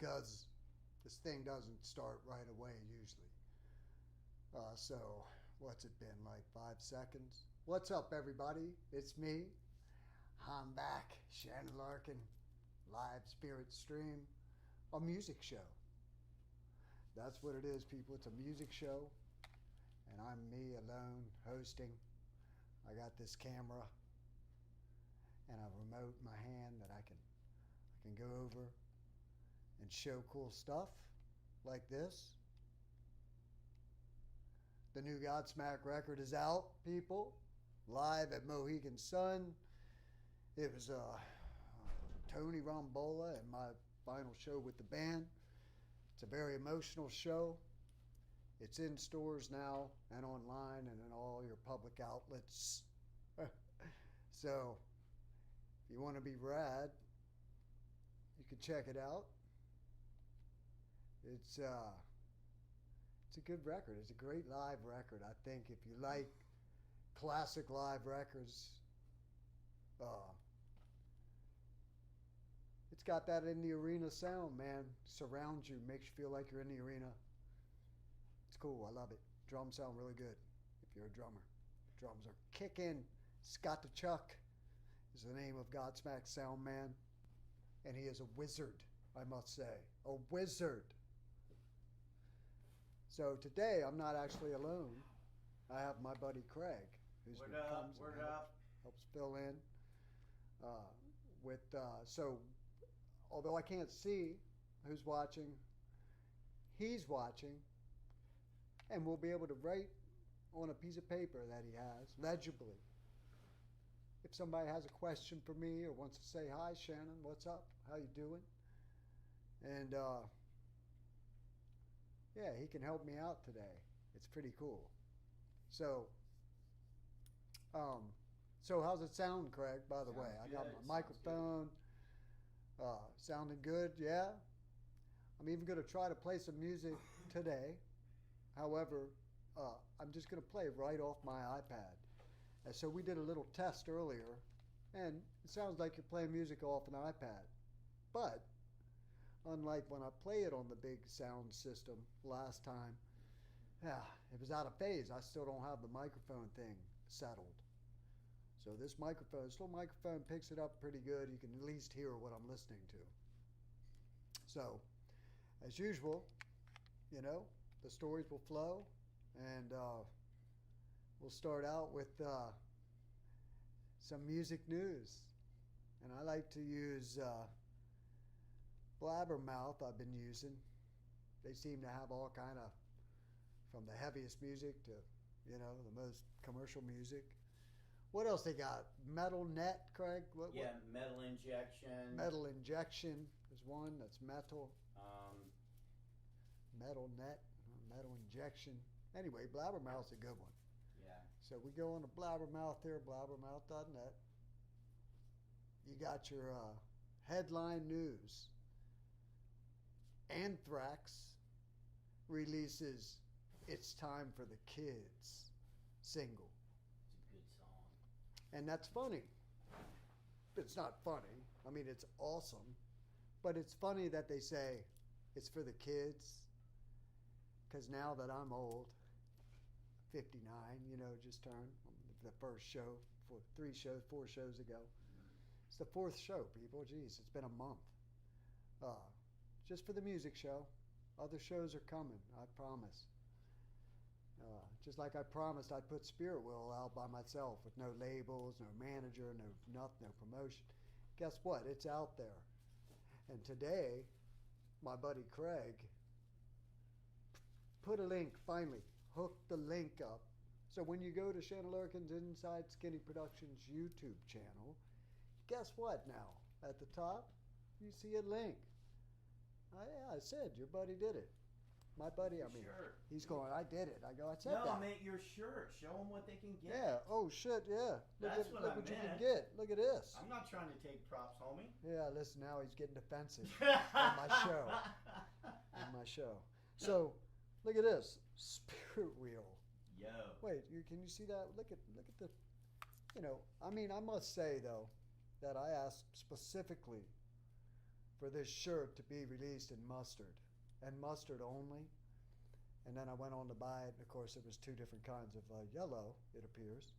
because this thing doesn't start right away usually. So what's it been, like 5 seconds? What's up, everybody? It's me. I'm back, Shannon Larkin, live SpiritStream, a music show. That's what it is, people. It's a music show, and I'm me alone hosting. I got this camera and a remote in my hand that I can go over and show cool stuff like this. The new Godsmack record is out, people, live at Mohegan Sun. It was Tony Rombola and my final show with the band. It's a very emotional show. It's in stores now and online and in all your public outlets. So if you want to be rad, you can check it out. It's a good record. It's a great live record. I think if you like classic live records, it's got that in the arena sound, man. Surrounds you, makes you feel like you're in the arena. It's cool. I love it. Drums sound really good if you're a drummer. Drums are kicking. Scott the Chuck is the name of Godsmack's sound man, and he is a wizard, I must say. A wizard. So today I'm not actually alone. I have my buddy Craig, who's helps fill in so although I can't see who's watching, he's watching, and we'll be able to write on a piece of paper that he has legibly. If somebody has a question for me or wants to say, hi Shannon, what's up, how you doing? And yeah, he can help me out today. It's pretty cool. So how's it sound, Craig, by the way? I got my microphone. Sounding good, yeah? I'm even going to try to play some music today. However, I'm just going to play right off my iPad. And so we did a little test earlier, and it sounds like you're playing music off an iPad. But unlike when I play it on the big sound system last time, it was out of phase. I still don't have the microphone thing settled. So this little microphone picks it up pretty good. You can at least hear what I'm listening to. So, as usual, the stories will flow, and we'll start out with some music news. And I like to use Blabbermouth. I've been using. They seem to have all kind of, from the heaviest music to, the most commercial music. What else they got? Metal Net, Craig? What? Metal Injection. Metal Injection is one. That's metal. Metal Net, Metal Injection. Anyway, Blabbermouth's a good one. Yeah. So we go on to Blabbermouth here, blabbermouth.net. You got your headline news. Anthrax releases It's Time for the Kids single. It's a good song. And that's funny. It's not funny. I mean, it's awesome. But it's funny that they say it's for the kids. Because now that I'm old, 59, just turned the first show, 4 shows ago. It's the 4th show, people. Jeez, it's been a month. Just for the music show. Other shows are coming, I promise. Just like I promised I'd put Spirit Wheel out by myself with no labels, no manager, no promotion. Guess what? It's out there. And today, my buddy Craig put a link, finally, hooked the link up. So when you go to Shannon Larkin's Inside Skinny Productions YouTube channel, guess what now? At the top, you see a link. I said, your buddy did it. My buddy, he's going, I did it. I said that. No, mate, your shirt. Show them what they can get. Yeah, oh shit, yeah. Look what you can get. Look at this. I'm not trying to take props, homie. Yeah, listen, now he's getting defensive on my show. So, look at this. Spirit Wheel. Yo. Wait, can you see that? Look at the, I must say, though, that I asked specifically for this shirt to be released in mustard, and mustard only. And then I went on to buy it, and of course it was two different kinds of yellow, it appears.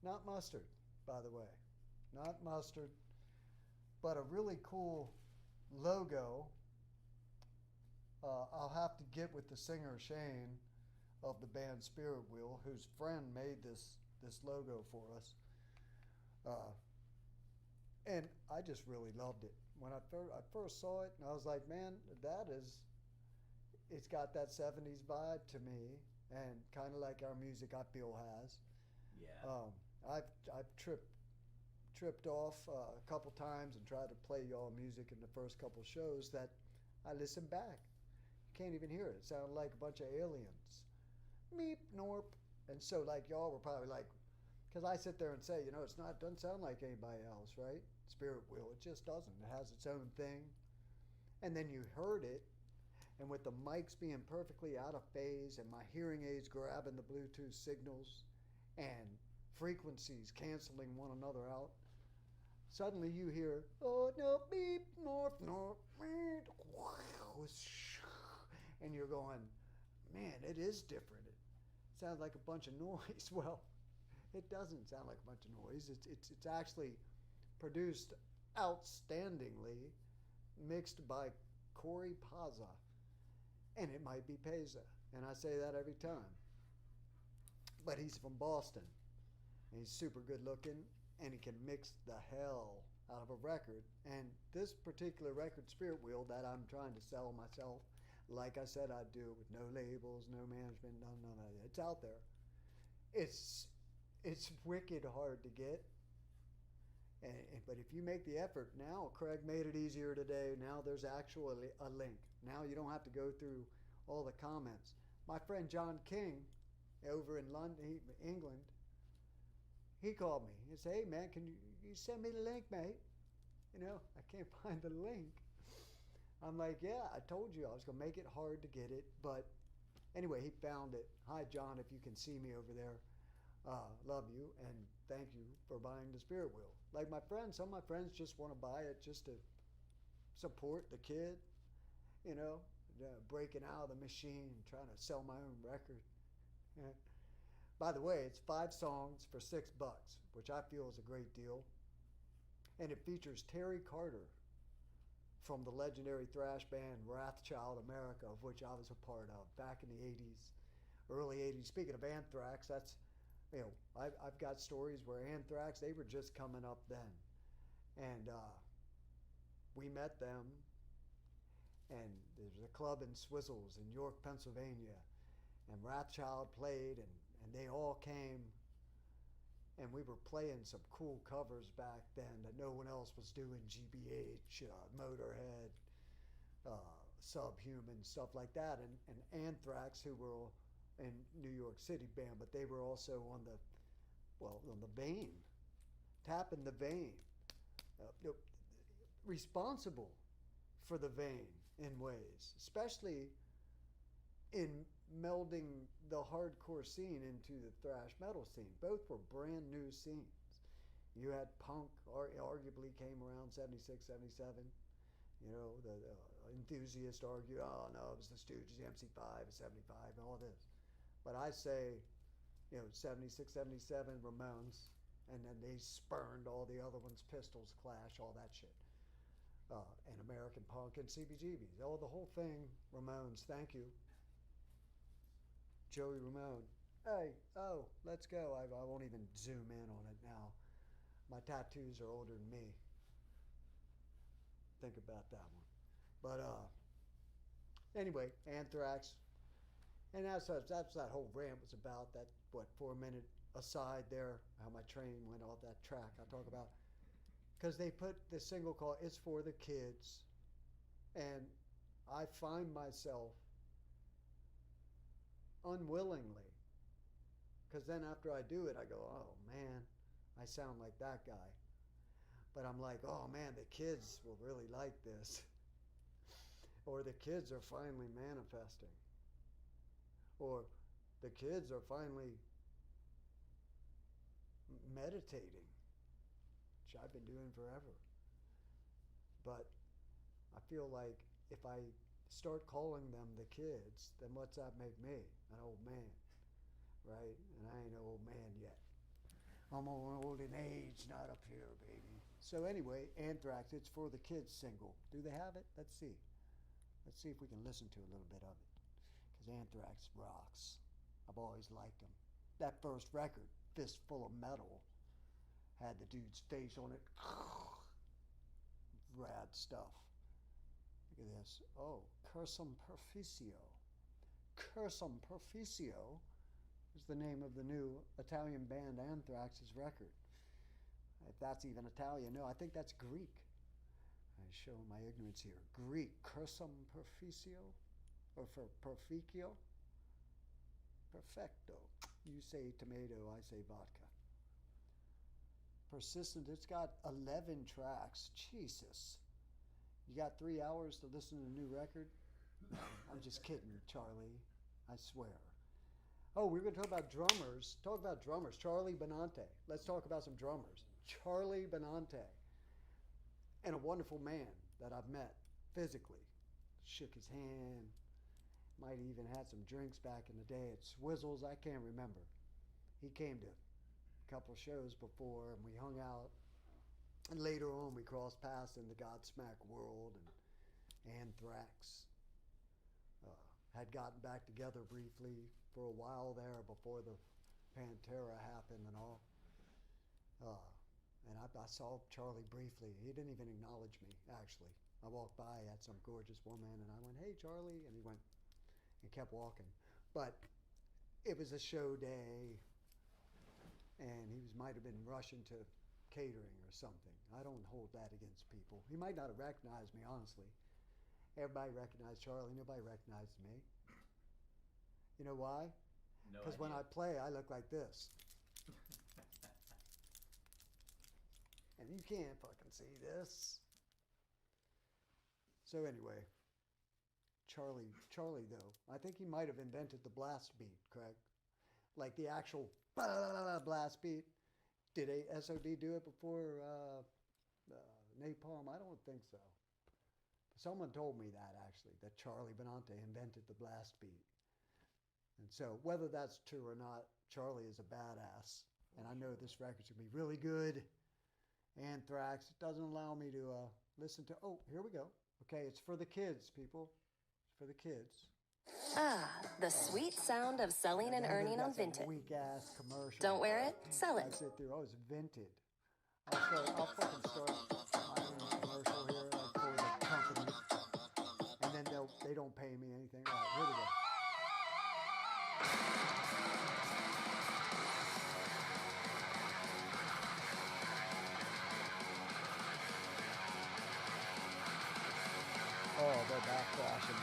Not mustard, by the way. Not mustard, but a really cool logo. I'll have to get with the singer Shane of the band Spirit Wheel, whose friend made this logo for us. And I just really loved it. When I first saw it, and I was like, man, it's got that 70s vibe to me, and kind of like our music I feel has. Yeah. I've tripped off a couple times and tried to play y'all music in the first couple shows that I listened back. You can't even hear it. It sounded like a bunch of aliens. Meep, norp. And so like y'all were probably like, because I sit there and say, it doesn't sound like anybody else, right? Spirit Wheel, it just doesn't. It has its own thing. And then you heard it, and with the mics being perfectly out of phase and my hearing aids grabbing the Bluetooth signals and frequencies canceling one another out, suddenly you hear, oh no, beep, north, and you're going, man, it is different. It sounds like a bunch of noise. Well, it doesn't sound like a bunch of noise. It's actually produced outstandingly, mixed by Corey Paza, and it might be Peza, and I say that every time. But he's from Boston, and he's super good looking, and he can mix the hell out of a record. And this particular record, Spirit Wheel, that I'm trying to sell myself, like I said I'd do, with no labels, no management, none of that. It's out there. It's wicked hard to get. But if you make the effort, now Craig made it easier today. Now there's actually a link. Now you don't have to go through all the comments. My friend John King over in London, England, he called me. He said, hey man, can you send me the link, mate? I can't find the link. I'm like, yeah, I told you I was going to make it hard to get it. But anyway, he found it. Hi, John, if you can see me over there. Love you, and thank you for buying the Spirit Wheel. Like some of my friends just want to buy it just to support the kid, breaking out of the machine, trying to sell my own record. By the way, it's 5 songs for $6, which I feel is a great deal. And it features Terry Carter from the legendary thrash band Wrathchild America, of which I was a part of back in the 80s, early 80s. Speaking of Anthrax, that's, I've got stories where Anthrax, they were just coming up then. And we met them, and there's a club in Swizzles in York, Pennsylvania, and Wrathchild played, and they all came, and we were playing some cool covers back then that no one else was doing. GBH, Motorhead, Subhuman, stuff like that, and Anthrax, who were in New York City band, but they were also on the vein, tapping the vein, responsible for the vein in ways, especially in melding the hardcore scene into the thrash metal scene. Both were brand new scenes. You had punk, arguably came around 76, 77. The enthusiasts argue, oh no, it was the Stooges, the MC5, 75, and all this. But I say, 76, 77, Ramones, and then they spurned all the other ones, Pistols, Clash, all that shit. And American Punk and CBGBs. The whole thing, Ramones, thank you. Joey Ramone. Hey, let's go. I won't even zoom in on it now. My tattoos are older than me. Think about that one. But anyway, Anthrax. And that's that whole rant was about. That 4-minute aside there, how my train went off that track I talk about. Because they put this single called It's For The Kids. And I find myself unwillingly, because then after I do it, I go, oh man, I sound like that guy. But I'm like, oh man, the kids will really like this. Or the kids are finally manifesting. Or the kids are finally meditating, which I've been doing forever. But I feel like if I start calling them the kids, then what's that make me? An old man, right? And I ain't an old man yet. I'm old in age, not up here, baby. So anyway, Anthrax, it's for the kids single. Do they have it? Let's see. Let's see if we can listen to a little bit of it. Because Anthrax rocks. I've always liked them. That first record, Fistful of Metal, had the dude's face on it. Rad stuff. Look at this. Oh, Cursum Perficio. Cursum Perficio is the name of the new Italian band Anthrax's record. If that's even Italian, no, I think that's Greek. I'm showing my ignorance here. Greek, Cursum Perficio, or for Perficio? Perfecto. You say tomato, I say vodka. Persistent, it's got 11 tracks. Jesus. You got 3 hours to listen to a new record? I'm just kidding, Charlie. I swear. Oh, we're going to talk about drummers. Talk about drummers. Charlie Benante. Let's talk about some drummers. Charlie Benante. And a wonderful man that I've met physically. Shook his hand. Might have even had some drinks back in the day at Swizzles. I can't remember. He came to a couple shows before and we hung out. And later on we crossed paths in the Godsmack world and Anthrax. Had gotten back together briefly for a while there before the Pantera happened and all. And I saw Charlie briefly. He didn't even acknowledge me, actually. I walked by at some gorgeous woman and I went, "Hey, Charlie," and he went and kept walking. But it was a show day and he might have been rushing to catering or something. I don't hold that against people. He might not have recognized me, honestly. Everybody recognized Charlie. Nobody recognized me. You know why? Because when I play, I look like this. And you can't fucking see this. So anyway, Charlie though, I think he might have invented the blast beat, Craig. Like the actual blast beat. Did SOD do it before Napalm? I don't think so. Someone told me that, actually, that Charlie Benante invented the blast beat. And so whether that's true or not, Charlie is a badass. And I know this record's going to be really good. Anthrax. It doesn't allow me to listen to... Oh, here we go. Okay, it's for the kids, people. It's for the kids. Ah, the sweet sound of selling and earning on Vinted. Weak-ass commercial. Don't wear it? Sell it. I sit through. Oh, it's Vinted. I'll fucking start my own commercial here for the company. And then they don't pay me anything. All right, here we go. Oh, they're backflashing.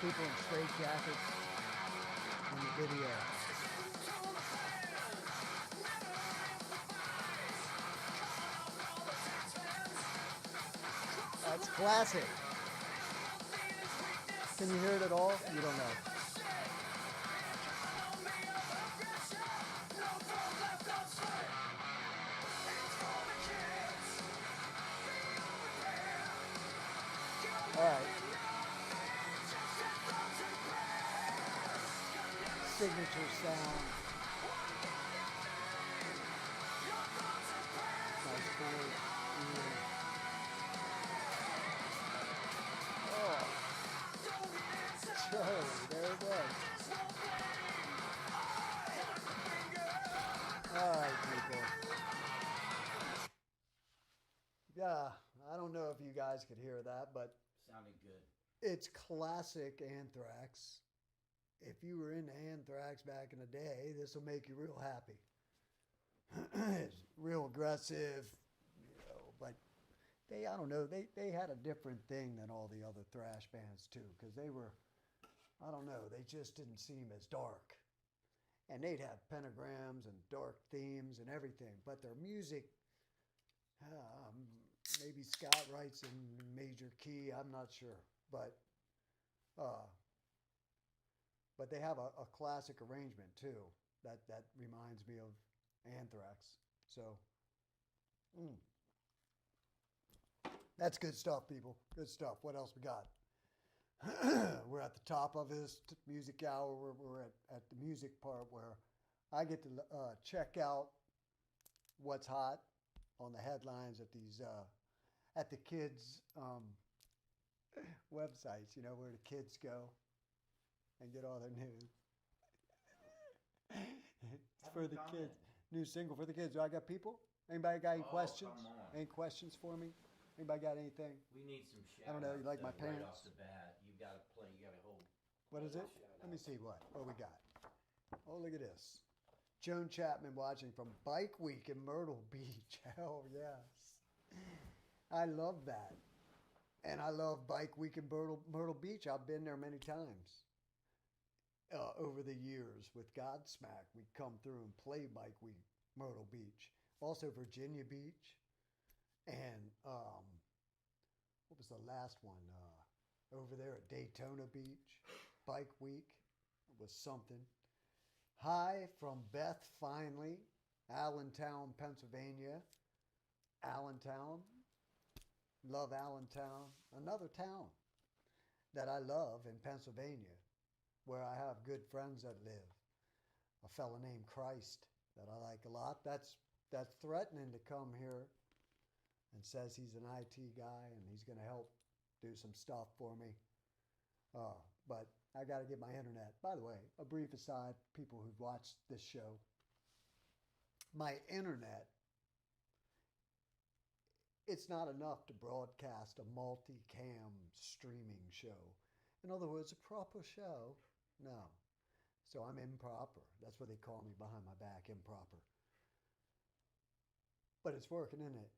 People in straight jackets in the video. That's classic. Can you hear it at all? You don't know. All right. Signature sound. Nice chords. Oh. Charlie, there it was. All right, people. Yeah, I don't know if you guys could hear that, but sounded good. It's classic Anthrax. If you were into Anthrax back in the day, this will make you real happy. It's real aggressive, but I don't know, they had a different thing than all the other thrash bands too, because they were, I don't know, they just didn't seem as dark. And they'd have pentagrams and dark themes and everything, but their music, maybe Scott writes in major key, I'm not sure, but they have a classic arrangement too that reminds me of Anthrax. So, that's good stuff, people. Good stuff. What else we got? We're at the top of this music hour. We're at the music part where I get to check out what's hot on the headlines at these at the kids' websites. You know, where the kids go and get all their news. It's for the kids. New single for the kids. Do I got people? Anybody got any questions? Come on. Any questions for me? Anybody got anything? We need some shout I don't know. You like my right pants? off the bat. You got to play. You got to hold. What is it? Let me see what we got. Oh, look at this. Joan Chapman watching from Bike Week in Myrtle Beach. Oh, yes. I love that. And I love Bike Week in Myrtle Beach. I've been there many times over the years with Godsmack. We come through and play Bike Week Myrtle Beach. Also Virginia Beach. And what was the last one? Over there at Daytona Beach. Bike Week. It was something. Hi from Beth finally. Allentown, Pennsylvania. Allentown. Love Allentown. Another town that I love in Pennsylvania where I have good friends that live. A fellow named Christ that I like a lot. That's threatening to come here and says he's an IT guy and he's going to help do some stuff for me. But I got to get my internet. By the way, a brief aside, people who've watched this show, my internet, it's not enough to broadcast a multi-cam streaming show. In other words, a proper show. No. So I'm improper. That's what they call me behind my back, improper. But it's working, isn't it?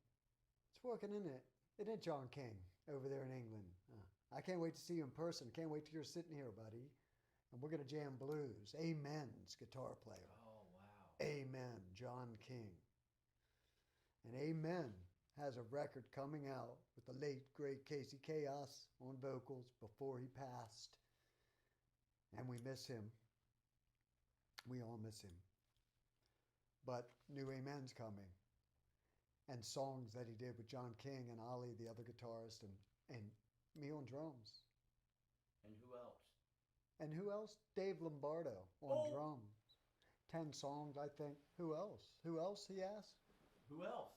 It's working, isn't it? Isn't it, John King, over there in England? I can't wait to see you in person. Can't wait till you're sitting here, buddy. And we're going to jam blues. Amen's guitar player. Oh, wow. Amen, John King. And Amen has a record coming out with the late, great Casey Chaos on vocals before he passed. And we miss him. We all miss him. But new Amen's coming. And songs that he did with John King and Ollie, the other guitarist, and me on drums. And who else? And who else? Dave Lombardo on drums. 10 songs, I think. Who else? Who else, he asked? Who else?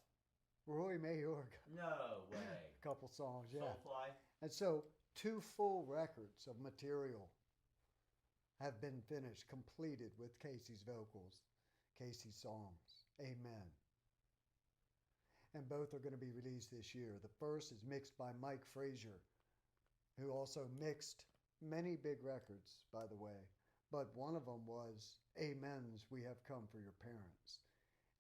Roy Mayorga. No way. A couple songs, yeah. Soulfly? And so 2 full records of material have been finished, completed with Casey's vocals, Casey's songs. Amen. And both are going to be released this year. The first is mixed by Mike Frazier, who also mixed many big records, by the way. But one of them was Amen's We Have Come for Your Parents.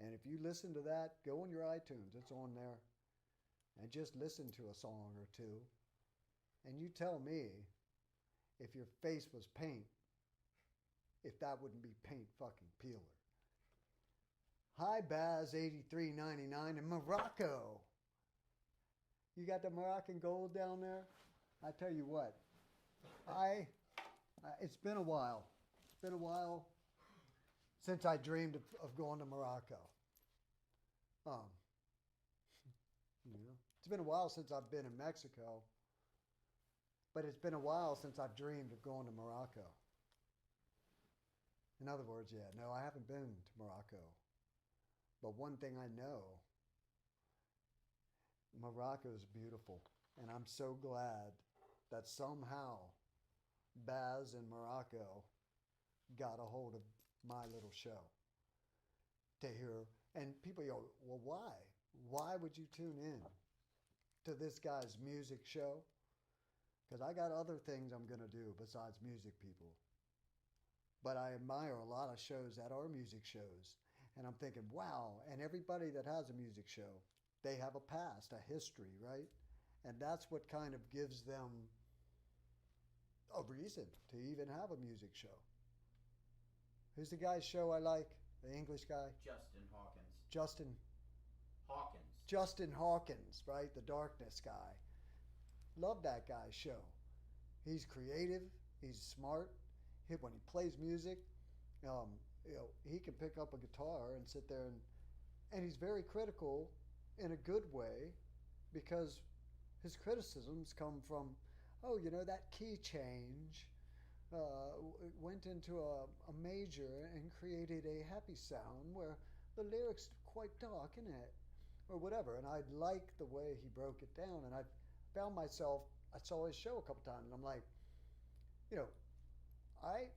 And if you listen to that, go on your iTunes. It's on there. And just listen to a song or two. And you tell me if your face was paint, if that wouldn't be paint fucking peeler. Hi, Baz8399 in Morocco. You got the Moroccan gold down there? I tell you what, it's been a while. It's been a while since I dreamed of going to Morocco. It's been a while since I've been in Mexico, but it's been a while since I've dreamed of going to Morocco. In other words, no, I haven't been to Morocco. But one thing I know, Morocco is beautiful. And I'm so glad that somehow Baz in Morocco got a hold of my little show to hear. And people go, well, why? Why would you tune in to this guy's music show? Because I got other things I'm going to do besides music, people. But I admire a lot of shows that are music shows. And I'm thinking, wow, and everybody that has a music show, they have a past, a history, right? And that's what kind of gives them a reason to even have a music show. Who's the guy's show I like? The English guy? Justin Hawkins. Justin Hawkins, right? The Darkness guy. Love that guy's show. He's creative. He's smart. When he plays music, he can pick up a guitar and sit there and he's very critical in a good way, because his criticisms come from, oh, that key change went into a major and created a happy sound where the lyrics quite dark in it, or whatever. And I like the way he broke it down, and I found myself, I saw his show a couple times, and I'm like,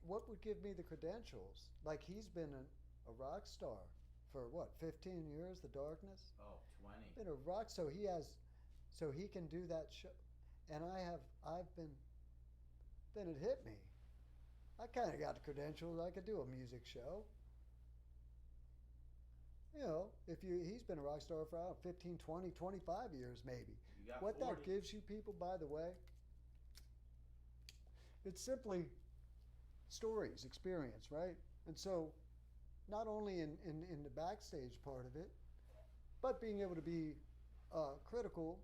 what would give me the credentials? Like, he's been a rock star for what, 15 years, The Darkness? Oh, 20. Been a rock, so he can do that show. And then it hit me. I kind of got the credentials. I could do a music show. He's been a rock star for 15, 20, 25 years maybe. You got what 40. That gives you people, by the way, it's simply stories, experience, right? And so not only in the backstage part of it, but being able to be critical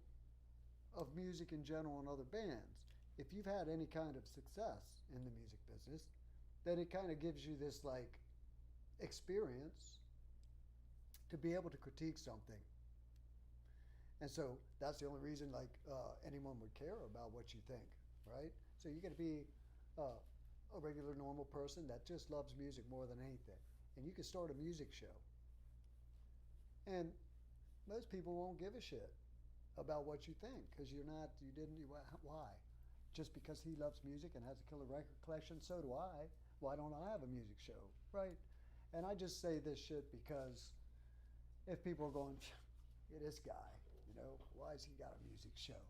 of music in general and other bands. If you've had any kind of success in the music business, then it kind of gives you this like experience to be able to critique something. And so that's the only reason anyone would care about what you think, right? So you got to be a regular normal person that just loves music more than anything. And you can start a music show. And most people won't give a shit about what you think, because why? Just because he loves music and has a killer record collection, so do I. Why don't I have a music show, right? And I just say this shit because if people are going, this guy, why has he got a music show?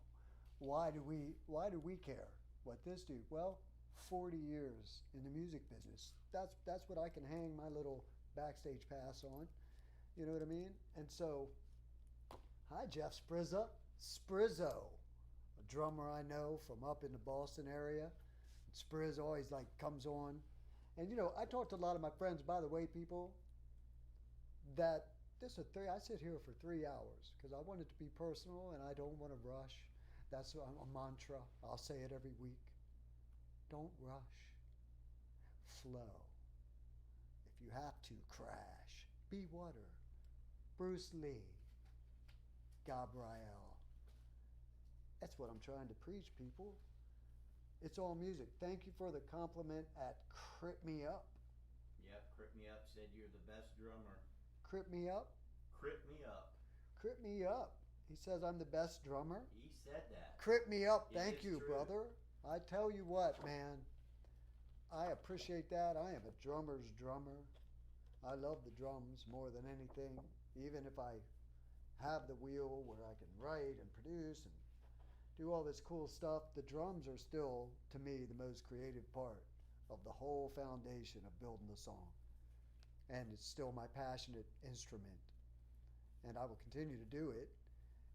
Why do we care what this dude? Well, 40 years in the music business. That's what I can hang my little backstage pass on. You know what I mean? And so, hi, Jeff Sprizzo, a drummer I know from up in the Boston area. Sprizz always comes on. And I talked to a lot of my friends, by the way, people, that I sit here for 3 hours because I want it to be personal and I don't want to rush. That's a mantra. I'll say it every week. Don't rush. Flow. If you have to, crash. Be water. Bruce Lee. Gabrielle. That's what I'm trying to preach, people. It's all music. Thank you for the compliment at Crip Me Up. Yep, Crip Me Up said you're the best drummer. Crip Me Up? Crip Me Up. Crip Me Up. He says I'm the best drummer. He said that. Crip Me Up. It Thank you, true. brother. I tell you what, man. I appreciate that. I am a drummer's drummer. I love the drums more than anything. Even if I have the wheel where I can write and produce and do all this cool stuff, the drums are still, to me, the most creative part of the whole foundation of building the song. And it's still my passionate instrument. And I will continue to do it.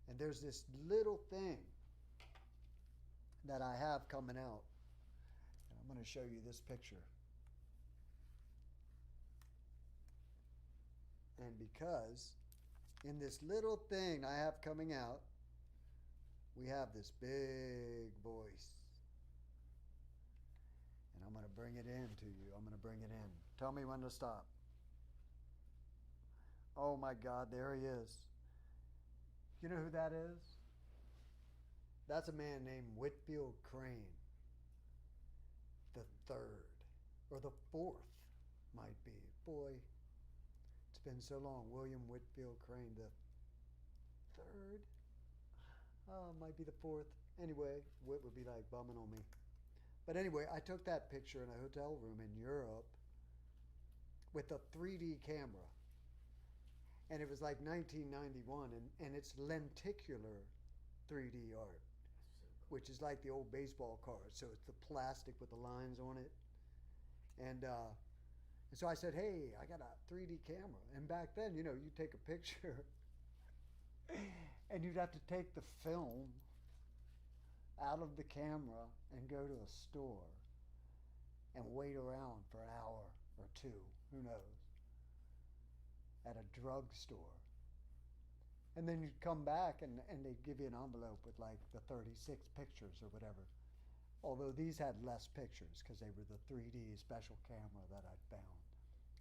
And there's this little thing that I have coming out. And I'm going to show you this picture. And because in this little thing I have coming out, we have this big voice. And I'm going to bring it in to you. I'm going to bring it in. Tell me when to stop. Oh my God, there he is. You know who that is? That's a man named Whitfield Crane. The third, or the fourth, might be. Boy, it's been so long. William Whitfield Crane, the third? Oh, might be the fourth. Anyway, Whit would be like bumming on me. But anyway, I took that picture in a hotel room in Europe with a 3D camera. And it was like 1991, and it's lenticular 3D art, which is like the old baseball cards. So it's the plastic with the lines on it. And so I said, hey, I got a 3D camera. And back then, you take a picture and you'd have to take the film out of the camera and go to a store and wait around for an hour or two, who knows, at a drugstore. And then you'd come back and they'd give you an envelope with like the 36 pictures or whatever. Although these had less pictures because they were the 3D special camera that I'd found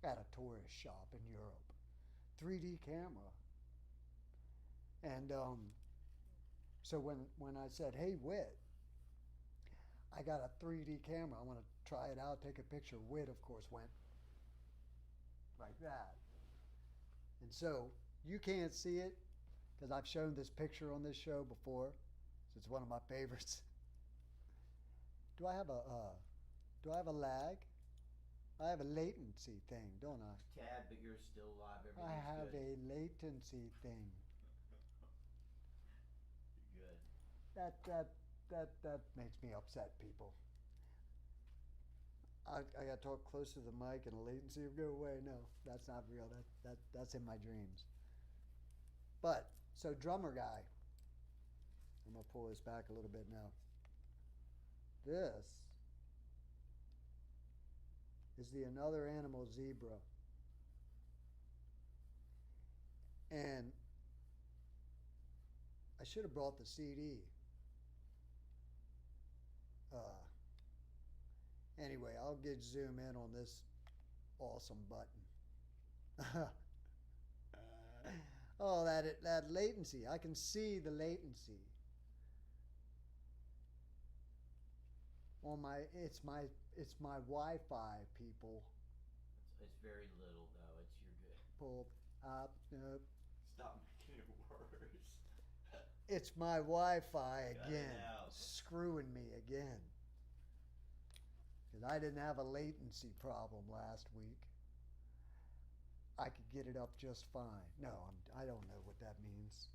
at a tourist shop in Europe. 3D camera. And so when I said, hey, Whit, I got a 3D camera, I want to try it out, take a picture, Whit, of course, went like that. And so you can't see it because I've shown this picture on this show before. So it's one of my favorites. Do I have a lag? I have a latency thing, don't I? Tad, but you're still live. I have Everything's a latency thing. good. That makes me upset, people. I got to talk close to the mic and the latency will go away. No, that's not real. That's in my dreams. But, so drummer guy. I'm going to pull this back a little bit now. This is the Another Animal zebra. And I should have brought the CD. Anyway, I'll get zoom in on this awesome button. Oh, that latency. I can see the latency. On it's my Wi-Fi, people. It's very little though. You're good. Pull up. Stop making it worse. It's my Wi-Fi Cut again, it out. screwing me again. Because I didn't have a latency problem last week. I could get it up just fine. No, I don't know what that means.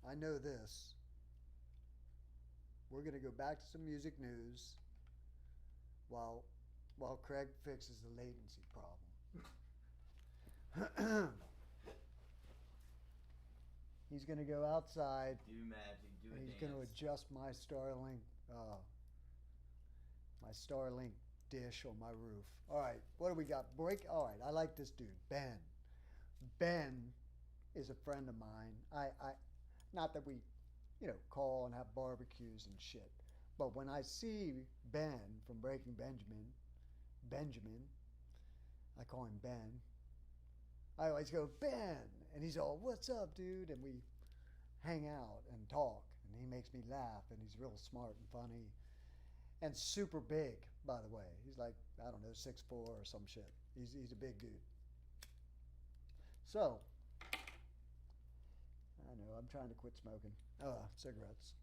I know this. We're going to go back to some music news while Craig fixes the latency problem. He's going to go outside. Do magic. Do a And he's dance. going to adjust my Starlink dish on my roof. All right, what do we got? All right, I like this dude, Ben. Ben is a friend of mine. I not that we, call and have barbecues and shit, but when I see Ben from Breaking Benjamin, I call him Ben. I always go, Ben, and he's all, what's up, dude? And we hang out and talk, and he makes me laugh, and he's real smart and funny, and super big, by the way. He's like, I don't know, 6'4" or some shit. He's a big dude. So, I know, I'm trying to quit smoking cigarettes.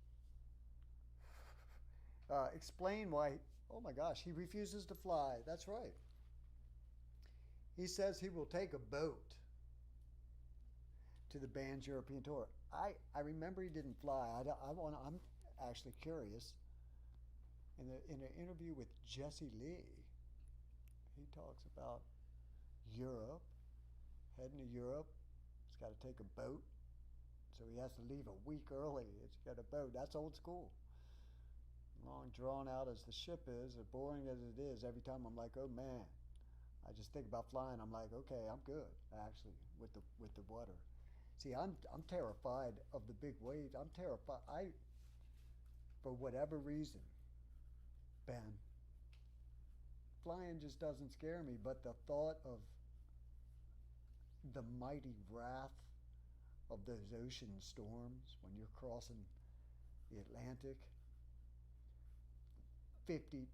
Explain why, oh my gosh, he refuses to fly. That's right. He says he will take a boat to the band's European tour. I remember he didn't fly. I'm actually curious. In an interview with Jesse Lee, he talks about Europe, heading to Europe. He's got to take a boat, so he has to leave a week early. He's got a boat. That's old school. Long drawn out as the ship is, as boring as it is, every time I'm like, oh man. I just think about flying. I'm like, okay, I'm good actually with the water. See, I'm terrified of the big waves. I'm terrified. For whatever reason, Ben, flying just doesn't scare me. But the thought of the mighty wrath of those ocean storms when you're crossing the Atlantic, 50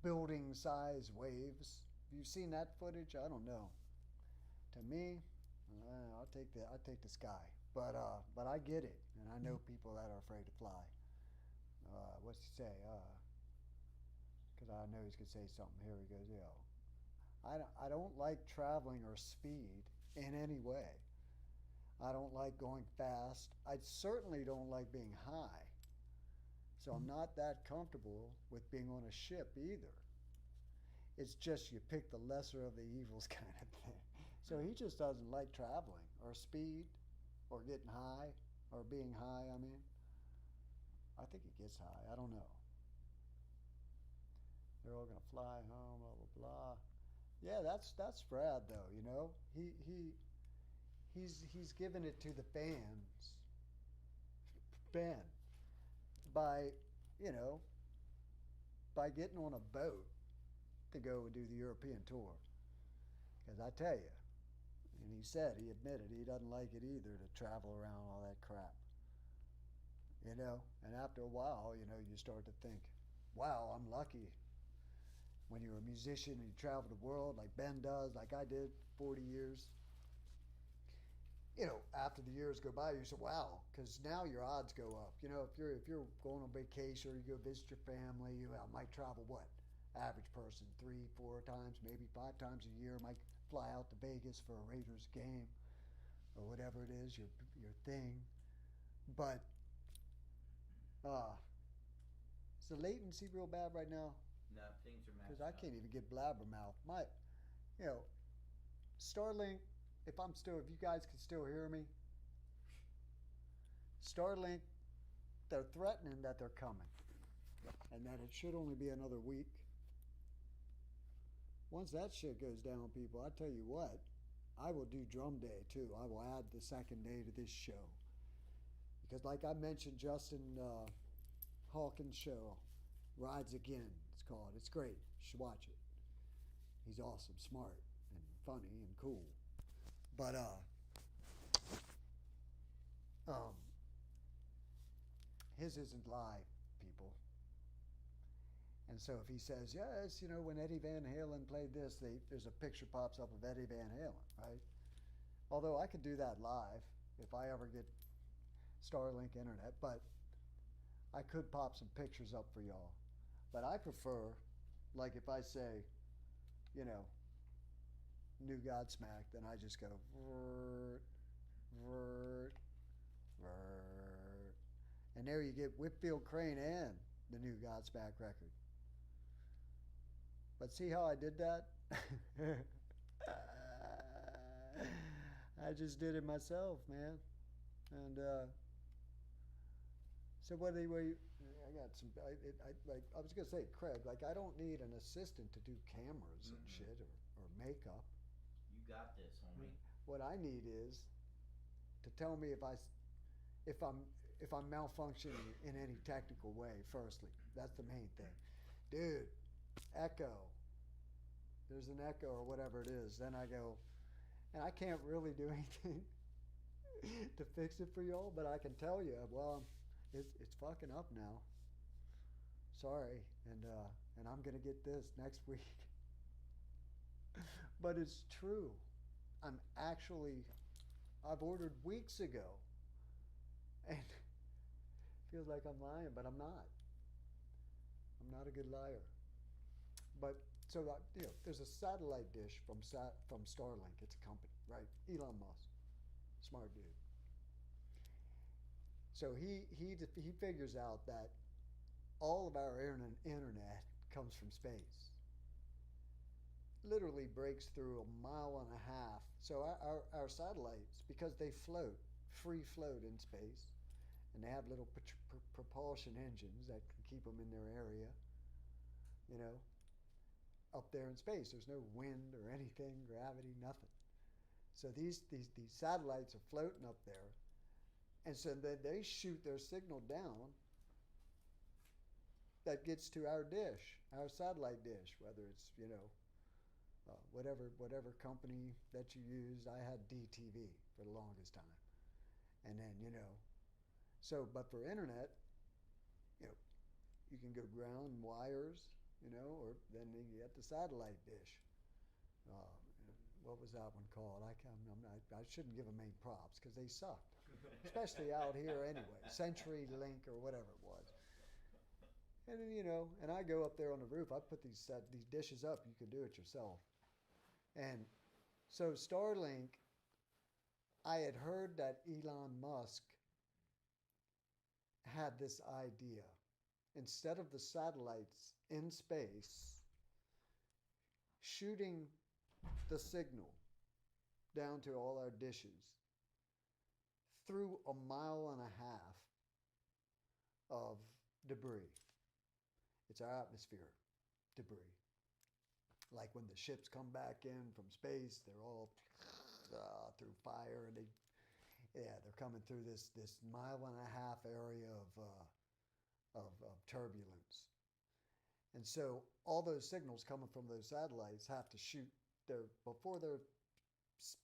building size waves. You've seen that footage? I don't know. To me, I'll take the sky. But I get it, and I know people that are afraid to fly. What's he say? Because I know he's gonna say something. Here he goes. I don't like traveling or speed in any way. I don't like going fast. I certainly don't like being high. So I'm not that comfortable with being on a ship either. It's just you pick the lesser of the evils kind of thing. So he just doesn't like traveling or speed or getting high or being high, I mean. I think he gets high. I don't know. They're all going to fly home, blah, blah, blah. Yeah, that's Brad, though, you know. He's given it to the fans, Ben, by getting on a boat to go and do the European tour. Because I tell you, And he said, he admitted he doesn't like it either to travel around all that crap. You know, and after a while, you know, you start to think, wow, I'm lucky. When you're a musician and you travel the world like Ben does, like I did, 40 years, you know, after the years go by, you say, wow, because now your odds go up. You know, if you're going on vacation or you go visit your family, you might travel what? Average person 3-4 times, maybe 5 times a year, might fly out to Vegas for a Raiders game or whatever it is, your thing. But is the latency real bad right now? No, things are messed Because I up. can't even get blabbermouth. You know, Starlink. If you guys can still hear me, Starlink, they're threatening that they're coming, and that it should only be another week. Once that shit goes down, people, I tell you what, I will do drum day too. I will add the second day to this show. Because like I mentioned, Justin Hawkins' show, Rides Again, it's called. It's great. You should watch it. He's awesome, smart, and funny, and cool. But, his isn't live, people. And so if he says, yes, you know, when Eddie Van Halen played this, there's a picture pops up of Eddie Van Halen, right? Although I could do that live if I ever get Starlink internet, but I could pop some pictures up for y'all. But I prefer, like if I say, you know, New Godsmack, then I just go vert, vert, vert. And there you get Whitfield Crane and the New Godsmack record. But see how I did that? I just did it myself, man. And so what I got some. I was gonna say, Craig. Like I don't need an assistant to do cameras and shit or makeup. You got this, homie. What I need is to tell me if I'm malfunctioning in any technical way. Firstly, that's the main thing, dude. Echo. There's an echo or whatever it is. Then I go, and I can't really do anything to fix it for y'all, but I can tell you, well, it's fucking up now. Sorry, and I'm gonna get this next week. But it's true. I've ordered weeks ago, and feels like I'm lying, but I'm not. I'm not a good liar. But so you know, there's a satellite dish from Starlink. It's a company, right? Elon Musk, smart dude. So he figures out that all of our internet comes from space. Literally breaks through 1.5 miles. So our satellites, because they free float in space, and they have little propulsion engines that can keep them in their area, you know, up there in space. There's no wind or anything, gravity, nothing. So these satellites are floating up there, and so then they shoot their signal down that gets to our dish, our satellite dish, whether it's, you know, whatever company that you use. I had DTV for the longest time. And then, you know, so, but for internet, you know, you can go ground wires, you know, or then you get the satellite dish. What was that one called? I shouldn't give them any props because they sucked, especially out here anyway. CenturyLink or whatever it was. And then, you know, and I go up there on the roof. I put these dishes up. You can do it yourself. And so Starlink, I had heard that Elon Musk had this idea. Instead of the satellites in space shooting the signal down to all our dishes through 1.5 miles of debris. It's our atmosphere debris. Like when the ships come back in from space, they're all through fire, and they're coming through this 1.5 mile area of turbulence. And so all those signals coming from those satellites have to shoot before they're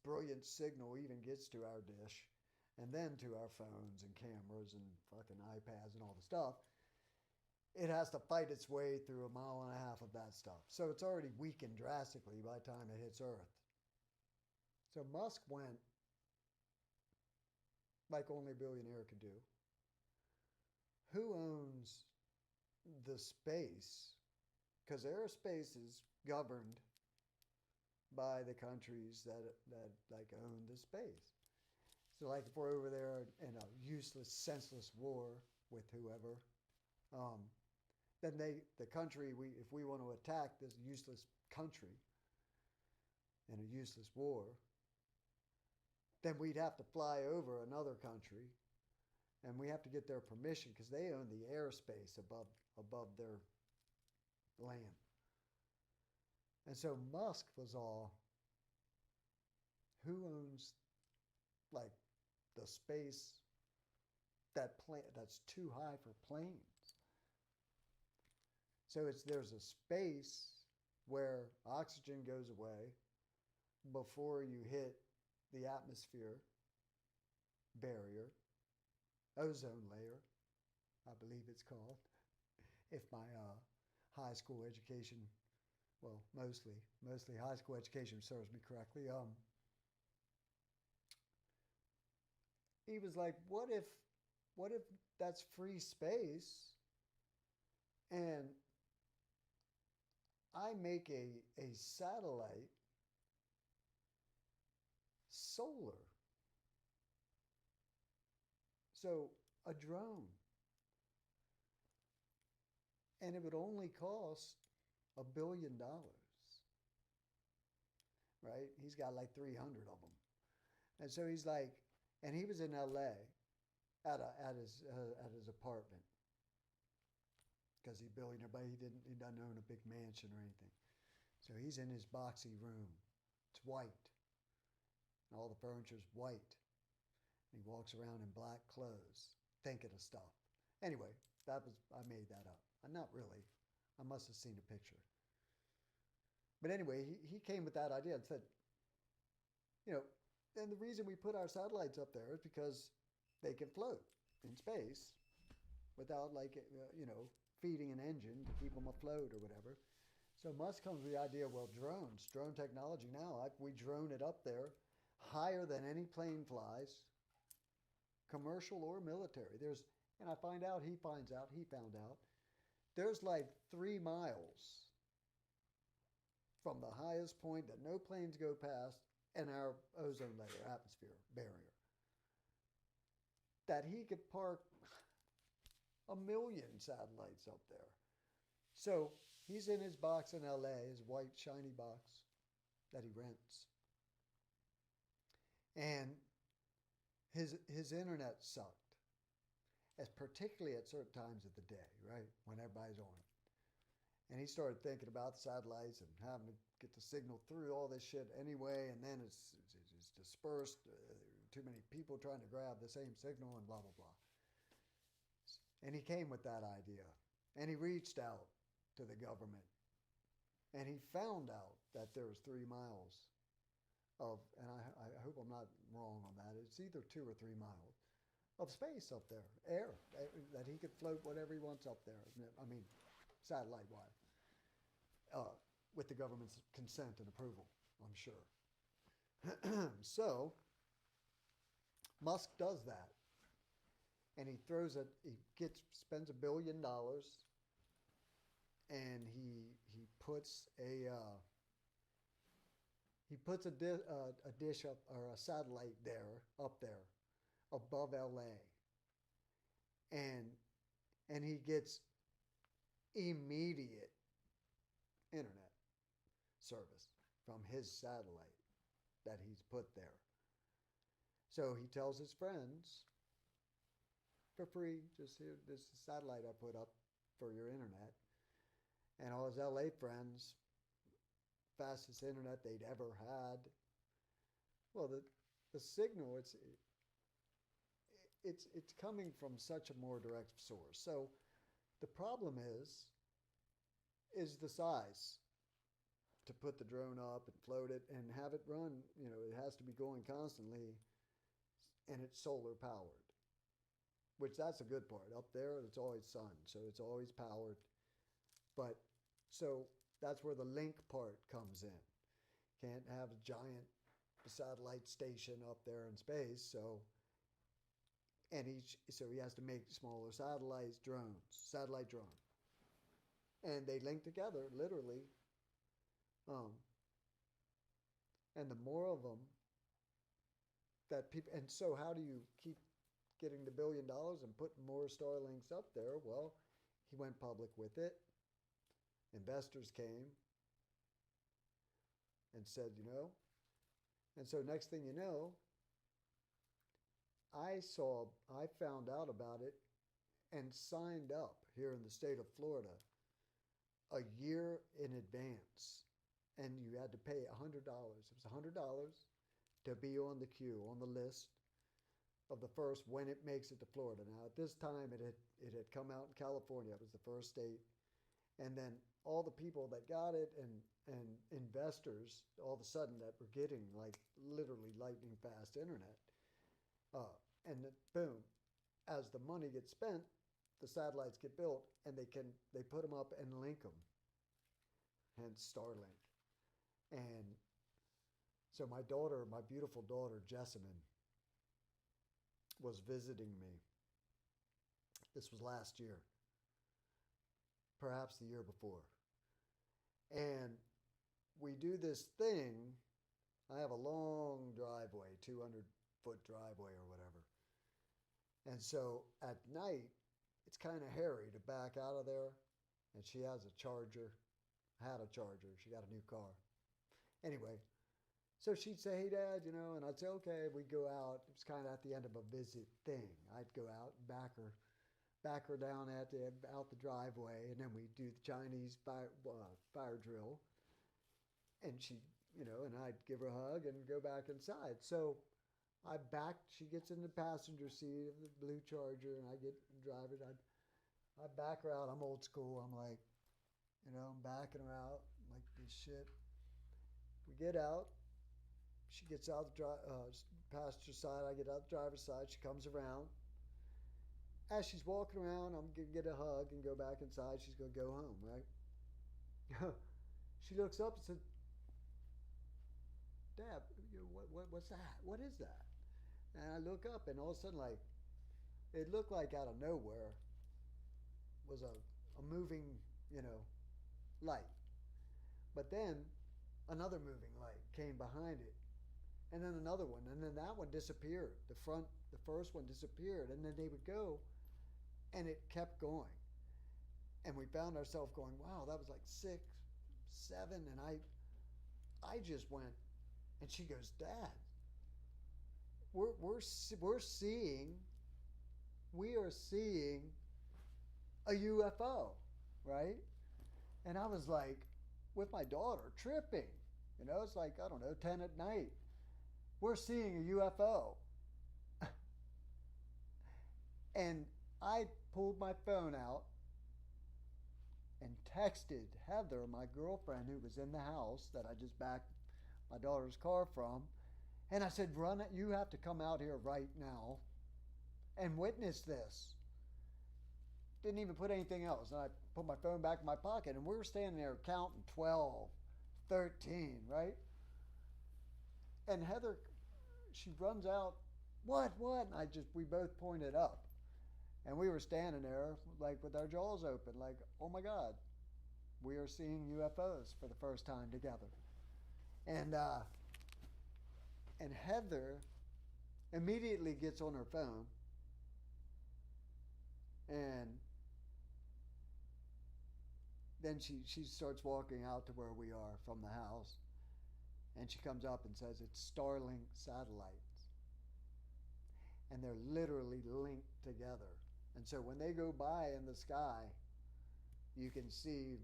brilliant signal even gets to our dish, and then to our phones and cameras and fucking iPads and all the stuff, it has to fight its way through 1.5 miles of that stuff. So it's already weakened drastically by the time it hits Earth. So Musk went like only a billionaire could do. Who owns the space? Because aerospace is governed by the countries that like own the space. So like if we're over there in a useless, senseless war with whoever, then the country, if we want to attack this useless country in a useless war, then we'd have to fly over another country, and we have to get their permission because they own the airspace above their land. And so Musk was all, who owns like the space that's too high for planes? So there's a space where oxygen goes away before you hit the atmosphere barrier, ozone layer, I believe it's called, if my high school education, well, mostly high school education serves me correctly. He was like, what if that's free space and I make a satellite solar? So a drone. And it would only cost $1 billion. Right? He's got like 300 of them. And so he's like, and he was in LA at his apartment. Because he's a billionaire, but he doesn't own a big mansion or anything. So he's in his boxy room. It's white. And all the furniture's white. And he walks around in black clothes, thinking of stuff. Anyway, I made that up. Not really. I must have seen a picture. But anyway, he came with that idea and said, and the reason we put our satellites up there is because they can float in space without feeding an engine to keep them afloat or whatever. So Musk comes with the idea, well, drone technology now, we drone it up there higher than any plane flies, commercial or military. And I found out, he found out, there's like 3 miles from the highest point that no planes go past and our ozone layer, atmosphere, barrier, that he could park 1 million satellites up there. So he's in his box in LA, his white shiny box that he rents. And his internet sucked, as particularly at certain times of the day, right? When everybody's on it. And he started thinking about the satellites and having to get the signal through all this shit anyway, and then it's dispersed. Too many people trying to grab the same signal and blah, blah, blah. And he came with that idea. And he reached out to the government. And he found out that there was 3 miles of, and I hope I'm not wrong on that, it's either 2 or 3 miles of space up there, air, that he could float whatever he wants up there. I mean, satellite-wise. With the government's consent and approval, I'm sure. So, Musk does that. And he spends $1 billion, and he puts a dish up, or a satellite up there above LA, and he gets immediate internet service from his satellite that he's put there. So he tells his friends, for free, just here, this satellite I put up for your internet. And all his LA friends, fastest internet they'd ever had. Well, the signal, it's coming from such a more direct source. So the problem is the size. to put the drone up and float it and have it run. It has to be going constantly, and it's solar powered, which that's a good part. Up there, it's always sun, so it's always powered. But so that's where the link part comes in. Can't have a giant satellite station up there in space, so he has to make smaller satellite drone, and they link together literally. And the more of them that people, and so how do you keep getting the $1 billion and putting more Starlinks up there? Well, he went public with it. Investors came and said, and so next thing you know, I found out about it and signed up here in the state of Florida a year in advance. And you had to pay $100. It was $100 to be on the queue, on the list of the first when it makes it to Florida. Now, at this time, it had come out in California. It was the first state. And then all the people that got it and investors, all of a sudden, that were getting like literally lightning fast internet. And then, boom, as the money gets spent, the satellites get built, and they put them up and link them. Hence Starlink. And so my beautiful daughter, Jessamine, was visiting me. This was last year, perhaps the year before. And we do this thing. I have a long driveway, 200-foot driveway or whatever. And so at night, it's kind of hairy to back out of there. And she had a charger. She got a new car. Anyway, so she'd say, "Hey, Dad," and I'd say, "Okay." We'd go out. It was kind of at the end of a visit thing. I'd go out and back her down out the driveway, and then we'd do the Chinese fire drill. And she, and I'd give her a hug and go back inside. So she gets in the passenger seat of the blue Charger, and I get drive it. I back her out. I'm old school. I'm like, I'm backing her out like this shit. We get out. She gets out the passenger side. I get out the driver's side. She comes around. As she's walking around, I'm going to get a hug and go back inside. She's going to go home, right? She looks up and said, "Dad, what's that? What is that?" And I look up, and all of a sudden, like, it looked like out of nowhere was a moving, light. But then another moving light came behind it, and then another one, and then that one disappeared. The first one disappeared, and then they would go, and it kept going. And we found ourselves going, wow, that was like 6, 7, and I just went, and she goes, "Dad, we are seeing a UFO, right?" And I was like, with my daughter, tripping. It's like, I don't know, 10 at night. We're seeing a UFO. And I pulled my phone out and texted Heather, my girlfriend, who was in the house that I just backed my daughter's car from. And I said, you have to come out here right now and witness this. Didn't even put anything else. And I put my phone back in my pocket, and we were standing there counting 12, 13, right? And Heather, she runs out, what? And we both pointed up. And we were standing there like with our jaws open, like, oh my God, we are seeing UFOs for the first time together. And Heather immediately gets on her phone, and then she starts walking out to where we are from the house, and she comes up and says, "It's Starlink satellites." And they're literally linked together. And so when they go by in the sky, you can see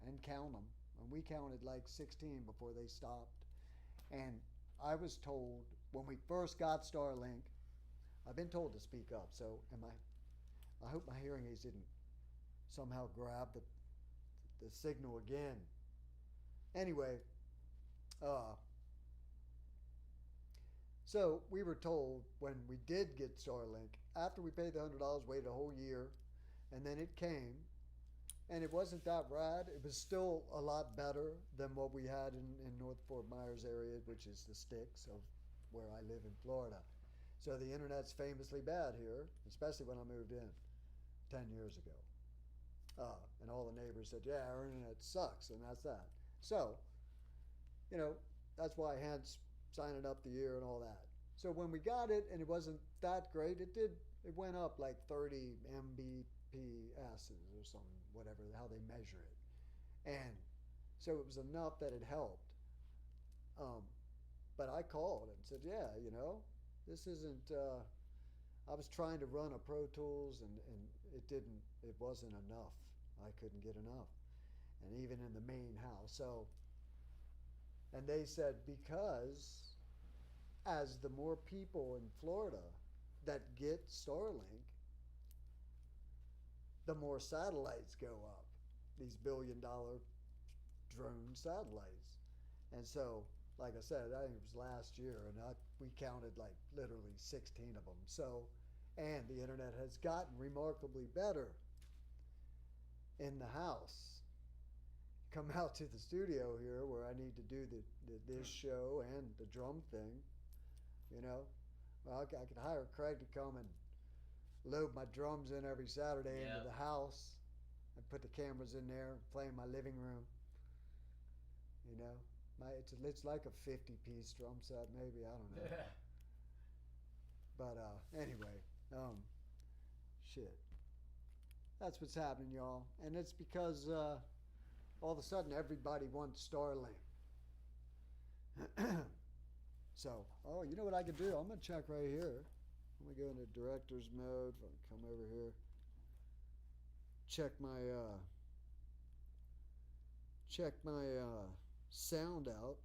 and count them. And we counted like 16 before they stopped. And I was told when we first got Starlink, I've been told to speak up, so I hope my hearing aids didn't somehow grab the signal again. Anyway, so we were told when we did get Starlink, after we paid the $100, waited a whole year, and then it came, and it wasn't that rad. It was still a lot better than what we had in North Fort Myers area, which is the sticks of where I live in Florida. So the internet's famously bad here, especially when I moved in 10 years ago. And all the neighbors said, yeah, our internet sucks, and that's that. So, that's why hence signing up the year and all that. So when we got it and it wasn't that great, it went up like 30 Mbps or something, whatever, how they measure it. And so it was enough that it helped. But I called and said, yeah, this isn't, I was trying to run a Pro Tools and it wasn't enough. I couldn't get enough. And even in the main house. So, and they said, because as the more people in Florida that get Starlink, the more satellites go up, these billion-dollar drone satellites. And so, like I said, I think it was last year, and we counted like literally 16 of them. So, and the internet has gotten remarkably better in the house. Come out to the studio here where I need to do this show and the drum thing, Well, I could hire Craig to come and load my drums in every Saturday into the house and put the cameras in there, play in my living room. It's like a 50-piece drum set, maybe, I don't know. But anyway, shit. That's what's happening, y'all. And it's because all of a sudden everybody wants Starlink. So, you know what I could do? I'm going to check right here. Let me go into director's mode. If I can come over here. Check my sound out.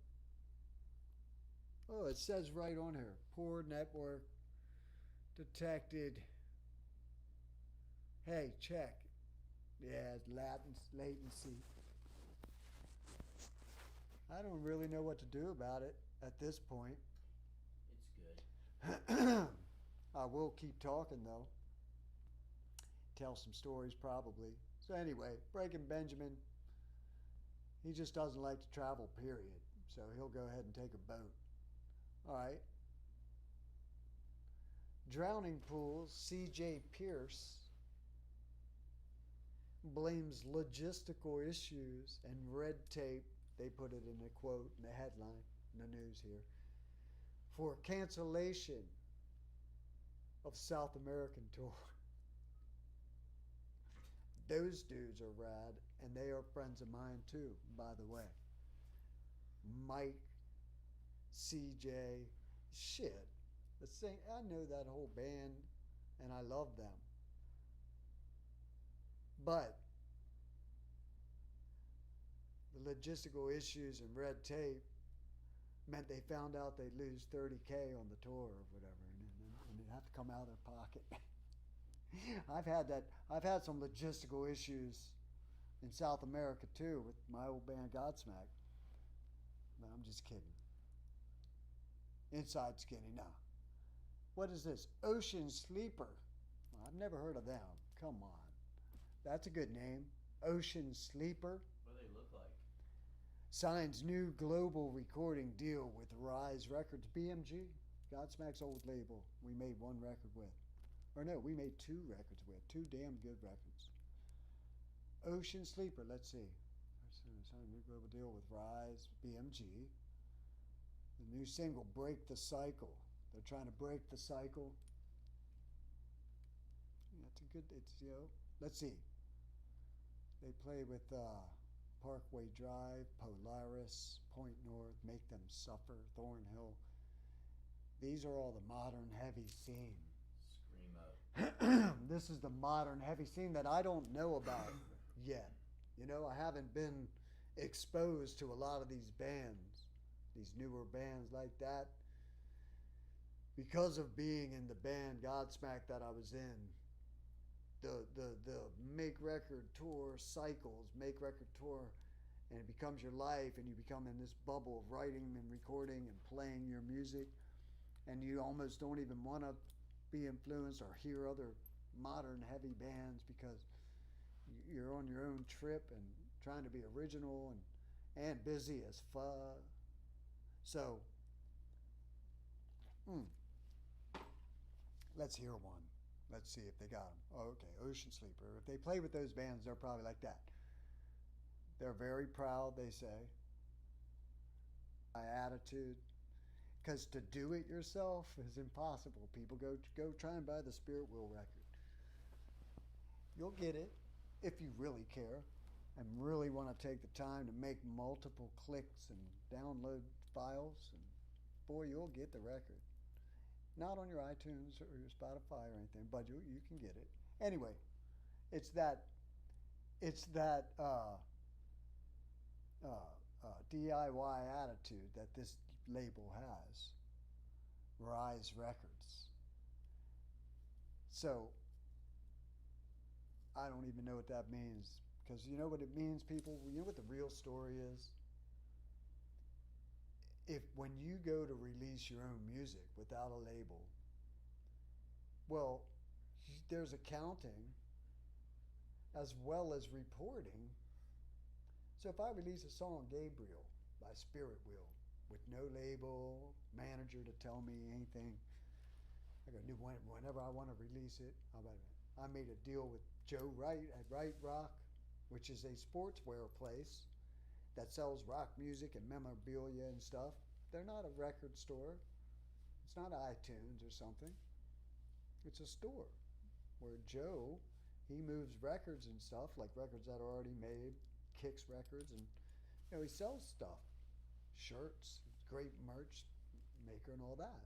Oh, it says right on here. Poor network detected. Hey, check. Yeah, latency. I don't really know what to do about it at this point. It's good. I will keep talking, though. Tell some stories, probably. So anyway, Breaking Benjamin, he just doesn't like to travel, period. So he'll go ahead and take a boat. All right. Drowning Pools, C.J. Pierce blames logistical issues and red tape, they put it in a quote in the headline in the news here, for cancellation of South American tour. Those dudes are rad, and they are friends of mine too, by the way. Mike, CJ, shit. I know that whole band, and I love them. But the logistical issues and red tape meant they found out they'd lose $30K on the tour or whatever, and they'd have to come out of their pocket. I've had some logistical issues in South America too with my old band Godsmack. No, I'm just kidding. Inside Skinny, no. What is this? Ocean Sleeper. Well, I've never heard of them. Come on. That's a good name. Ocean Sleeper. What do they look like? Signs new global recording deal with Rise Records. BMG, Godsmack's old label, we made one record with. Or no, we made two records with. Two damn good records. Ocean Sleeper, let's see. Sign a new global deal with Rise, BMG. The new single, Break the Cycle. They're trying to break the cycle. Yeah, let's see. They play with Parkway Drive, Polaris, Point North, Make Them Suffer, Thornhill. These are all the modern heavy scene. Screamo. This is the modern heavy scene that I don't know about yet. I haven't been exposed to a lot of these bands, these newer bands like that, because of being in the band Godsmack that I was in. The Make Record Tour cycles, Make Record Tour and it becomes your life, and you become in this bubble of writing and recording and playing your music, and you almost don't even want to be influenced or hear other modern heavy bands because you're on your own trip and trying to be original and busy as fuck. So, let's hear one. Let's see if they got them. Oh, okay, Ocean Sleeper. If they play with those bands, they're probably like that. They're very proud, they say. My attitude. Because to do it yourself is impossible. People go try and buy the Spirit Wheel record. You'll get it if you really care and really want to take the time to make multiple clicks and download files. And boy, you'll get the record. Not on your iTunes or your Spotify or anything, but you can get it. Anyway, it's that DIY attitude that this label has, Rise Records. So I don't even know what that means, because you know what it means, people? You know what the real story is? If when you go to release your own music without a label, well, there's accounting as well as reporting. So if I release a song, Gabriel, by Spirit Wheel, with no label, manager to tell me anything, I go, whenever I want to release it, I made a deal with Joe Wright at Wright Rock, which is a sportswear place that sells rock music and memorabilia and stuff. They're not a record store. It's not iTunes or something. It's a store where Joe, he moves records and stuff, like records that are already made, Kicks records, and he sells stuff, shirts, great merch maker and all that.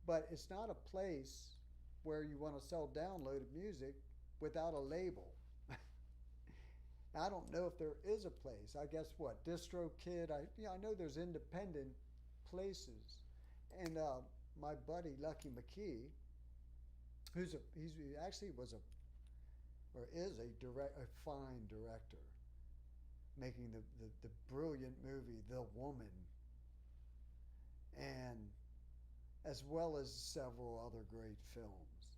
But it's not a place where you want to sell downloaded music without a label. I don't know if there is a place. I guess what, DistroKid. I know there's independent places, and my buddy Lucky McKee, he actually was is a fine director, making the brilliant movie The Woman, and as well as several other great films.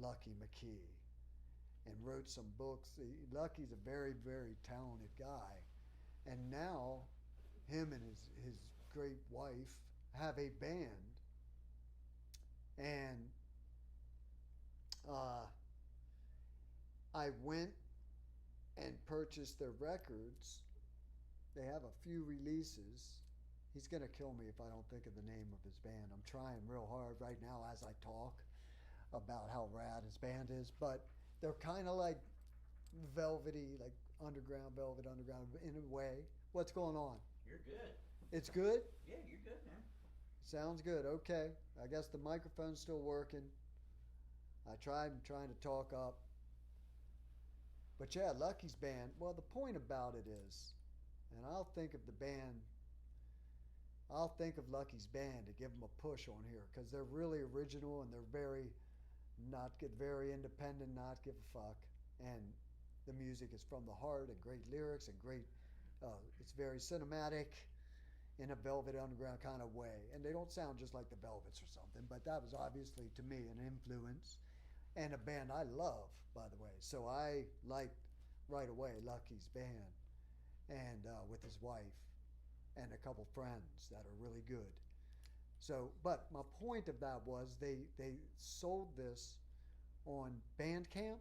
Lucky McKee. And wrote some books. Lucky's a very, very talented guy. And now, him and his great wife have a band. And I went and purchased their records. They have a few releases. He's going to kill me if I don't think of the name of his band. I'm trying real hard right now as I talk about how rad his band is. But they're kind of like velvety, like velvet underground in a way. What's going on? You're good. It's good? Yeah, you're good, man. Sounds good. Okay. I guess the microphone's still working. I'm trying to talk up. But yeah, Lucky's band, well, the point about it is, and I'll think of Lucky's band to give them a push on here, because they're really original and they're very independent, not give a fuck, and the music is from the heart and great lyrics and great. It's very cinematic in a Velvet Underground kind of way, and they don't sound just like the Velvets or something, but that was obviously to me an influence and a band I love, by the way. So I liked right away Lucky's band, and with his wife and a couple friends that are really good. So, but my point of that was they sold this on Bandcamp,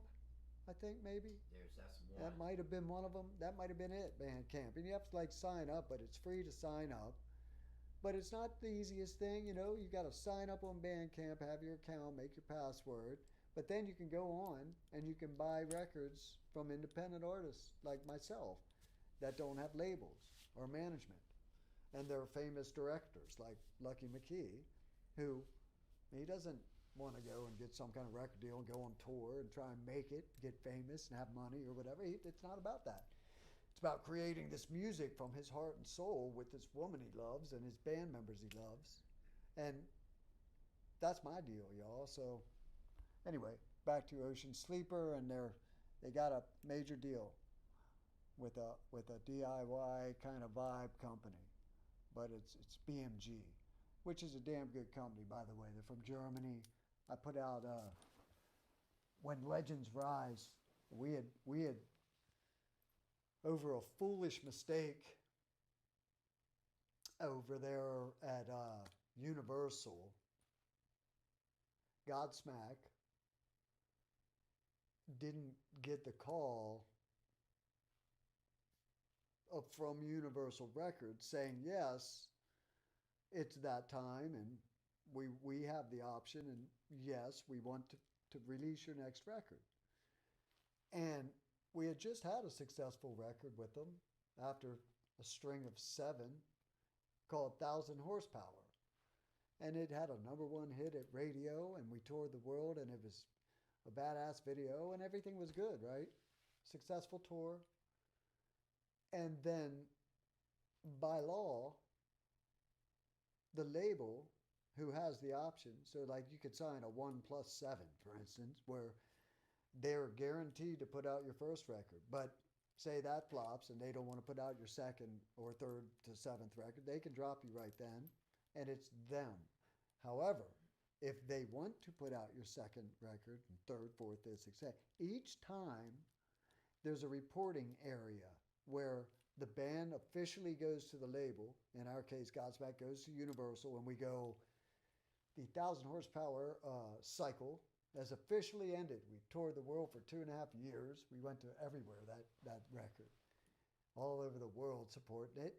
I think maybe. That's one. That might have been one of them. That might have been it, Bandcamp. And you have to sign up, but it's free to sign up. But it's not the easiest thing, you got to sign up on Bandcamp, have your account, make your password. But then you can go on and you can buy records from independent artists like myself that don't have labels or management. And they're famous directors like Lucky McKee, who he doesn't want to go and get some kind of record deal and go on tour and try and make it, get famous and have money or whatever. It's not about that. It's about creating this music from his heart and soul with this woman he loves and his band members he loves. And that's my deal, y'all. So anyway, back to Ocean Sleeper, and they got a major deal. with a DIY kind of vibe company, but it's BMG, which is a damn good company, by the way. They're from Germany. I put out When Legends Rise. We had over a foolish mistake over there at Universal, Godsmack didn't get the call from Universal Records saying, yes, it's that time and we have the option, and yes, we want to release your next record. And we had just had a successful record with them after a string of 7 called 1,000 Horsepower. And it had a #1 hit at radio, and we toured the world, and it was a badass video, and everything was good, right? Successful tour. And then, by law, the label, who has the option, so like you could sign a 1+7, for instance, where they're guaranteed to put out your first record, but say that flops and they don't want to put out your second or third to 7th record, they can drop you right then, and it's them. However, if they want to put out your second record, and third, fourth, fifth, sixth, each time there's a reporting area where the band officially goes to the label. In our case, Godsmack goes to Universal, and we go, the 1,000 Horsepower cycle has officially ended. We toured the world for 2.5 years. We went to everywhere, that record. All over the world supporting it.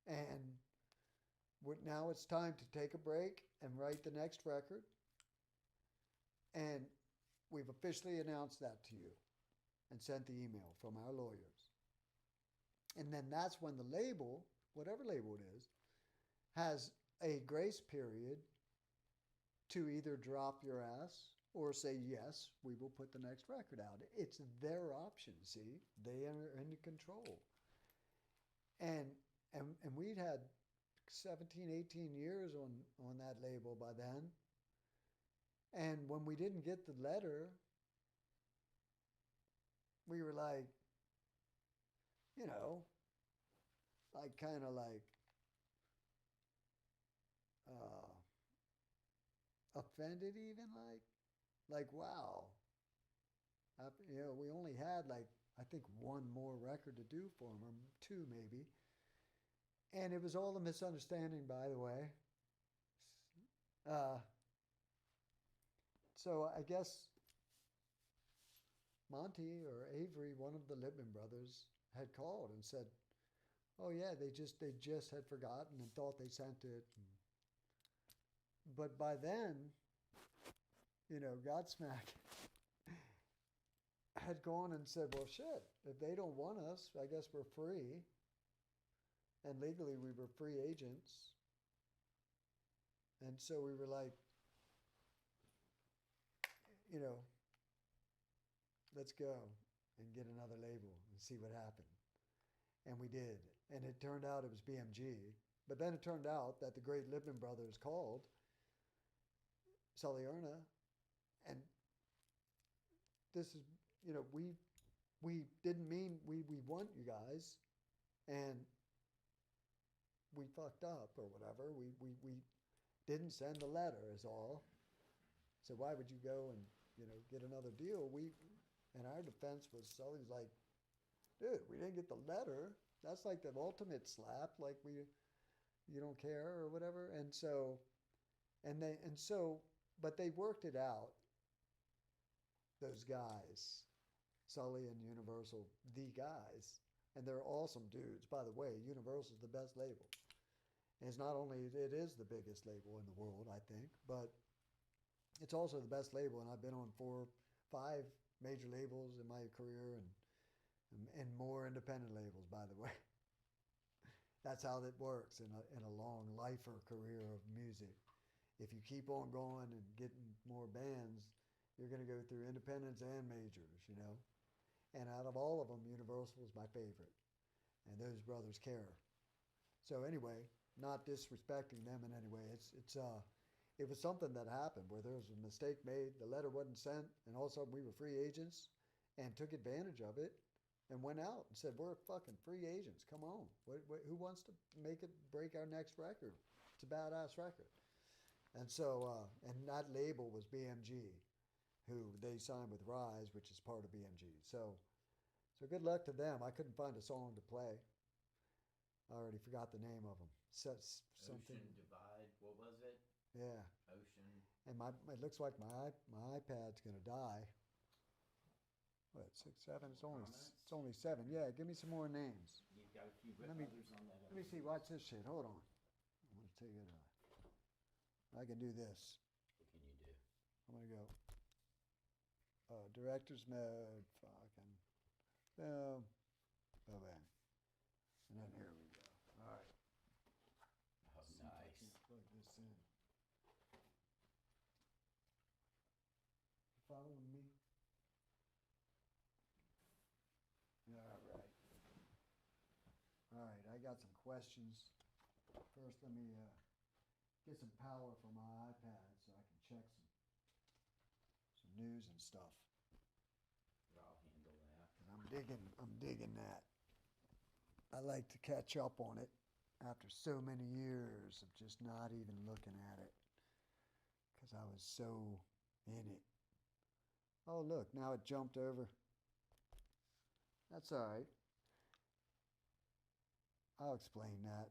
And now it's time to take a break and write the next record. And we've officially announced that to you and sent the email from our lawyers. And then that's when the label, whatever label it is, has a grace period to either drop your ass or say, yes, we will put the next record out. It's their option, see? They are in control. And we'd had 17, 18 years on that label by then. And when we didn't get the letter, we were like, you know, like kind of like offended even, like wow. You know, we only had like, I think 1 more record to do for them, or 2 maybe. And it was all a misunderstanding, by the way. So I guess Monty or Avery, one of the Libman brothers, had called and said, oh yeah, they just had forgotten and thought they sent it. But by then, you know, Godsmack had gone and said, well, shit, if they don't want us, I guess we're free. And legally we were free agents. And so we were like, you know, let's go and get another label and see what happened. And we did. And it turned out it was BMG. But then it turned out that the great Libman brothers called Sully-Erna, and this is, you know, we didn't mean we want you guys, and we fucked up or whatever. We didn't send the letter is all. So why would you go and, you know, get another deal? And our defense was, Sully's like, dude, we didn't get the letter. That's like the ultimate slap. Like you don't care or whatever. But they worked it out. Those guys, Sully and Universal, the guys, and they're awesome dudes. By the way, Universal's the best label. And it's not only, it is the biggest label in the world, I think, but it's also the best label. And I've been on 4, 5 major labels in my career, and more independent labels, by the way. That's how it works in a long lifer career of music. If you keep on going and getting more bands, you're going to go through independents and majors, you know. And out of all of them, Universal is my favorite. And those brothers care. So anyway, not disrespecting them in any way. It was something that happened where there was a mistake made. The letter wasn't sent, and all of a sudden we were free agents and took advantage of it. and went out and said, "We're fucking free agents. Come on. Who wants to break our next record? It's a badass record." And so, and that label was BMG, who they signed with Rise, which is part of BMG. So good luck to them. I couldn't find a song to play. I already forgot the name of them. Something. Ocean Divide. What was it? Yeah. Ocean. And it looks like my iPad's gonna die. What, 6, 7? It's only 7. Yeah, give me some more names. You've got a few Let me- others on that. Let me see. Watch this shit. Hold on. I'm gonna take it. I can do this. What can you do? I'm gonna go. Director's mode. Fucking. Boom. Oh man. And then here we go. All right. Oh, See if I nice. can plug this in. Following me? All right. All right, I got some questions. First, let me get some power for my iPad so I can check some news and stuff. I'll handle that. 'Cause I'm digging that. I like to catch up on it after so many years of just not even looking at it because I was so in it. Oh, look, now it jumped over. That's all right. I'll explain that.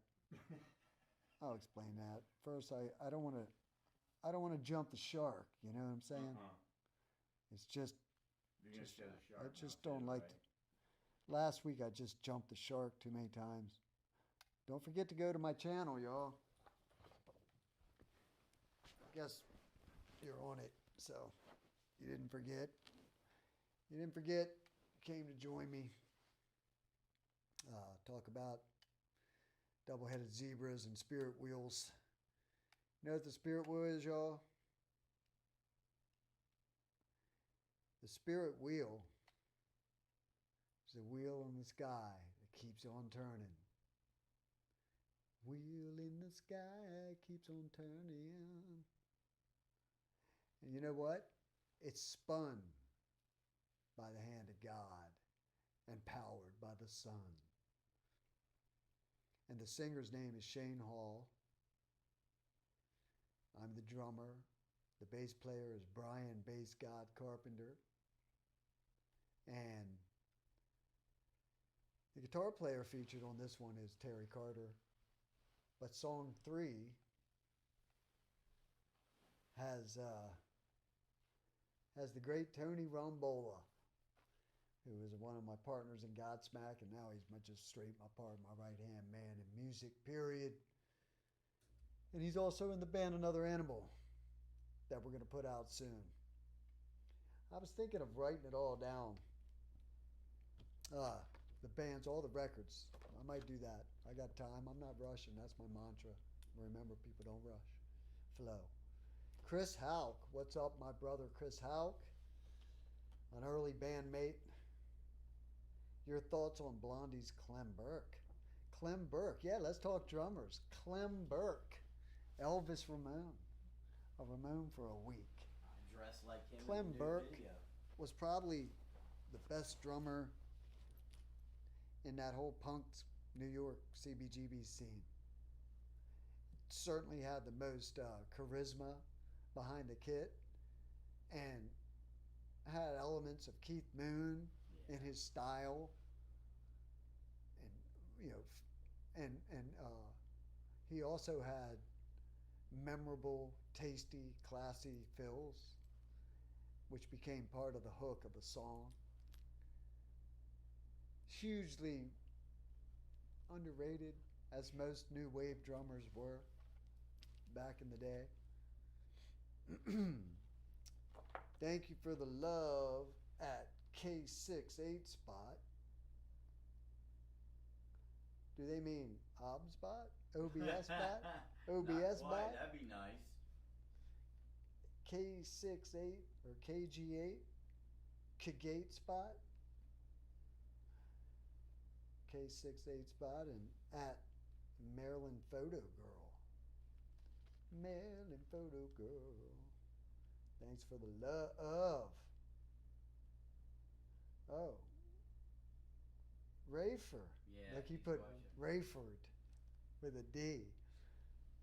I'll explain that. First, I don't want to jump the shark, you know what I'm saying? It's just You're going to show the shark. I just now, don't too, like right? to. Last week I just jumped the shark too many times. Don't forget to go to my channel, y'all. I guess you're on it, so you didn't forget. You didn't forget. You came to join me. Talk about double-headed zebras and spirit wheels. You know what the spirit wheel is, y'all? The spirit wheel is a wheel in the sky that keeps on turning. Wheel in the sky keeps on turning. And you know what? It's spun by the hand of God and powered by the sun. And the singer's name is Shane Hall. I'm the drummer. The bass player is Brian Bass God Carpenter. And the guitar player featured on this one is Terry Carter. But song 3 has the great Tony Rombola, who is one of my partners in Godsmack, and now he's just straight my right-hand man in music, period. And he's also in the band Another Animal that we're going to put out soon. I was thinking of writing it all down. The bands, all the records. I might do that. I got time. I'm not rushing. That's my mantra. Remember, people don't rush. Flow. Chris Hauk. What's up, my brother Chris Hauk? An early bandmate. Your thoughts on Blondie's Clem Burke? Clem Burke. Yeah, let's talk drummers. Clem Burke. Elvis Ramone. A Ramone for a week. Dressed like him Clem in the new Burke video. was probably the best drummer in that whole punk New York CBGB scene. Certainly had the most charisma behind the kit and had elements of Keith Moon in his style, and he also had memorable, tasty, classy fills, which became part of the hook of the song. Hugely underrated, as most new wave drummers were back in the day. Thank you for the love at K68 spot. Do they mean OB spot? OBS spot? OBS Not spot? quite. That'd be nice. K68 or KG8? Kgate spot? K68 spot, and at Maryland Photo Girl. Maryland Photo Girl. Thanks for the love. Oh. Rafer. Yeah. Like he he's put watching. Rayford with a D.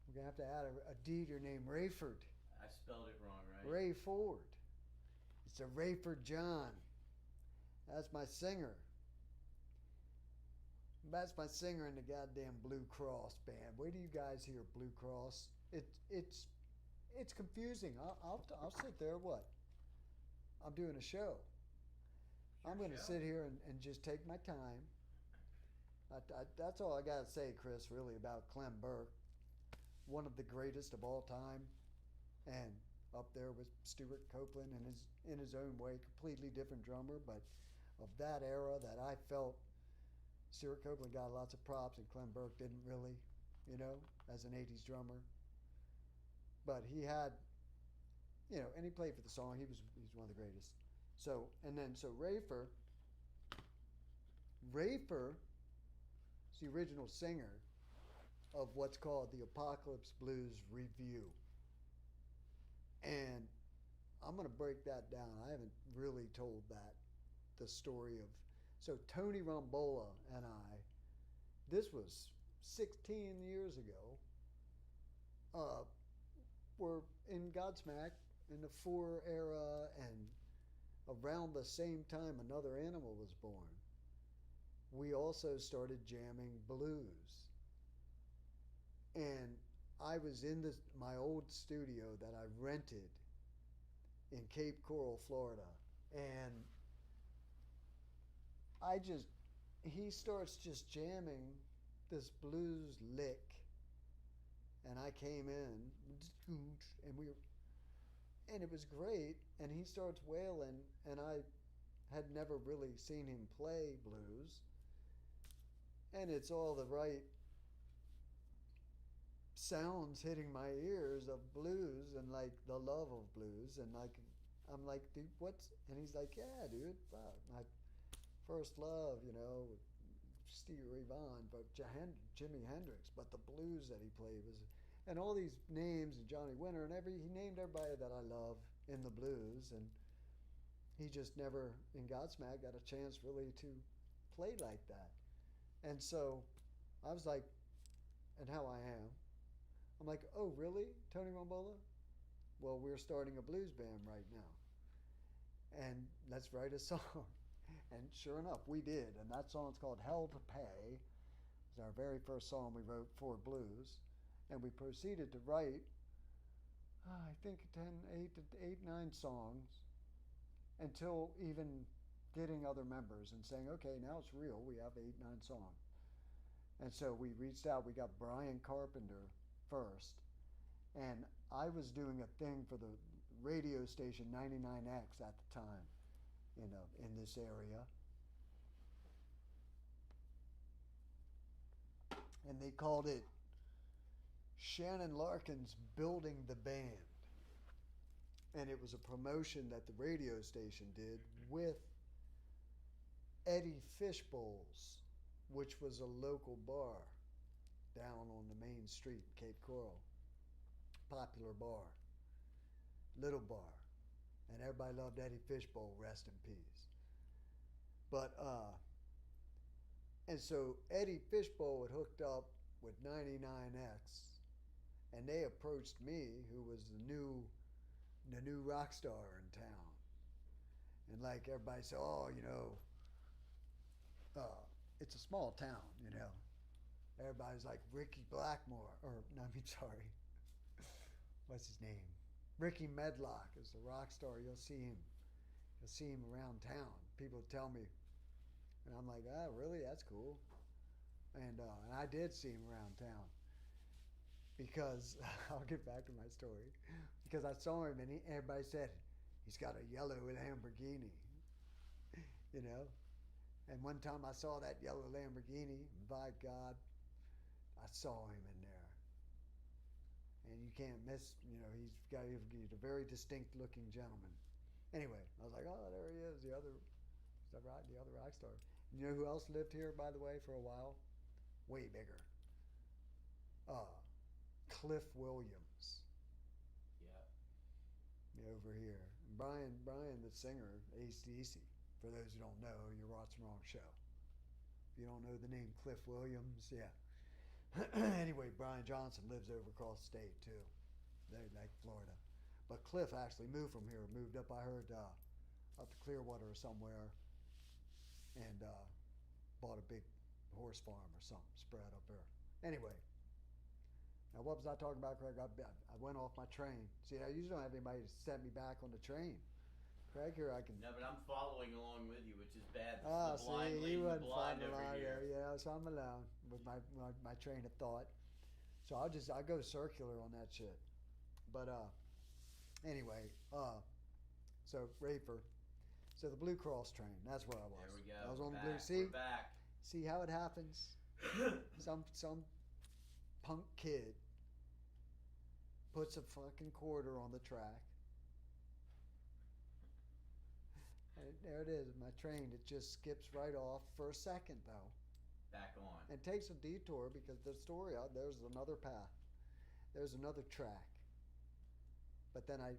We're gonna have to add a D to your name, Rayford. I spelled it wrong, right? Ray Ford. It's a Rayford John. That's my singer. That's my singer in the goddamn Blue Cross band. Where do you guys hear Blue Cross? It's confusing. I'll sit there. What? I'm doing a show. I'm going to sit here and just take my time. That's all I got to say, Chris, really, about Clem Burke. One of the greatest of all time. And up there with Stuart Copeland in his own way, completely different drummer, but of that era that I felt Stuart Copeland got lots of props and Clem Burke didn't really, as an 80s drummer. But he had, and he played for the song. He's one of the greatest. So Rafer is the original singer of what's called the Apocalypse Blues Review. And I'm going to break that down. I haven't really told the story of. So Tony Rombola and I, this was 16 years ago, were in Godsmack in the 4 era, and around the same time Another Animal was born. We also started jamming blues. And I was in my old studio that I rented in Cape Coral, Florida, and he starts just jamming this blues lick, and I came in, and it was great, and he starts wailing, and I had never really seen him play blues, and it's all the right sounds hitting my ears of blues and like the love of blues, and like I'm like, dude, what's, and he's like, yeah, dude, wow, my first love, Stevie Ray Vaughan, but Jimi Hendrix, but the blues that he played was, and all these names, and Johnny Winter, and he named everybody that I love in the blues, and he just never in Godsmack got a chance really to play like that. And so I was like, and how I am, I'm like, oh really, Tony Rombola? Well, we're starting a blues band right now, and let's write a song. And sure enough, we did. And that song's called Hell to Pay. It was our very first song we wrote for blues. And we proceeded to write, I think, 9 songs, until even getting other members and saying, okay, now it's real. We have 8, 9 songs. And so we reached out. We got Brian Carpenter first. And I was doing a thing for the radio station 99X at the time. In this area. And they called it Shannon Larkin's Building the Band. And it was a promotion that the radio station did with Eddie Fishbowl's, which was a local bar down on the main street in Cape Coral. Popular bar. Little bar. And everybody loved Eddie Fishbowl, rest in peace. But, and so Eddie Fishbowl had hooked up with 99X, and they approached me, who was the new rock star in town. And like everybody said, oh, it's a small town, Everybody's like Ricky Blackmore, what's his name? Ricky Medlock is the rock star. You'll see him around town. People tell me, and I'm like, oh, really? That's cool. And I did see him around town, because I'll get back to my story, because I saw him and everybody said he's got a yellow Lamborghini, And one time I saw that yellow Lamborghini, and by God, I saw him in there. And you can't miss, he's a very distinct looking gentleman. Anyway, I was like, oh, there he is, the other rock star. You know who else lived here, by the way, for a while? Way bigger. Cliff Williams. Yeah. Over here. And Brian, the singer, AC/DC. For those who don't know, you're watching the wrong show. If you don't know the name Cliff Williams, yeah. Anyway, Brian Johnson lives over across the state too. They like Florida. But Cliff actually moved from here, moved up, I heard, up to Clearwater or somewhere, and bought a big horse farm or something spread up there. Anyway, now what was I talking about, Craig? I went off my train. See, I usually don't have anybody to set me back on the train. Craig, here I can. No, but I'm following along with you, which is bad. Ah, The blind see, leading he the wasn't blind following over along here. there. Yeah, so I'm alone with my train of thought. So I'll go circular on that shit. But anyway, so Rafer, so the Blue Cross train. That's where I was. There we go. I was on the Back. Blue. See, We're back. see how it happens. Some punk kid puts a fucking quarter on the track. And there it is, my train. It just skips right off for a second though. Back on. And takes a detour because the story there's another path. There's another track. But then I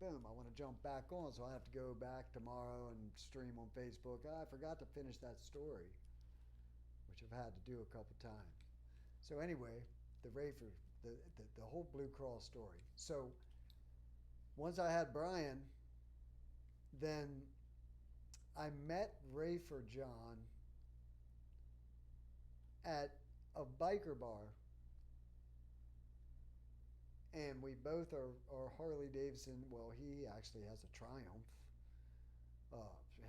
want to jump back on, so I have to go back tomorrow and stream on Facebook. I forgot to finish that story, which I've had to do a couple times. So anyway, the Rafer, the whole Blue Cross story. So once I had Brian, then I met Rafer John at a biker bar. And we both are Harley Davidson. Well, he actually has a Triumph.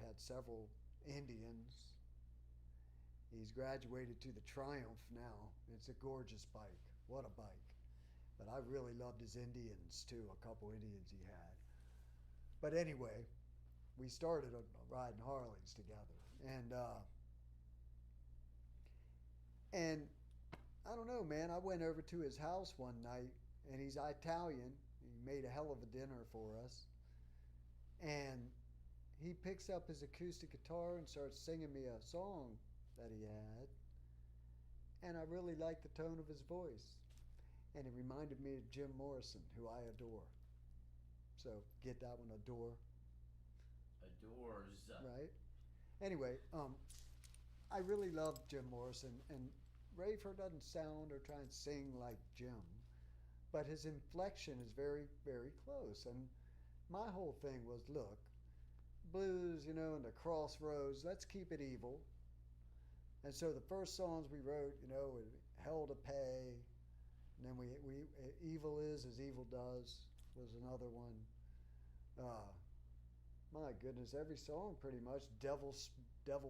Had several Indians. He's graduated to the Triumph now. It's a gorgeous bike. What a bike. But I really loved his Indians too, a couple Indians he had. But anyway, we started riding Harleys together. And I don't know, man, I went over to his house one night, and he's Italian. He made a hell of a dinner for us. And he picks up his acoustic guitar and starts singing me a song that he had. And I really liked the tone of his voice. And it reminded me of Jim Morrison, who I adore. So get that one, adore. Adores. Right? Anyway, I really love Jim Morrison. And Rafer doesn't sound or try and sing like Jim. But his inflection is very, very close. And my whole thing was, look, blues, and the crossroads, let's keep it evil. And so the first songs we wrote, Hell to Pay, and then we Evil Is As Evil Does was another one. My goodness, every song pretty much. Devil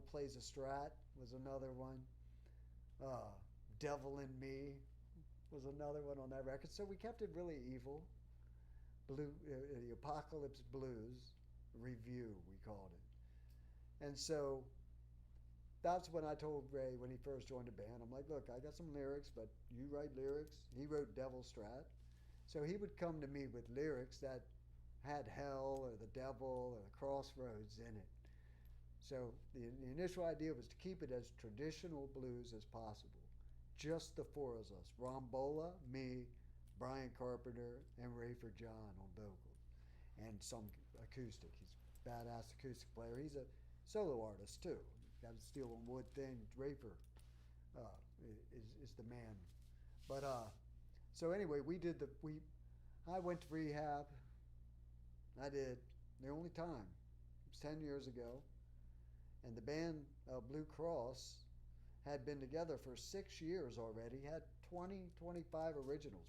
Plays a Strat was another one. Devil in Me was another one on that record. So we kept it really evil. The Apocalypse Blues Review, we called it. And so that's when I told Ray when he first joined the band, I'm like, look, I got some lyrics, but you write lyrics. He wrote Devil Strat. So he would come to me with lyrics that had hell or the devil or the crossroads in it. So the initial idea was to keep it as traditional blues as possible. Just the four of us, Rombola, me, Brian Carpenter, and Rafer John on vocals, and some acoustic. He's a badass acoustic player. He's a solo artist too. Got a Steel and Wood thing. Rafer is the man. But so anyway, I went to rehab. I did the only time. It was 10 years ago, and the band Blue Cross had been together for 6 years already, had 20, 25 originals.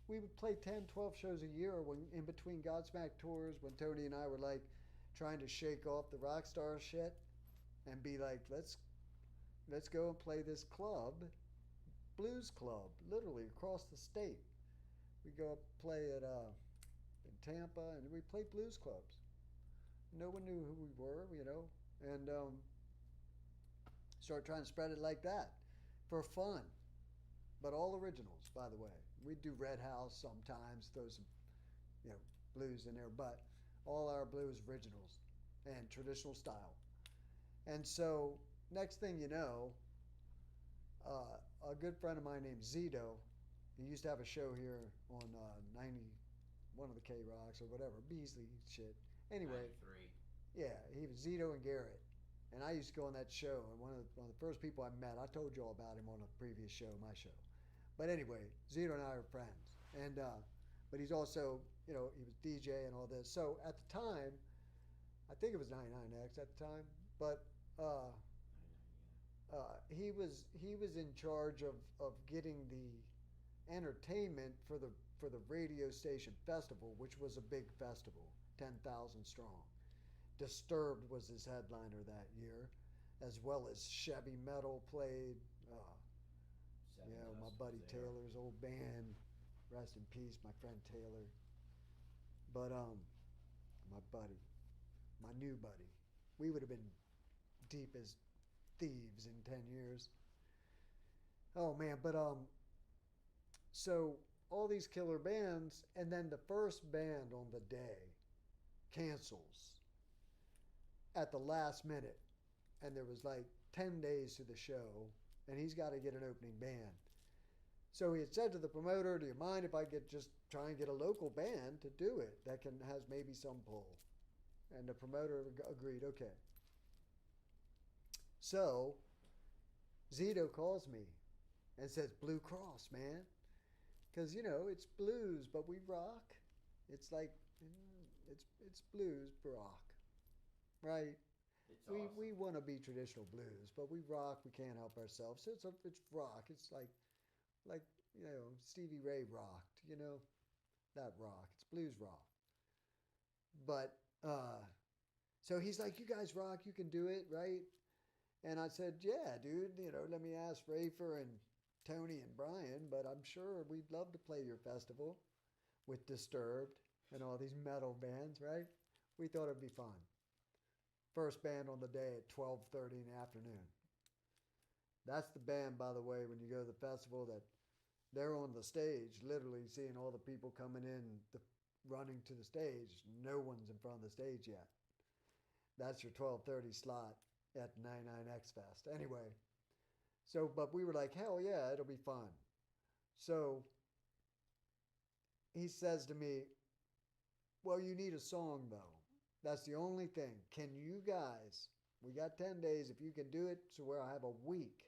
We would play 10, 12 shows a year when in between Godsmack tours, when Tony and I were like trying to shake off the rock star shit and be like, let's go and play this club, blues club, literally across the state. We go up play at in Tampa, and we played blues clubs. No one knew who we were, and start trying to spread it like that for fun, but all originals, by the way. We'd do Red House sometimes, throw some blues in there, but all our blues originals and traditional style. And so next thing you know, a good friend of mine named Zito, he used to have a show here on 90, one of the K-Rocks or whatever, Beasley shit. Anyway, 93. Yeah, he was Zito and Garrett. And I used to go on that show. And one of the first people I met, I told you all about him on a previous show, my show. But anyway, Zito and I are friends. And but he's also, he was DJ and all this. So at the time, I think it was 99X at the time, but he was in charge of getting the entertainment for the radio station festival, which was a big festival, 10,000 strong. Disturbed was his headliner that year, as well as Chevy Metal played. My buddy Taylor's old band. Rest in peace, my friend Taylor. But my buddy, my new buddy, we would have been deep as thieves in 10 years. Oh man, but so all these killer bands, and then the first band on the day cancels at the last minute, and there was like 10 days to the show, and he's got to get an opening band. So he had said to the promoter, do you mind if I just try and get a local band to do it that has maybe some pull? And the promoter agreed, okay. So Zito calls me and says, Blue Cross, man. Because, it's blues, but we rock. It's like, it's blues, rock. Right? Awesome. We want to be traditional blues, but we rock. We can't help ourselves. So it's rock. It's like Stevie Ray rocked. That rock. It's blues rock. But so he's like, you guys rock. You can do it, right? And I said, yeah, dude. Let me ask Rafer and Tony and Brian, but I'm sure we'd love to play your festival with Disturbed and all these metal bands, right? We thought it'd be fun. First band on the day at 12:30 in the afternoon. That's the band, by the way, when you go to the festival, that they're on the stage, literally seeing all the people coming in, running to the stage. No one's in front of the stage yet. That's your 12:30 slot at 99X Fest. Anyway, but we were like, hell yeah, it'll be fun. So he says to me, well, you need a song, though. That's the only thing. Can you guys, we got 10 days, if you can do it, so where I have a week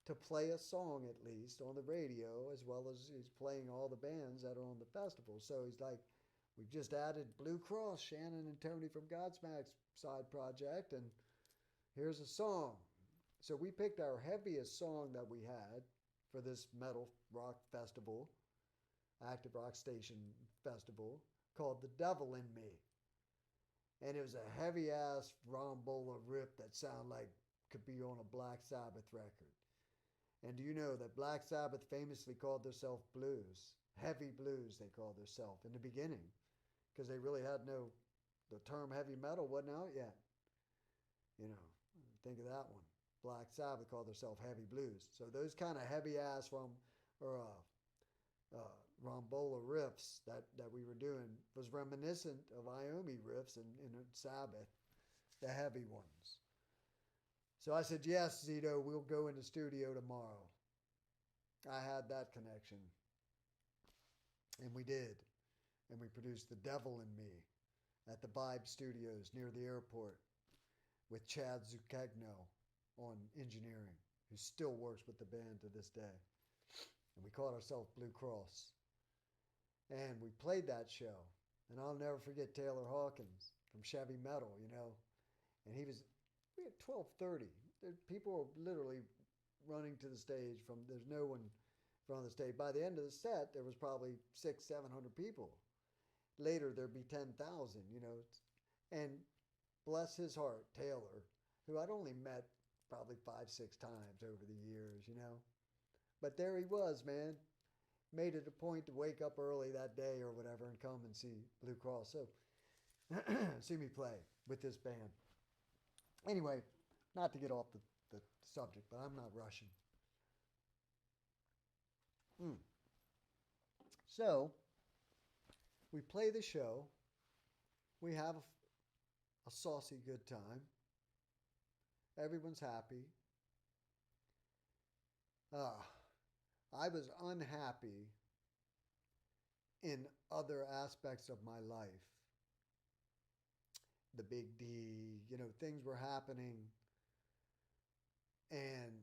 to play a song at least on the radio, as well as he's playing all the bands that are on the festival. So he's like, we've just added Blue Cross, Shannon and Tony from Godsmack's side project, and here's a song. So we picked our heaviest song that we had for this metal rock festival, active rock station festival, called The Devil in Me. And it was a heavy-ass Rombola riff that sounded like could be on a Black Sabbath record. And do you know that Black Sabbath famously called themselves blues? Heavy blues, they called themselves in the beginning. Because they really had the term heavy metal wasn't out yet. Think of that one. Black Sabbath called themselves heavy blues. So those kind of heavy-ass Rombola riffs that we were doing was reminiscent of Iommi riffs in Sabbath, the heavy ones. So I said, yes, Zito, we'll go in the studio tomorrow. I had that connection. And we did. And we produced The Devil in Me at the Vibe Studios near the airport with Chad Zucchegno on engineering, who still works with the band to this day. And we called ourselves Blue Cross. And we played that show. And I'll never forget Taylor Hawkins from Chevy Metal, And we had 12:30. People were literally running to the stage there's no one in front of the stage. By the end of the set, there was probably 600-700 people. Later, there'd be 10,000, And bless his heart, Taylor, who I'd only met probably 5-6 times over the years, But there he was, man. Made it a point to wake up early that day or whatever and come and see Blue Cross. So, see me play with this band. Anyway, not to get off the subject, but I'm not rushing. So, we play the show. We have a saucy good time. Everyone's happy. I was unhappy in other aspects of my life the Big D, things were happening. And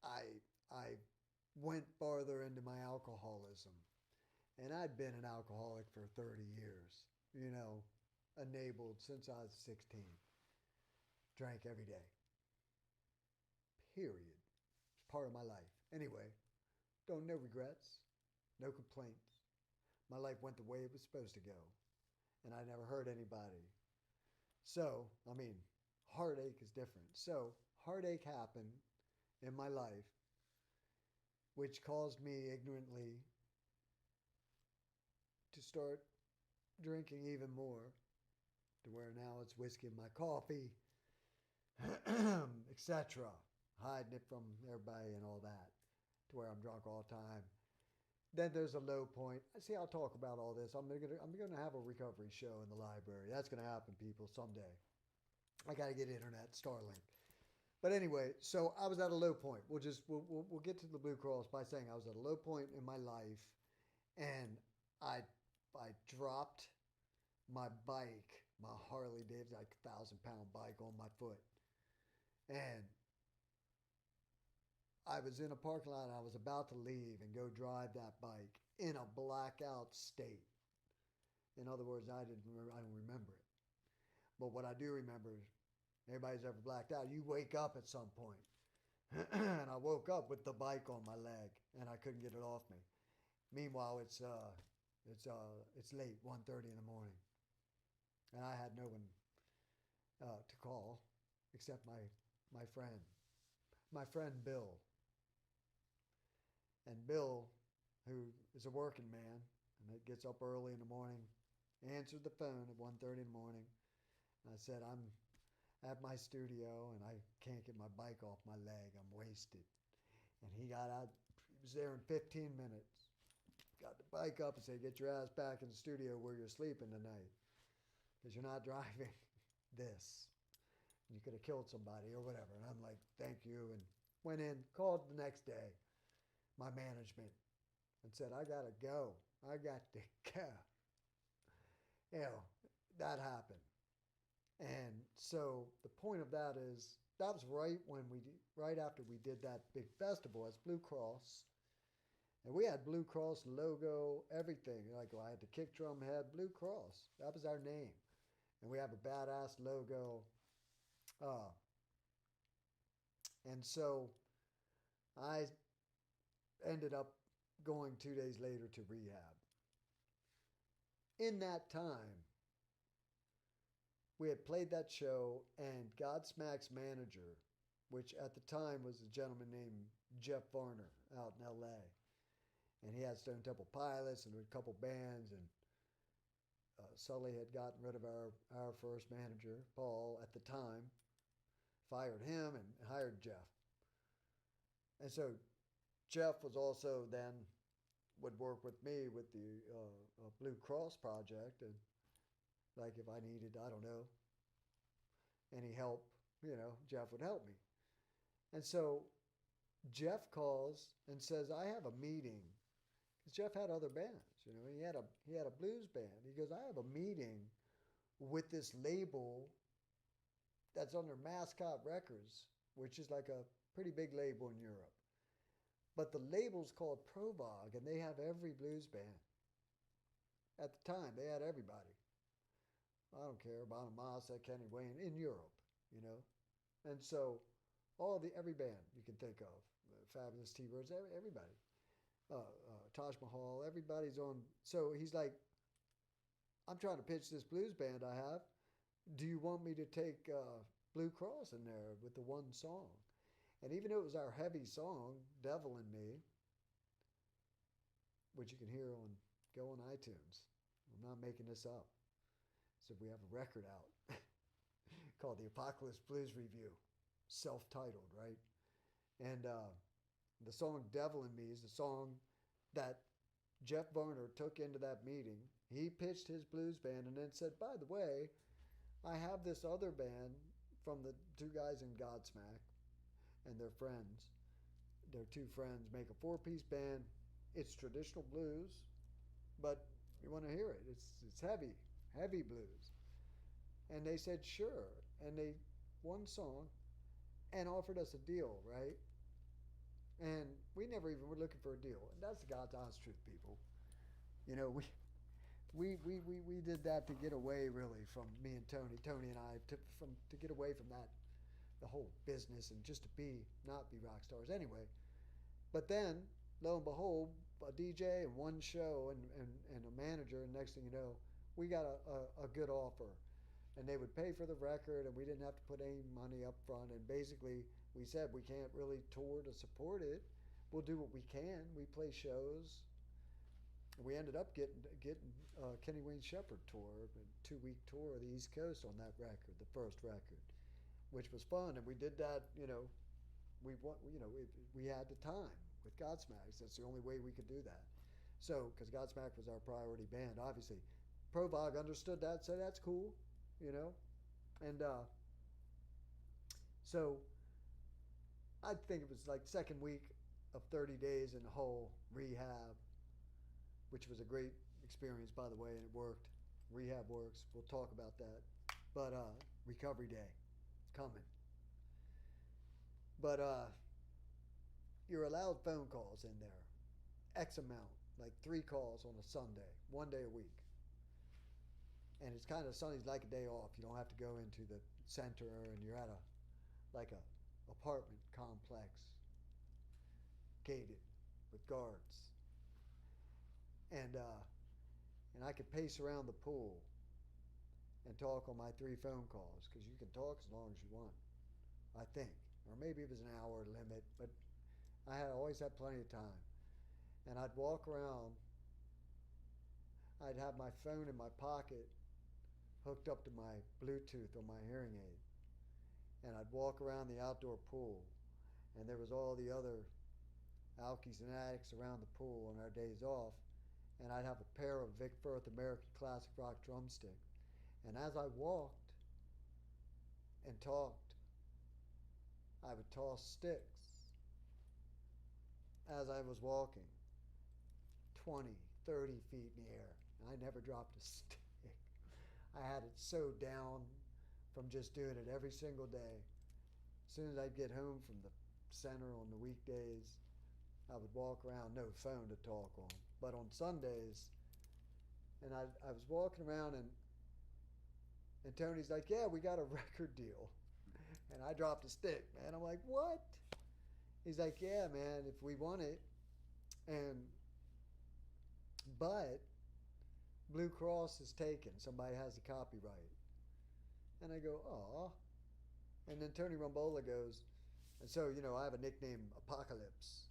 I went farther into my alcoholism. And I'd been an alcoholic for 30 years, enabled since I was 16. Drank every day. Period. It's part of my life. Anyway, no regrets, no complaints. My life went the way it was supposed to go. And I never hurt anybody. So, heartache is different. So, heartache happened in my life, which caused me ignorantly to start drinking even more, to where now it's whiskey in my coffee, etc. Hiding it from everybody and all that, to where I'm drunk all the time. Then there's a low point. See, I'll talk about all this. I'm gonna have a recovery show in the library. That's gonna happen, people, someday. I gotta get internet, Starlink. But anyway, so I was at a low point. We'll get to the Blue Cross by saying I was at a low point in my life, and I dropped my bike, my Harley Davidson, like 1,000-pound bike, on my foot, and I was in a parking lot and I was about to leave and go drive that bike in a blackout state. In other words, I don't remember it. But what I do remember is, everybody's ever blacked out, you wake up at some point. And I woke up with the bike on my leg and I couldn't get it off me. Meanwhile, it's late, 1:30 in the morning. And I had no one to call except my friend Bill. And Bill, who is a working man and gets up early in the morning, answered the phone at 1:30 in the morning. And I said, I'm at my studio and I can't get my bike off my leg. I'm wasted. And he got out. He was there in 15 minutes. Got the bike up and said, get your ass back in the studio where you're sleeping tonight, because you're not driving this. You could have killed somebody or whatever. And I'm like, thank you. And went in, called the next day, my management, and said, I got to go. I got to go. That happened. And so the point of that is, that was right after we did that big festival as Blue Cross. And we had Blue Cross logo, everything. Like, I had the kick drum head, Blue Cross. That was our name. And we have a badass logo. And so I ended up going 2 days later to rehab. In that time, we had played that show, and Godsmack's manager, which at the time was a gentleman named Jeff Varner out in L.A., and he had Stone Temple Pilots and a couple bands, and Sully had gotten rid of our first manager, Paul, at the time, fired him and hired Jeff. And so Jeff was also then would work with me with the Blue Cross project, and like if I needed, I don't know, any help, Jeff would help me. And so Jeff calls and says, I have a meeting. Because Jeff had other bands, he had a blues band. He goes, I have a meeting with this label that's under Mascot Records, which is like a pretty big label in Europe. But the label's called Provog, and they have every blues band. At the time, they had everybody. I don't care, Bonamassa, Kenny Wayne, in Europe, And so every band you can think of, Fabulous T-Birds, everybody. Taj Mahal, everybody's on. So he's like, I'm trying to pitch this blues band I have. Do you want me to take Blue Cross in there with the one song? And even though it was our heavy song, Devil in Me, which you can hear go on iTunes. I'm not making this up. So we have a record out called The Apocalypse Blues Review, self-titled, right? And the song Devil in Me is the song that Jeff Varner took into that meeting. He pitched his blues band and then said, by the way, I have this other band from the two guys in Godsmack and their friends. Their two friends make a 4-piece band. It's traditional blues, but you want to hear it. It's heavy heavy blues. And they said, sure. And they, one song, and offered us a deal, right? And we never even were looking for a deal. And that's the God's honest truth, people. You know, we did that to get away, really, from me and Tony and I, to get away from that, the whole business, and just to not be rock stars anyway. But then, lo and behold, a DJ and one show and a manager, and next thing you know, we got a good offer. And they would pay for the record, and we didn't have to put any money up front. And basically, we said we can't really tour to support it. We'll do what we can. We play shows. And we ended up getting Kenny Wayne Shepherd tour, a 2-week tour of the East Coast on that record, the first record, which was fun. And we did that, we had the time with Godsmack. That's the only way we could do that. So, because Godsmack was our priority band, obviously. Provog understood that, said that's cool. And so I think it was like second week of 30 days in the whole rehab, which was a great experience, by the way, and it worked. Rehab works. We'll talk about that. But recovery day, it's coming. But you're allowed phone calls in there, X amount, like 3 calls on a Sunday, 1 day a week. And it's kind of Sunday's like a day off. You don't have to go into the center, and you're at a apartment complex, gated with guards. And I could pace around the pool and talk on my 3 phone calls, because you can talk as long as you want, I think. Or maybe it was an hour limit, but I always had plenty of time. And I'd walk around. I'd have my phone in my pocket, hooked up to my Bluetooth on my hearing aid. And I'd walk around the outdoor pool, and there was all the other alkies and addicts around the pool on our days off. And I'd have a pair of Vic Firth American Classic Rock drumsticks. And as I walked and talked, I would toss sticks as I was walking 20, 30 feet in the air. And I never dropped a stick. I had it so down from just doing it every single day. As soon as I'd get home from the center on the weekdays, I would walk around, no phone to talk on. But on Sundays, and I was walking around, and Tony's like, yeah, we got a record deal. And I dropped a stick, man. I'm like, what? He's like, yeah, man, if we want it. But Blue Cross is taken. Somebody has the copyright. And I go, aw. And then Tony Rumbola goes, and so, I have a nickname, Apocalypse.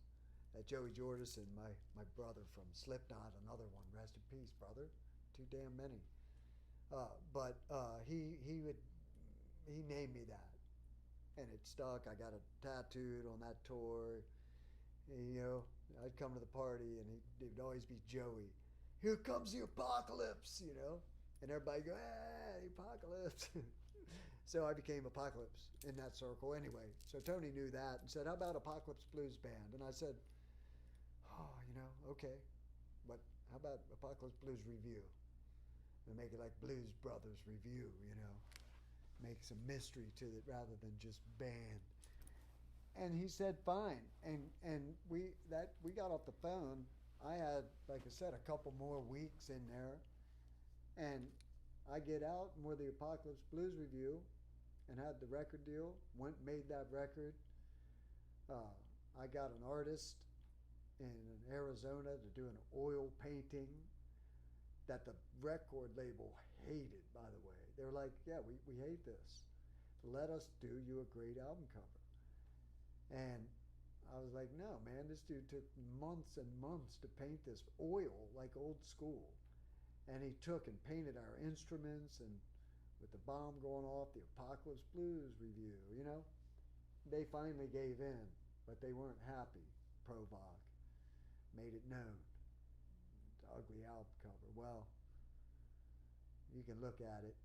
Joey Jordison, my brother from Slipknot, another one. Rest in peace, brother. Too damn many. But he named me that. And it stuck. I got it tattooed on that tour. And, I'd come to the party, and he'd always be Joey. Here comes the apocalypse, and everybody go, the apocalypse. So I became Apocalypse in that circle anyway. So Tony knew that and said, how about Apocalypse Blues Band? And I said, okay, but how about Apocalypse Blues Review? And make it like Blues Brothers Review, make some mystery to it rather than just band. And he said, fine. And we got off the phone. I had, like I said, a couple more weeks in there. And I get out and we're the Apocalypse Blues Review and had the record deal, went and made that record. I got an artist in Arizona to do an oil painting that the record label hated, by the way. They were like, yeah, we hate this. Let us do you a great album cover. And I was like, no, man, this dude took months and months to paint this oil like old school. And he took and painted our instruments, and with the bomb going off, the Apocalypse Blues Review, They finally gave in, but they weren't happy. Provog made it known. The ugly album cover. Well, you can look at it.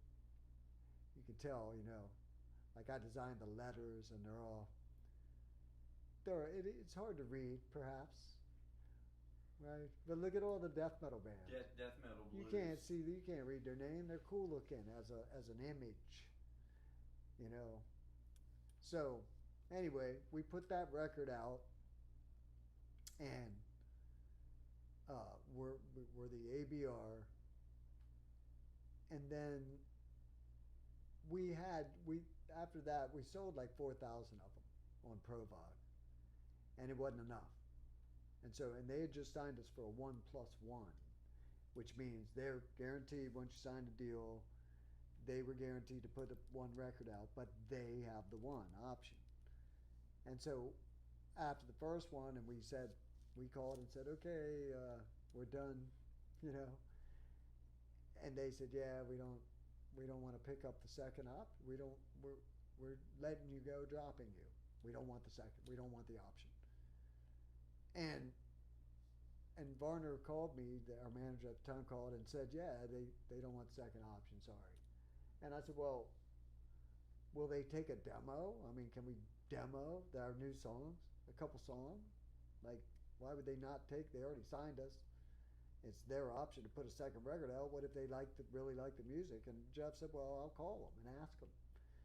You can tell, like I designed the letters, and it's hard to read, perhaps, right? But look at all the death metal bands. Death metal You blues. you can't read their name. They're cool looking as an image, you know. So anyway, we put that record out, and we're the ABR, and then we after that we sold like 4,000 of them on Provod, and it wasn't enough. And they had just signed us for a 1+1, which means they're guaranteed once you sign the deal, they were guaranteed to put one record out, but they have the one option. And so after the first one, and we called and said, okay, we're done, you know. And they said, yeah, we don't want to pick up the second up. We're letting you go, dropping you. We don't want the second. We don't want the option. And Varner called me, our manager at the time called and said, yeah, they don't want the second option, sorry. And I said, well, will they take a demo? I mean, can we demo our new songs, a couple songs? Like, why would they not take, they already signed us. It's their option to put a second record out. What if they really like the music? And Jeff said, well, I'll call them and ask them.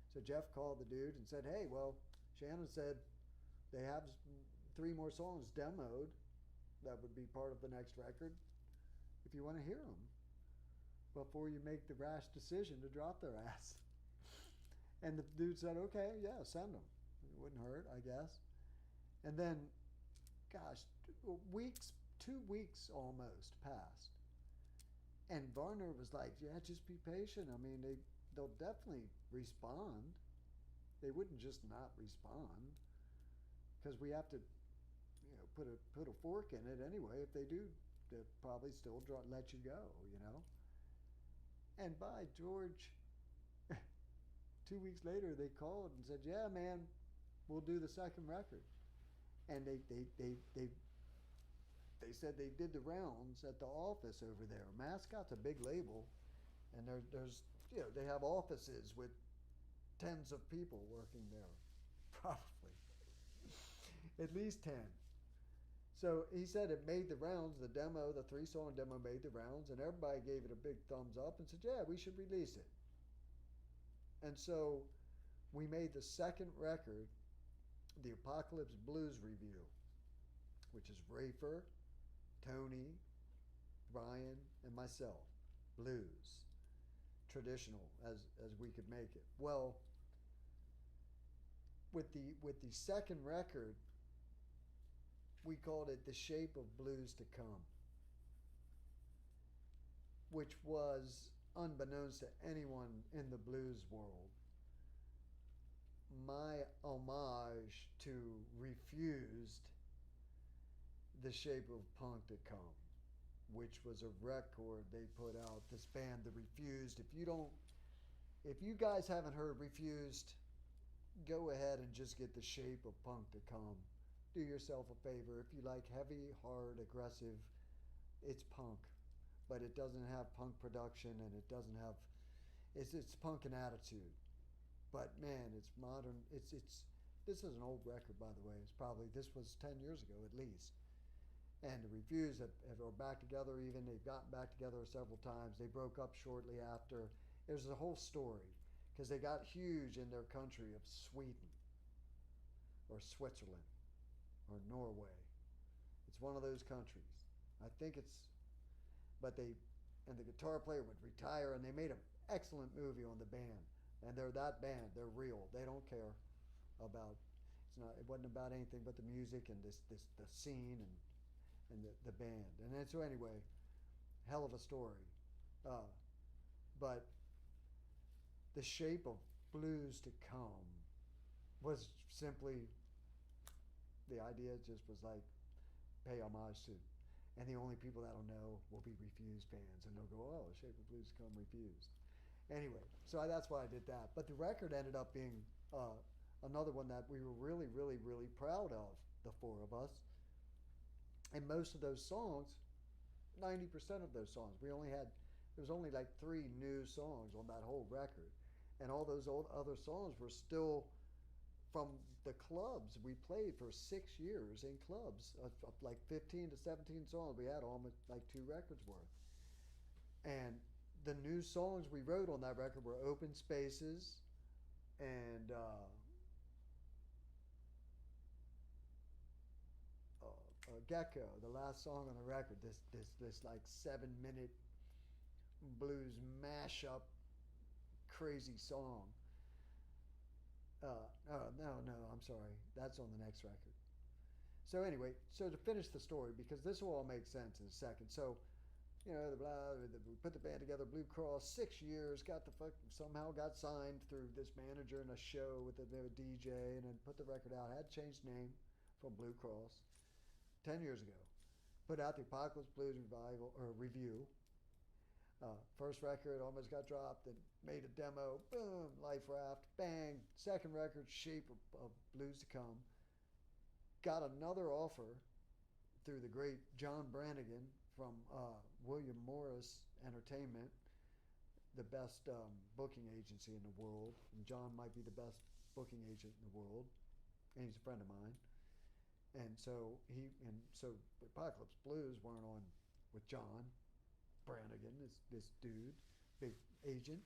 So Jeff called the dude and said, hey, well, Shannon said they have 3 more songs demoed that would be part of the next record if you want to hear them before you make the rash decision to drop their ass. And the dude said, okay, yeah, send them. It wouldn't hurt, I guess. And then, gosh, 2 weeks almost passed. And Varner was like, yeah, just be patient. I mean, they'll definitely respond. They wouldn't just not respond, because we have to, you know, put a fork in it anyway. If they do, they'll probably still let you go, you know. And by George, 2 weeks later, they called and said, yeah, man, we'll do the second record. And they said they did the rounds at the office over there. Mascot's a big label, and there's you know, they have offices with tens of people working there, probably. At least 10. So he said it made the rounds, the 3-song demo made the rounds, and everybody gave it a big thumbs up and said, yeah, we should release it. And so we made the second record, the Apocalypse Blues Review, which is Rafer, Tony, Brian, and myself. Blues. Traditional as we could make it. Well, with the second record, we called it The Shape of Blues to Come, which was, unbeknownst to anyone in the blues world, my homage to Refused, The Shape of Punk to Come, which was a record they put out, this band, The Refused. If you guys haven't heard Refused, go ahead and just get The Shape of Punk to Come. Do yourself a favor. If you like heavy, hard, aggressive, it's punk. But it doesn't have punk production, and it doesn't have, it's punk in attitude. But man, it's modern. This is an old record, by the way. This was 10 years ago at least. And The Refused are back together even. They've gotten back together several times. They broke up shortly after. There's a whole story, because they got huge in their country of Sweden or Switzerland or Norway. It's one of those countries. I think and the guitar player would retire, and they made an excellent movie on the band. And they're that band. They're real. They don't care about, it wasn't about anything but the music and the scene and the band. And then, so anyway, hell of a story. But The Shape of Blues to Come was simply, the idea just was like, pay homage to. And the only people that'll know will be Refused fans, and they'll go, oh, Shape of Blues to Come, Refused. Anyway, so that's why I did that. But the record ended up being another one that we were really, really, really proud of, the 4 of us. And most of those songs, 90% of those songs, there was only like 3 new songs on that whole record. And all those other songs were still from the clubs. We played for 6 years in clubs of like 15 to 17 songs. We had almost like 2 records worth. And the new songs we wrote on that record were Open Spaces and Gecko, the last song on the record. This like 7-minute blues mashup, crazy song. No, I'm sorry. That's on the next record. So anyway, so to finish the story, because this will all make sense in a second. So, we put the band together, Blue Cross, 6 years, somehow got signed through this manager in a show with a DJ, and then put the record out. Had changed name from Blue Cross 10 years ago. Put out the Apocalypse Blues Review. First record almost got dropped, and made a demo. Boom, Life Raft, bang. Second record, Shape of Blues to Come. Got another offer through the great John Brannigan from William Morris Entertainment, the best booking agency in the world. And John might be the best booking agent in the world, and he's a friend of mine. And so Apocalypse Blues weren't on with John Brannigan, this dude, big agent.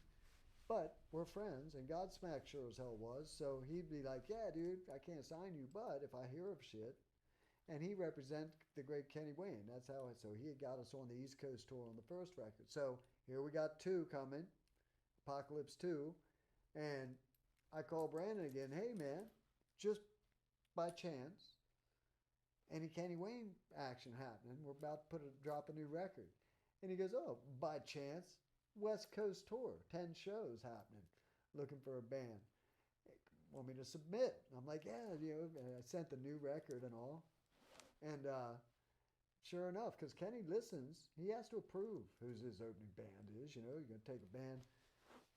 But we're friends, and Godsmack sure as hell was. So he'd be like, yeah, dude, I can't sign you, but if I hear of shit. And he represent the great Kenny Wayne. That's how so he had got us on the East Coast tour on the first record. So here we got 2 coming, Apocalypse 2. And I called Brandon again, hey man, just by chance, any Kenny Wayne action happening? We're about to drop a new record. And he goes, oh, by chance, West Coast tour, 10 shows happening, looking for a band. Want me to submit? I'm like, yeah, I sent the new record and all. And sure enough, because Kenny listens, he has to approve who's his opening band is. You're going to take a band,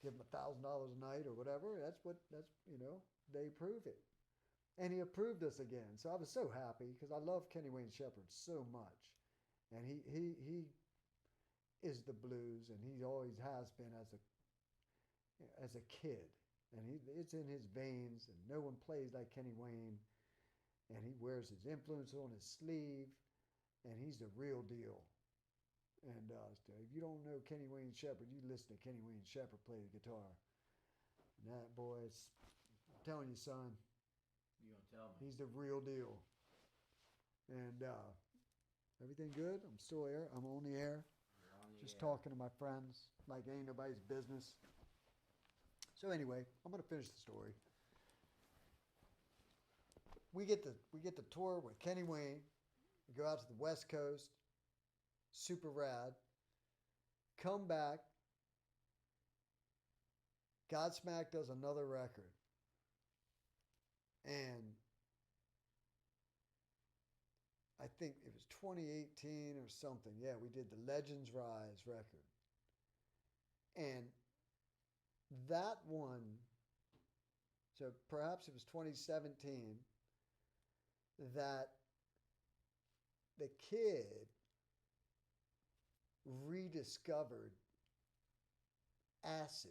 give them $1,000 a night or whatever. They approve it. And he approved us again. So I was so happy because I love Kenny Wayne Shepherd so much. And he is the blues, and he always has been as a kid. And it's in his veins, and no one plays like Kenny Wayne. And he wears his influence on his sleeve, and he's the real deal. And if you don't know Kenny Wayne Shepherd, you listen to Kenny Wayne Shepherd play the guitar. And that boy, I'm telling you, son, You gonna tell me? he's the real deal. And everything good? I'm still here. I'm on the air. You're on the Just air. talking to my friends like it ain't nobody's business. So anyway, I'm going to finish the story. We get the tour with Kenny Wayne. We go out to the West Coast. Super rad. Come back. Godsmack does another record. And I think it was 2018 or something. Yeah, we did the Legends Rise record. And that one, so perhaps it was 2017, that the kid rediscovered acid.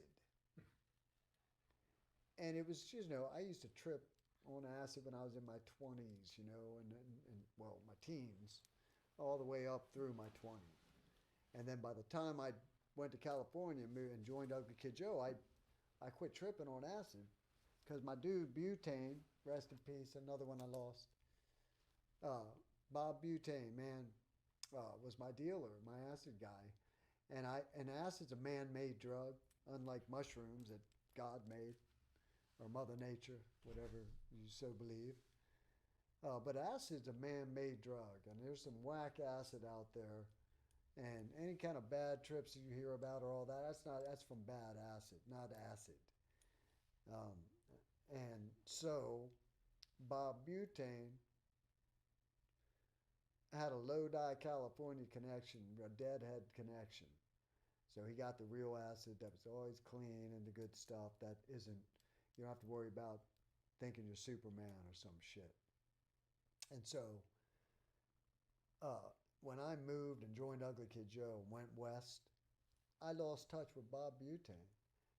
And it was, I used to trip on acid when I was in my 20s, and my teens, all the way up through my 20s. And then by the time I went to California and joined Ugly Kid Joe, I quit tripping on acid because my dude Butane, rest in peace, another one I lost, Bob Butane, man, was my dealer, my acid guy. And acid's a man-made drug, unlike mushrooms that God made, or Mother Nature, whatever you so believe. But acid's a man-made drug, and there's some whack acid out there. And any kind of bad trips that you hear about or all that, that's from bad acid, not acid. And so Bob Butane had a Lodi, California connection, a Deadhead connection. So he got the real acid that was always clean and the good stuff that isn't, you don't have to worry about thinking you're Superman or some shit. And so when I moved and joined Ugly Kid Joe and went west, I lost touch with Bob Butane.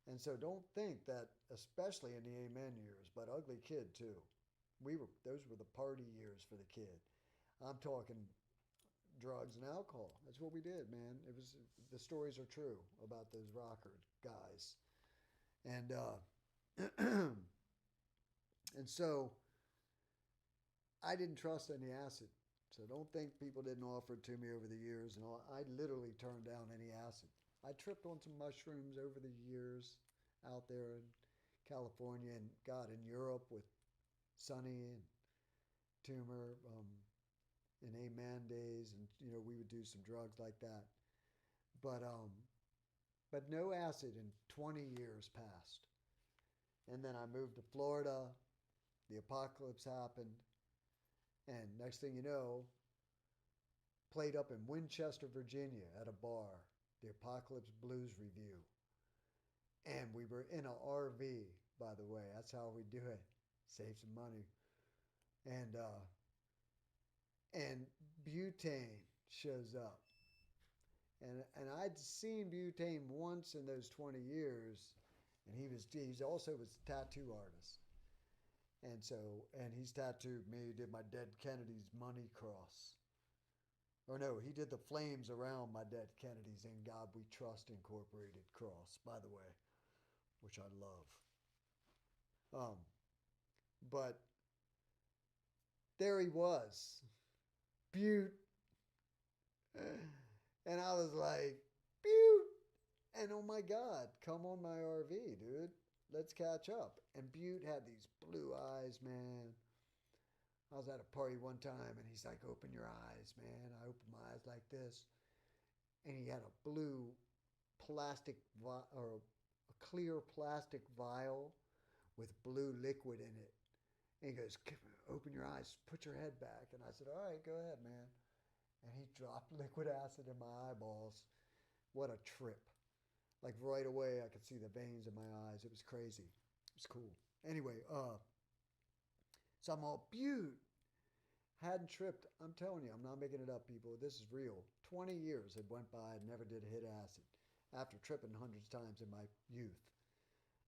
And so don't think that, especially in the Amen years, but Ugly Kid too. Those were the party years for the kid. I'm talking drugs and alcohol. That's what we did, man. The stories are true about those rocker guys. And and so I didn't trust any acid. So don't think people didn't offer it to me over the years. And all. I literally turned down any acid. I tripped on some mushrooms over the years out there in California and God in Europe with Sonny and Tumor in Amen days, and we would do some drugs like that. But no acid in 20 years passed. And then I moved to Florida. The apocalypse happened. And next thing you know, played up in Winchester, Virginia at a bar, the Apocalypse Blues Review. And we were in an RV, by the way. That's how we do it. Save some money. And Butane shows up. And I'd seen Butane once in those 20 years, and he's also was a tattoo artist. And he's tattooed me, did my dead Kennedy's money cross. Or no, he did the flames around my dead Kennedy's In God We Trust Incorporated cross, by the way, which I love. But there he was, Butte. And I was like, Butte. And oh my God, come on my RV, dude. Let's catch up. And Butte had these blue eyes, man. I was at a party one time, and he's like, open your eyes, man. I opened my eyes like this. And he had a blue plastic, or a clear plastic vial with blue liquid in it. And he goes, open your eyes, put your head back. And I said, all right, go ahead, man. And he dropped liquid acid in my eyeballs. What a trip. Like right away, I could see the veins in my eyes. It was crazy. It was cool. Anyway, so I'm all Butte. Hadn't tripped. I'm telling you, I'm not making it up, people. This is real. 20 years had went by. I never did hit acid after tripping hundreds of times in my youth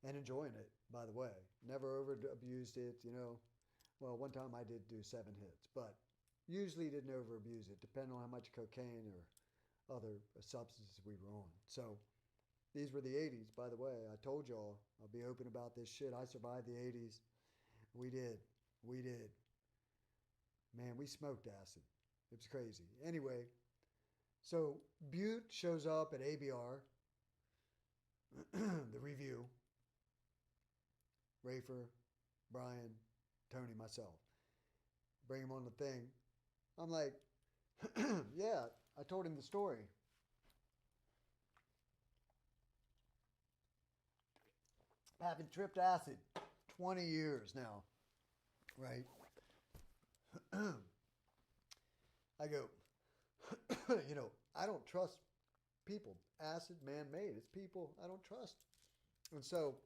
and enjoying it, by the way. Never over-abused it, Well, one time I did do 7 hits, but usually didn't over-abuse it, depending on how much cocaine or other substances we were on. So these were the 80s, by the way. I told y'all I'll be open about this shit. I survived the 80s. We did. Man, we smoked acid. It was crazy. Anyway, so Butte shows up at ABR, the review. Rafer, Brian, Tony, myself. Bring him on the thing. I'm like, yeah, I told him the story. Haven't tripped acid 20 years now, right? I go, I don't trust people. Acid, man-made. It's people I don't trust. And so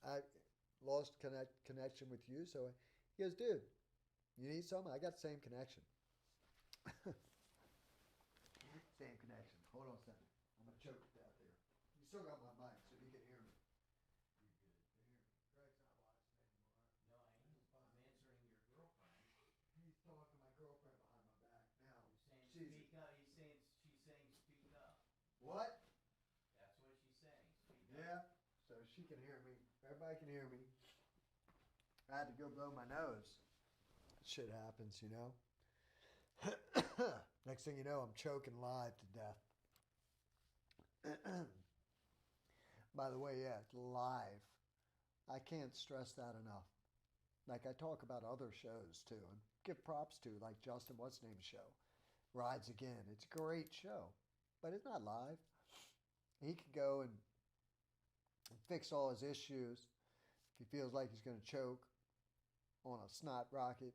I lost connection with you. So he goes, dude, you need something? I got the same connection. Same connection. Hold on a second. I'm going to choke it out there. You still got my mic, so you can hear me. You're good. They hear me. Greg's not watching anymore. No, I am. I'm answering your girlfriend. He's talking to my girlfriend behind my back now. You're saying speak up. She's saying speak up. What? That's what she's saying. Speak up. Yeah. So she can hear me. Everybody can hear me. I had to go blow my nose. Shit happens, Next thing you know, I'm choking live to death. By the way, yeah, live. I can't stress that enough. Like I talk about other shows too, and give props to, like Justin, what's his name's show? Rides Again. It's a great show, but it's not live. He could go and fix all his issues if he feels like he's going to choke on a snot rocket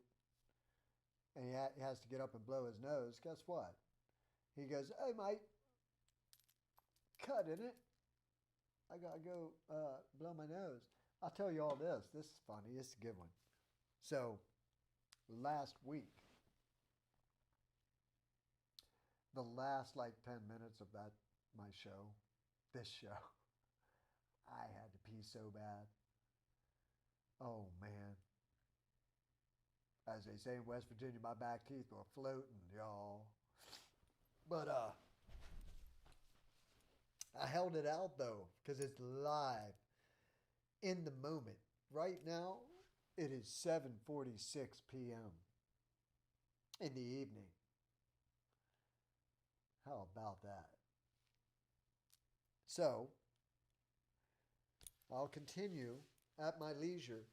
and he has to get up and blow his nose. Guess what? He goes, hey, mate, cut in it. I got to go blow my nose. I'll tell you all this. This is funny. This is a good one. So last week, the last 10 minutes of my show, this show, I had to pee so bad. Oh, man. As they say in West Virginia, my back teeth were floating, y'all. But I held it out, though, because it's live in the moment. Right now, it is 7:46 p.m. in the evening. How about that? So, I'll continue at my leisure,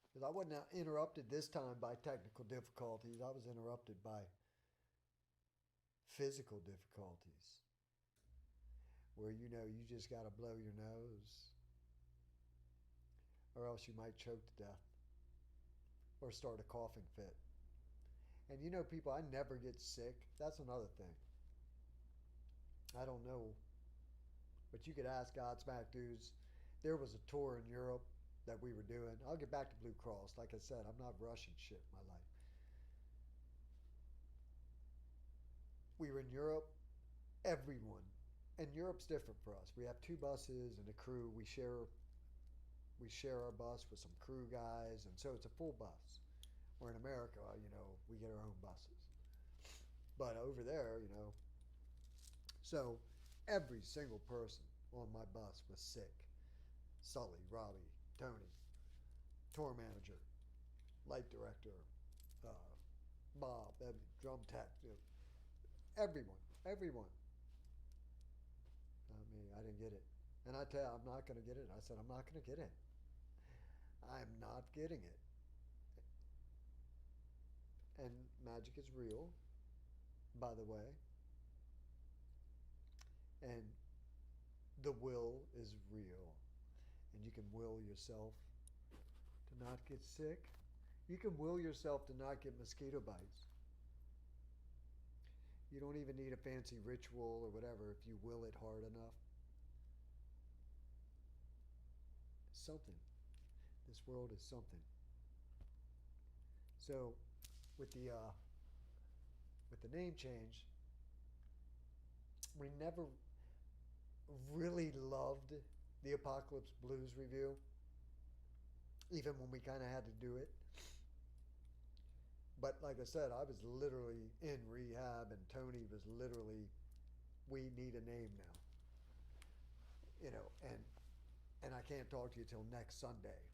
because I wasn't interrupted this time by technical difficulties. I was interrupted by physical difficulties, where you just got to blow your nose, or else you might choke to death or start a coughing fit. And people, I never get sick. That's another thing. I don't know, but you could ask Godsmack dudes. There was a tour in Europe that we were doing. I'll get back to Blue Cross. Like I said, I'm not rushing shit in my life. We were in Europe. Everyone. And Europe's different for us. We have 2 buses and a crew. We share our bus with some crew guys, and so it's a full bus. Or in America, we get our own buses. But over there, so every single person on my bus was sick. Sully, Robbie, Tony, tour manager, light director, Bob, drum tech, everyone. I mean, I didn't get it. And I tell you, I'm not going to get it. I said, I'm not going to get it. I'm not getting it. And magic is real, by the way. And the will is real. And you can will yourself to not get sick. You can will yourself to not get mosquito bites. You don't even need a fancy ritual or whatever if you will it hard enough. Something. This world is something. So, with the name change, we never really loved the Apocalypse Blues review, even when we kind of had to do it. But like I said, I was literally in rehab, and Tony was literally, we need a name now. And I can't talk to you till next Sunday,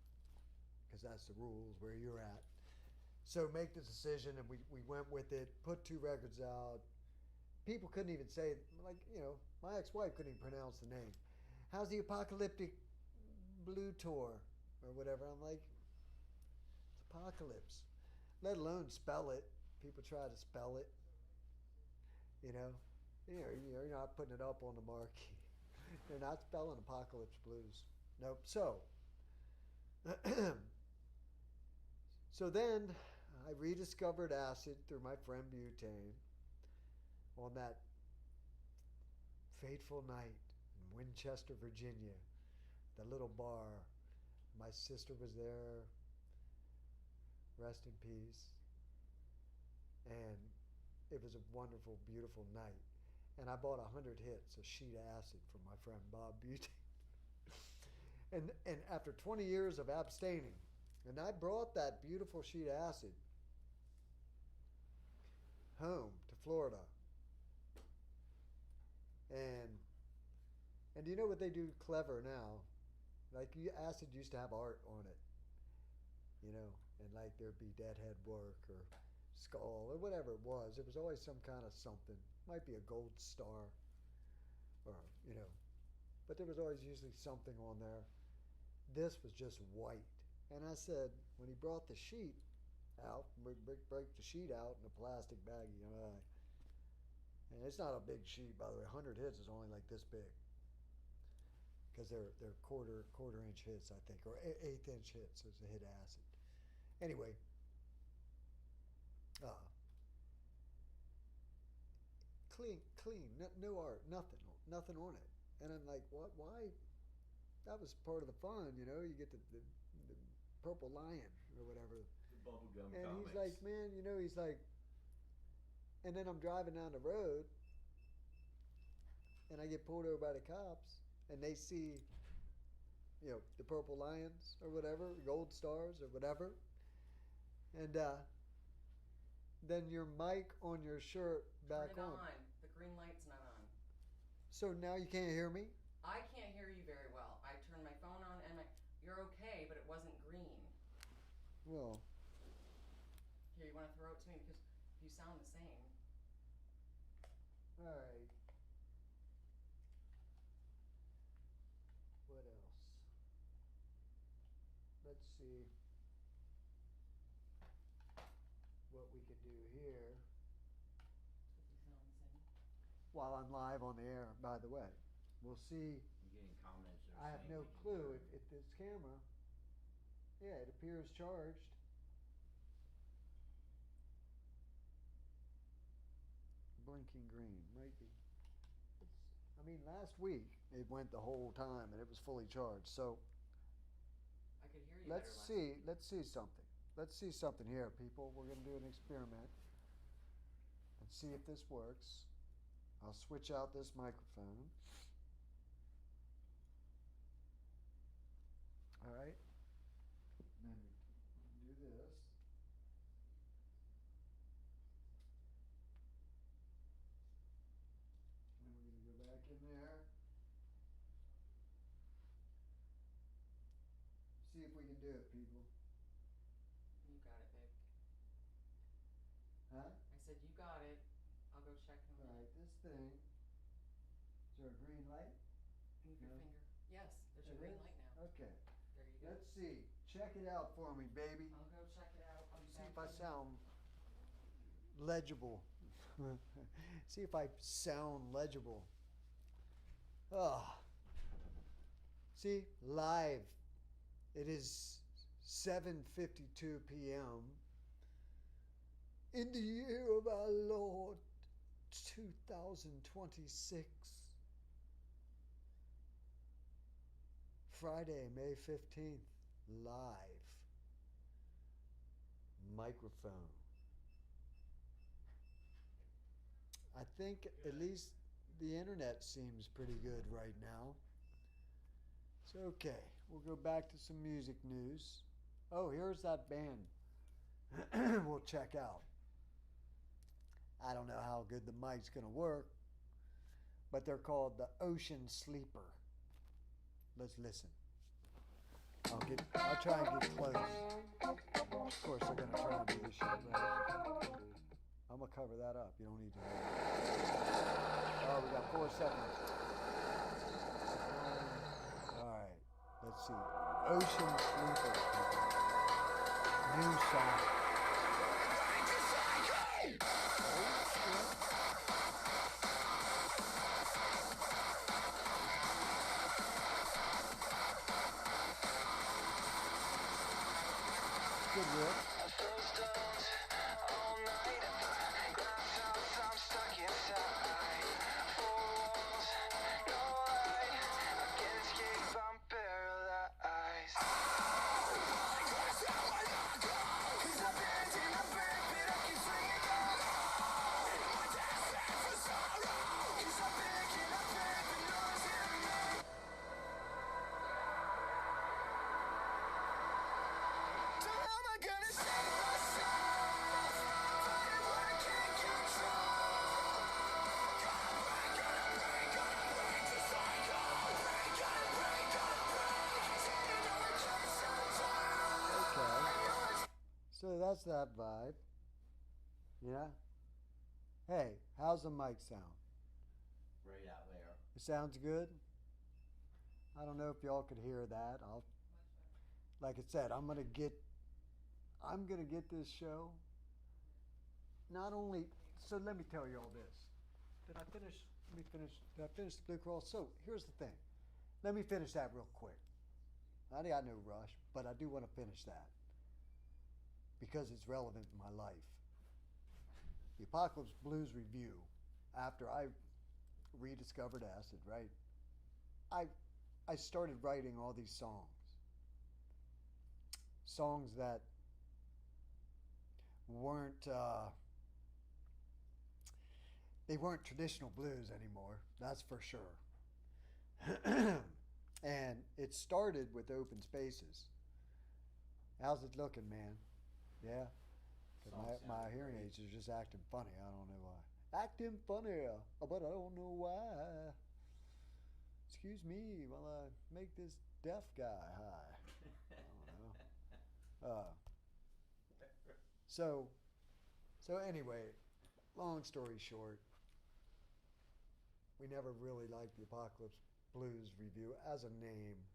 because that's the rules where you're at. So make the decision, and we went with it, put 2 records out. People couldn't even say, my ex-wife couldn't even pronounce the name. How's the Apocalyptic Blue Tour? Or whatever. I'm like, it's Apocalypse. Let alone spell it. People try to spell it. You're not putting it up on the marquee. They're not spelling Apocalypse Blues. Nope. So then I rediscovered acid through my friend Butane on that fateful night in Winchester, Virginia, the little bar. My sister was there, rest in peace, and it was a wonderful, beautiful night. And I bought 100 hits, a sheet of acid from my friend Bob Butane. and after 20 years of abstaining, and I brought that beautiful sheet of acid home to Florida. And do you know what they do clever now? Like, acid used to have art on it, and like there'd be deadhead work or skull or whatever it was. It was always some kind of something. Might be a gold star or, but there was always usually something on there. This was just white. And I said, when he brought the sheet out, break the sheet out in a plastic bag, and it's not a big sheet, by the way. 100 hits is only like this big, because they're quarter inch hits, I think, or 1/8 inch hits as a hit of acid. Anyway, clean, no art, nothing on it. And I'm like, what? Why? That was part of the fun, you get the purple lion or whatever. The bubblegum and comics. He's like, man, he's like, and then I'm driving down the road, and I get pulled over by the cops, and they see the purple lions or whatever, gold stars or whatever. And then your mic on your shirt back Turn it on. The green light's not on. So now you can't hear me? I can't hear you very well. I turned my phone on and you're okay, but it wasn't green. Well. Here, you want to throw it to me because you sound the same. All right. What else? Let's see what we can do here. You sound the same. While I'm live on the air, by the way. We'll see. I'm getting comments. I have no clue if this camera, it appears charged. Blinking green, might be. Last week it went the whole time and it was fully charged. So I could hear you let's better see something. Let's see something here, people. We're going to do an experiment and see if this works. I'll switch out this microphone. All right. And then do this. And we're going to go back in there. See if we can do it, people. You got it, babe. Huh? I said you got it. I'll go check in a All right, minute. this thing. Is there a green light? Move your No. finger. Yes, there's a It green is? light now. Okay. There you go. Let's see. Check it out for me, baby. I'll go check it out. I'll be See back if I in a sound legible. See if I sound legible. See, live. It is 7:52 p.m. in the year of our Lord 2026. Friday, May 15th, live. Microphone. I think at least the internet seems pretty good right now. It's okay. We'll go back to some music news. Oh, here's that band we'll check out. I don't know how good the mic's going to work, but they're called the Ocean Sleeper. Let's listen. I'll try and get close. Of course, they're going to try and do this shit right. I'm going to cover that up. You don't need to hear that. Oh, we got 4 seconds. All right. Let's see. Ocean Sleeper. New song. Good riff. So that's that vibe. Yeah? Hey, how's the mic sound? Right out there. It sounds good? I don't know if y'all could hear that. Like I said, I'm gonna get this show. Not only, so let me tell you all this. Did I finish the Blue Cross? So here's the thing. Let me finish that real quick. I got no rush, but I do want to finish that because it's relevant in my life. The Apocalypse Blues Review, after I rediscovered acid, right? I started writing all these songs. Songs that weren't they weren't traditional blues anymore, that's for sure. And it started with open spaces. How's it looking, man? Yeah? 'Cause my hearing aids are just acting funny. I don't know why. Acting funny, but I don't know why. Excuse me while I make this deaf guy high. I don't know. So anyway, long story short, we never really liked the Apocalypse Blues review as a name.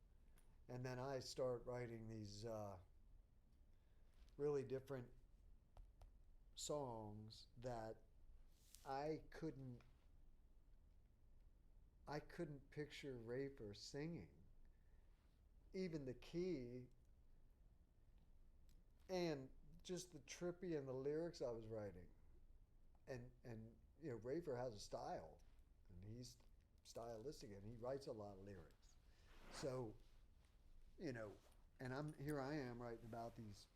And then I start writing these really different songs that I couldn't picture Rafer singing. Even the key and just the trippy and the lyrics I was writing. And you know, Rafer has a style and he's stylistic and he writes a lot of lyrics. So, you know, and I am writing about these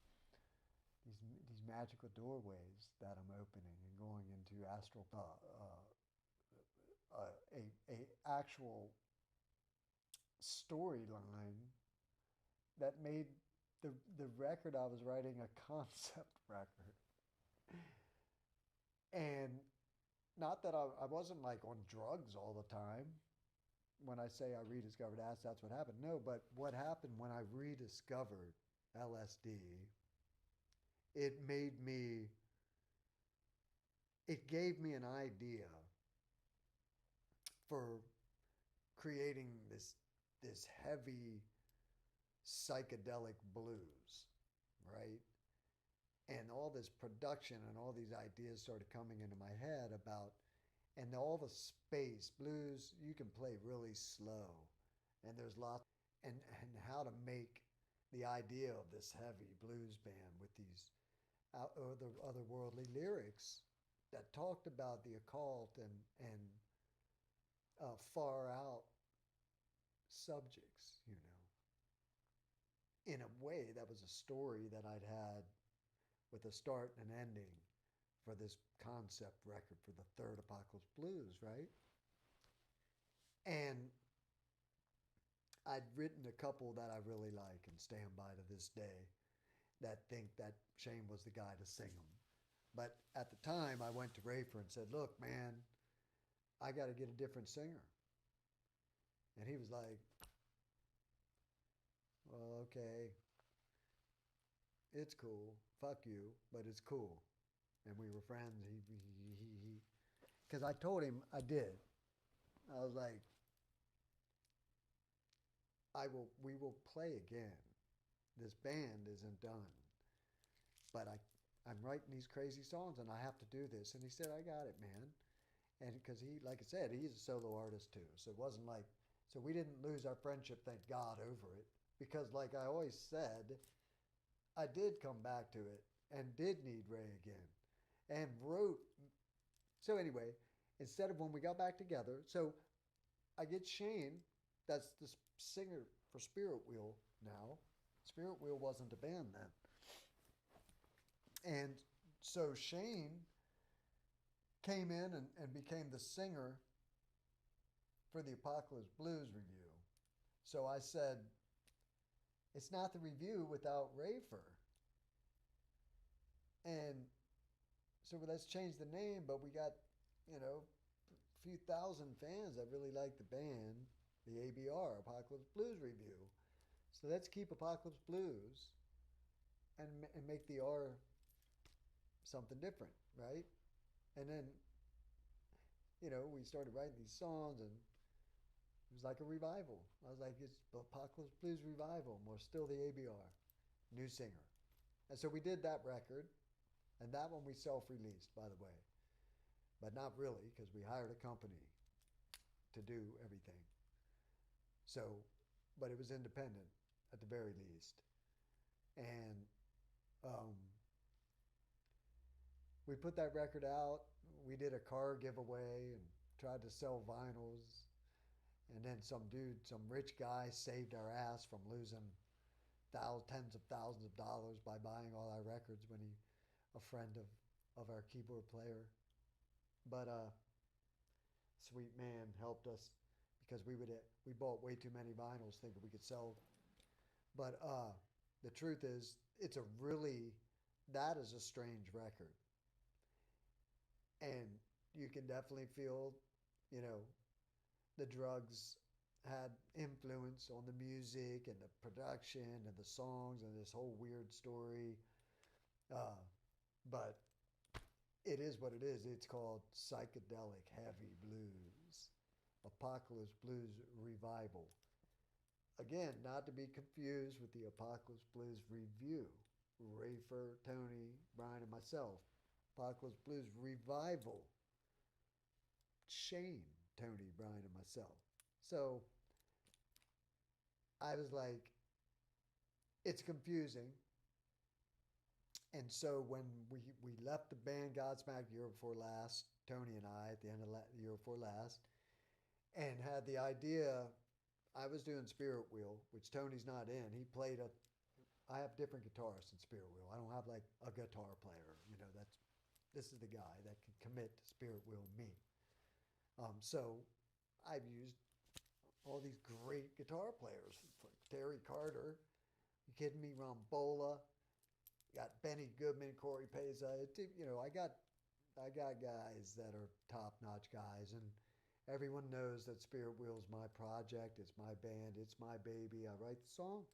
magical doorways that I'm opening and going into astral a actual storyline that made the record I was writing a concept record. And not that I wasn't like on drugs all the time. When I say I rediscovered acid, that's what happened. No, but what happened when I rediscovered LSD, it gave me an idea for creating this heavy psychedelic blues, right? And all this production and all these ideas started coming into my head about, and all the space blues, you can play really slow, and there's lots, and how to make the idea of this heavy blues band with these otherworldly lyrics that talked about the occult and far out subjects, you know, in a way that was a story that I'd had with a start and an ending for this concept record for the third Apocalypse Blues, right? And I'd written a couple that I really like and stand by to this day that think that Shane was the guy to sing them. But at the time, I went to Rafer and said, look, man, I got to get a different singer. And he was like, well, okay, it's cool. Fuck you, but it's cool. And we were friends. He. Because I told him I did. I was like, we will play again. This band isn't done. But I'm writing these crazy songs and I have to do this. And he said, I got it, man. And because he, like I said, he's a solo artist too. So it wasn't like, so we didn't lose our friendship, thank God, over it. Because like I always said, I did come back to it and did need Ray again. And wrote. So anyway, instead of when we got back together, so I get Shane, that's the singer for Spirit Wheel now. Spirit Wheel wasn't a band then. And so Shane came in and became the singer for the Apocalypse Blues review. So I said, it's not the review without Rafer. And so let's change the name, but we got, you know, a few thousand fans that really like the band, the ABR, Apocalypse Blues Review. So let's keep Apocalypse Blues and make the R something different, right? And then, you know, we started writing these songs and it was like a revival. I was like, it's Apocalypse Blues Revival, and we're still the ABR, new singer. And so we did that record. And that one we self-released, by the way. But not really, because we hired a company to do everything. So, but it was independent at the very least. And we put that record out. We did a car giveaway and tried to sell vinyls. And then some rich guy saved our ass from losing tens of thousands of dollars by buying all our records when a friend of our keyboard player. But sweet man helped us because we bought way too many vinyls thinking we could sell. But the truth is, that is a strange record. And you can definitely feel, the drugs had influence on the music and the production and the songs and this whole weird story. But it is what it is. It's called Psychedelic Heavy Blues, Apocalypse Blues Revival. Again, not to be confused with the Apocalypse Blues Review. Rafer, Tony, Brian, and myself. Apocalypse Blues Revival. Shane, Tony, Brian, and myself. So I was like, it's confusing. And so when we left the band Godsmack the year before last, Tony and I, at the end of the year before last, and had the idea, I was doing Spirit Wheel, which Tony's not in. He played I have different guitarists in Spirit Wheel. I don't have like a guitar player. This is the guy that can commit to Spirit Wheel, me. So I've used all these great guitar players. Terry Carter, you kidding me? Rambola, got Benny Goodman, Corey Peza. I got guys that are top-notch guys, and everyone knows that Spirit Wheel is my project. It's my band. It's my baby. I write the song,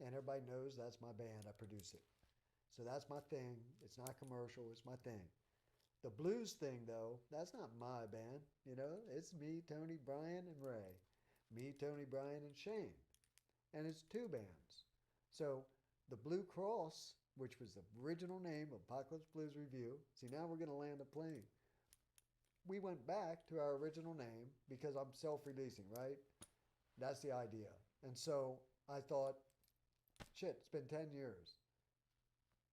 and everybody knows that's my band. I produce it. So that's my thing. It's not commercial. It's my thing. The blues thing, though, that's not my band. It's me, Tony, Brian, and Ray. Me, Tony, Brian, and Shane. And it's two bands. So the Blue Cross, which was the original name of Apocalypse Blues Review. See, now we're going to land a plane. We went back to our original name because I'm self-releasing, right? That's the idea. And so I thought, shit, it's been 10 years.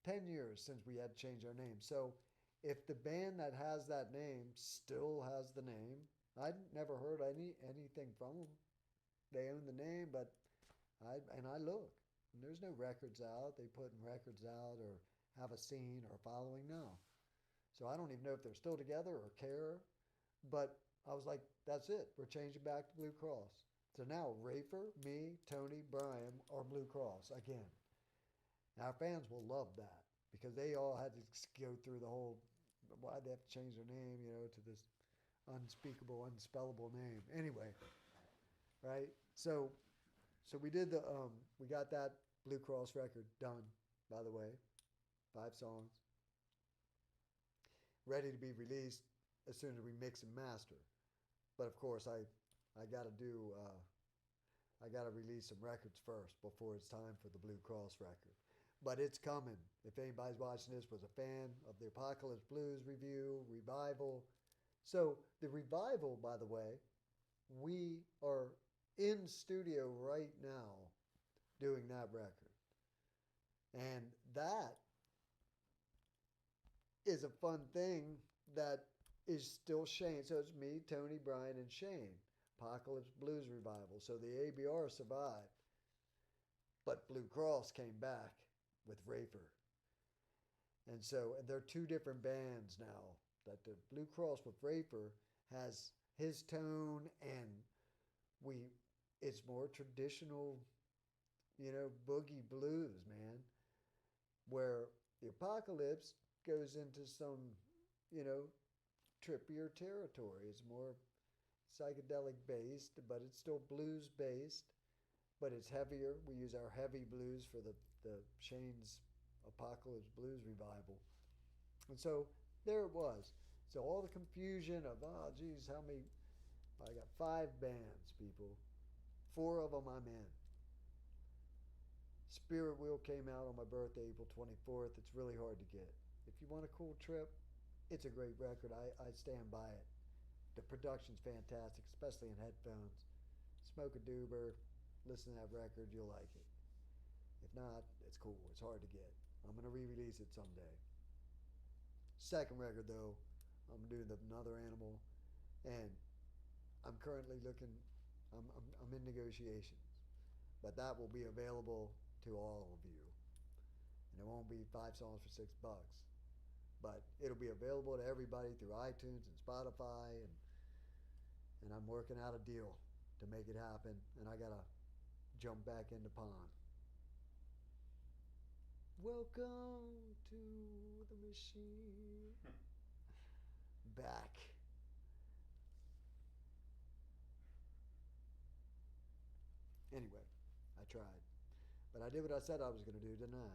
10 years since we had to change our name. So if the band that has that name still has the name, I'd never heard anything from them. They own the name, but I look. And there's no records out. They putting records out or have a scene or following now. So I don't even know if they're still together or care. But I was like, that's it. We're changing back to Blue Cross. So now Rafer, me, Tony, Brian are Blue Cross again. Now, our fans will love that because they all had to go through the whole, why'd they have to change their name, to this unspeakable, unspellable name. Anyway, right? So we did we got that Blue Cross record done, by the way, 5 songs, ready to be released as soon as we mix and master. But of course, I got to release some records first before it's time for the Blue Cross record. But it's coming. If anybody's watching this was a fan of the Apocalypse Blues Review, Revival. So the Revival, by the way, we are in studio right now doing that record. And that is a fun thing that is still Shane. So it's me, Tony, Brian, and Shane. Apocalypse Blues Revival. So the ABR survived. But Blue Cross came back with Rafer. And they're 2 different bands now. That the Blue Cross with Rafer has his tone, and it's more traditional, boogie blues, man. Where the Apocalypse goes into some, trippier territory. It's more psychedelic based, but it's still blues based, but it's heavier. We use our heavy blues for the Shane's Apocalypse Blues Revival. And so there it was. So all the confusion of, I got 5 bands, people. 4 of them I'm in. Spirit Wheel came out on my birthday, April 24th. It's really hard to get. If you want a cool trip, it's a great record. I stand by it. The production's fantastic, especially in headphones. Smoke a doober, listen to that record, you'll like it. If not, it's cool. It's hard to get. I'm going to re-release it someday. Second record, though, I'm doing another Animal, and I'm currently looking. I'm in negotiations, but that will be available to all of you, and it won't be 5 songs for $6, but it'll be available to everybody through iTunes and Spotify, and I'm working out a deal to make it happen, and I gotta jump back in the pond. Welcome to the machine. Back. Anyway, I tried. But I did what I said I was going to do, didn't I?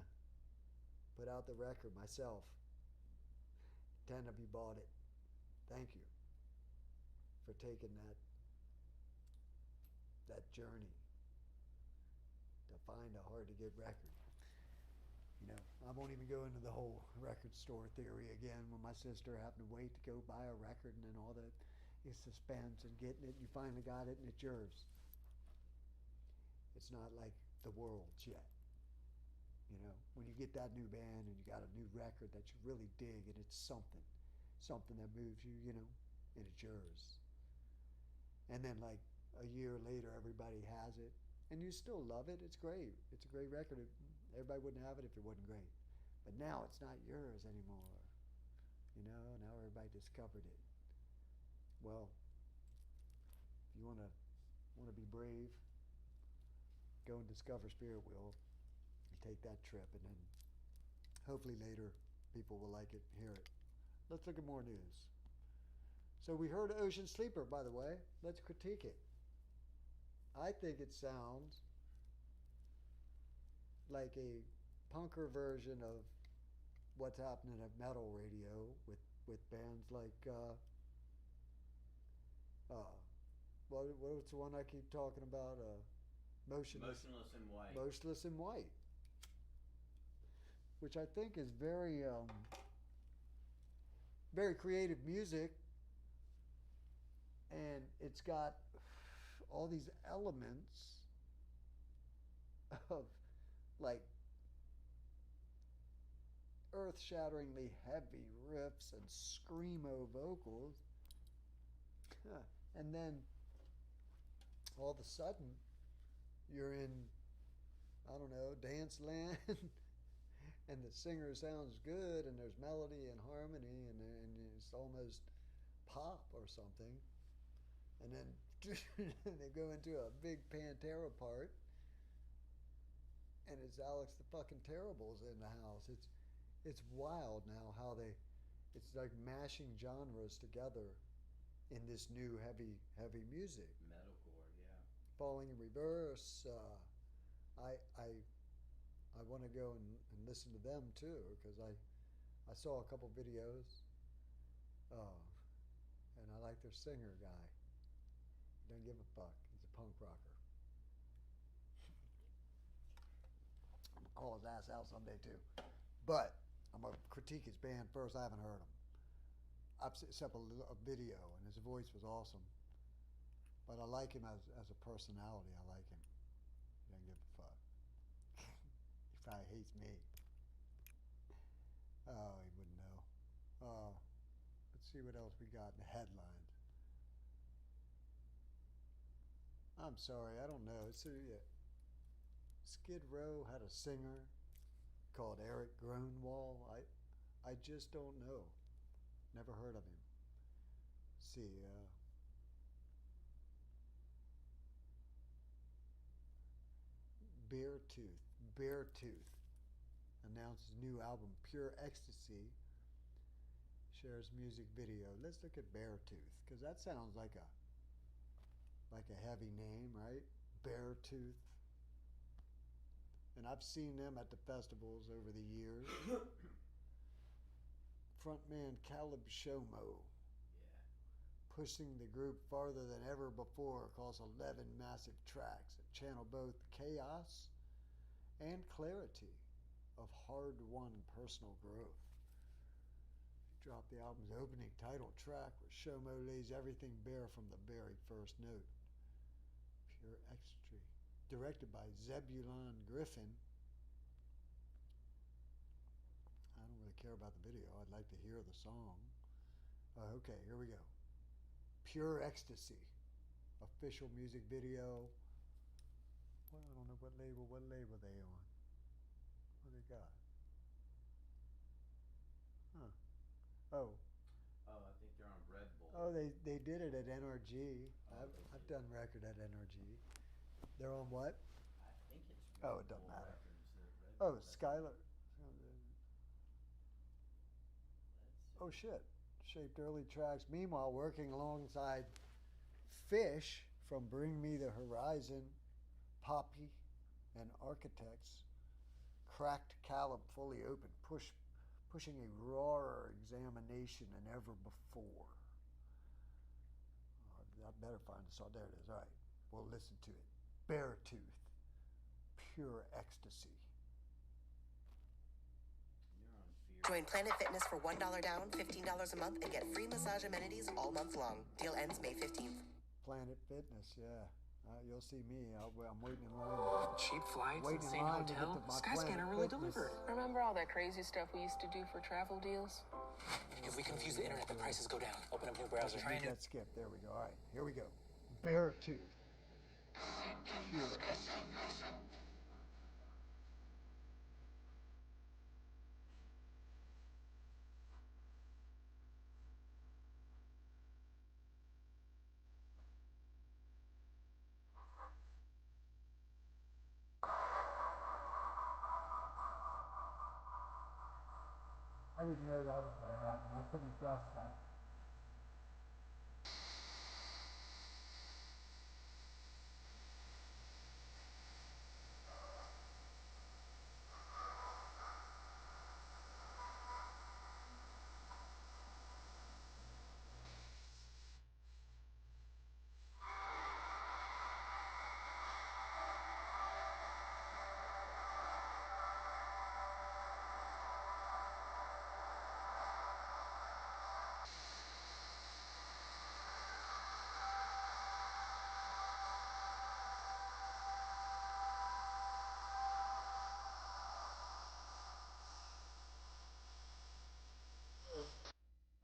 Put out the record myself. 10 of you bought it. Thank you for taking that journey to find a hard-to-get record. You know, I won't even go into the whole record store theory again when my sister happened to wait to go buy a record and then all that suspense and getting it. You finally got it and it's yours. It's not like the world's yet. You know, when you get that new band and you got a new record that you really dig and it's something that moves you, you know, and it's yours. And then like a year later, everybody has it and you still love it. It's great. It's a great record. Everybody wouldn't have it if it wasn't great. But now it's not yours anymore. You know, now everybody discovered it. Well, if you want to be brave, go and discover Spirit Wheel and take that trip, and then hopefully later people will like it and hear it. Let's look at more news. So we heard Ocean Sleeper, by the way. Let's critique it. I think it sounds like a punker version of what's happening at metal radio with bands like what's the one I keep talking about? Motionless in White. Motionless in White, which I think is very very creative music, and it's got all these elements of like earth-shatteringly heavy riffs and screamo vocals, and then all of a sudden you're in, I don't know, dance land and the singer sounds good and there's melody and harmony and it's almost pop or something, and then they go into a big Pantera part and it's Alex the fucking Terrible's in the house. It's wild now how it's like mashing genres together in this new heavy music. Metalcore, yeah. Falling in Reverse. I want to go and listen to them too, because I saw a couple videos, and I like their singer guy. He doesn't give a fuck. He's a punk rocker. I'm gonna call his ass out someday too, but I'm gonna critique his band first. I haven't heard him. I've except a video, and his voice was awesome. But I like him as a personality. I like him. He doesn't give a fuck. He probably hates me. Oh, he wouldn't know. Let's see what else we got in the headlines. I'm sorry, I don't know. Skid Row had a singer called Eric Gronwall. I just don't know. Never heard of him. See, Beartooth announces new album Pure Ecstasy, shares music video. Let's look at Beartooth, because that sounds like a heavy name, right? Beartooth. And I've seen them at the festivals over the years. Frontman Caleb Shomo, pushing the group farther than ever before across 11 massive tracks that channel both chaos and clarity of hard-won personal growth. He dropped the album's opening title track where Shomo lays everything bare from the very first note. Pure Ecstasy. Directed by Zebulon Griffin. I don't really care about the video. I'd like to hear the song. Okay, here we go. Pure Ecstasy. Official music video. Well, I don't know what label they on. What they got? Huh. Oh. Oh, I think they're on Red Bull. Oh, they did it at NRG. I've done record at NRG. They're on what? I think it's Oh, it Red doesn't Bull matter. Records that Red Oh, Bull doesn't- Skylar. Let's Oh see. shit. Shaped early tracks. Meanwhile, working alongside Fish from Bring Me the Horizon, Poppy, and Architects. Cracked callum fully open, pushing a rawer examination than ever before. I better find the song. There it is. All right, we'll listen to it. Beartooth, pure ecstasy. You're on Fear. Join Planet Fitness for $1 down, $15 a month, and get free massage amenities all month long. Deal ends May 15th. Planet Fitness, yeah. You'll see me. I'm waiting in line. Cheap flights, Waiting in insane line to get hotel. to my Skyscanner Planet really Fitness. delivered. Remember all that crazy stuff we used to do for travel deals? If we confuse the internet, the prices go down. Open up new browser. Try that skip. There we go. All right, here we go. Beartooth. Pure. I didn't know that was going to happen. I couldn't trust that.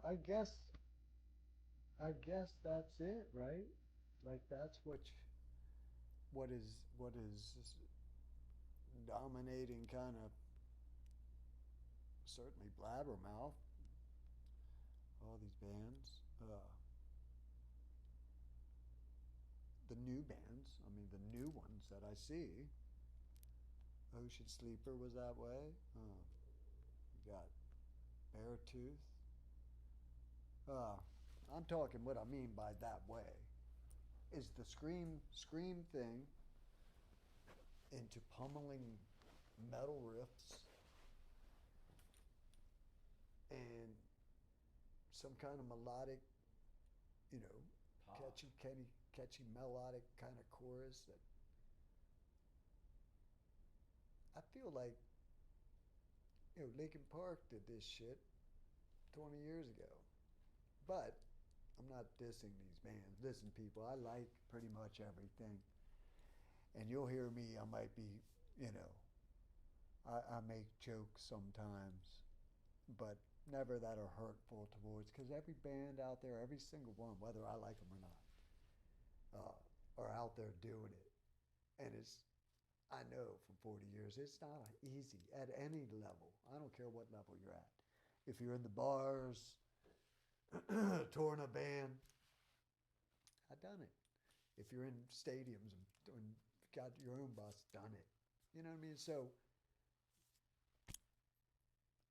I guess that's it, right? Like that's what is dominating kind of certainly Blabbermouth. All these bands, the new bands. I mean, the new ones that I see. Ocean Sleeper was that way. You got Beartooth. I'm talking what I mean by that way is the scream thing into pummeling metal riffs and some kind of melodic, Pop. catchy melodic kind of chorus that I feel like Linkin Park did this shit 20 years ago. But I'm not dissing these bands. Listen, people, I like pretty much everything. And you'll hear me, I might be, I make jokes sometimes, but never that are hurtful towards, because every band out there, every single one, whether I like them or not, are out there doing it. And I know from 40 years, it's not easy at any level. I don't care what level you're at. If you're in the bars, touring a band, I've done it. If you're in stadiums and got your own bus, done it. You know what I mean? So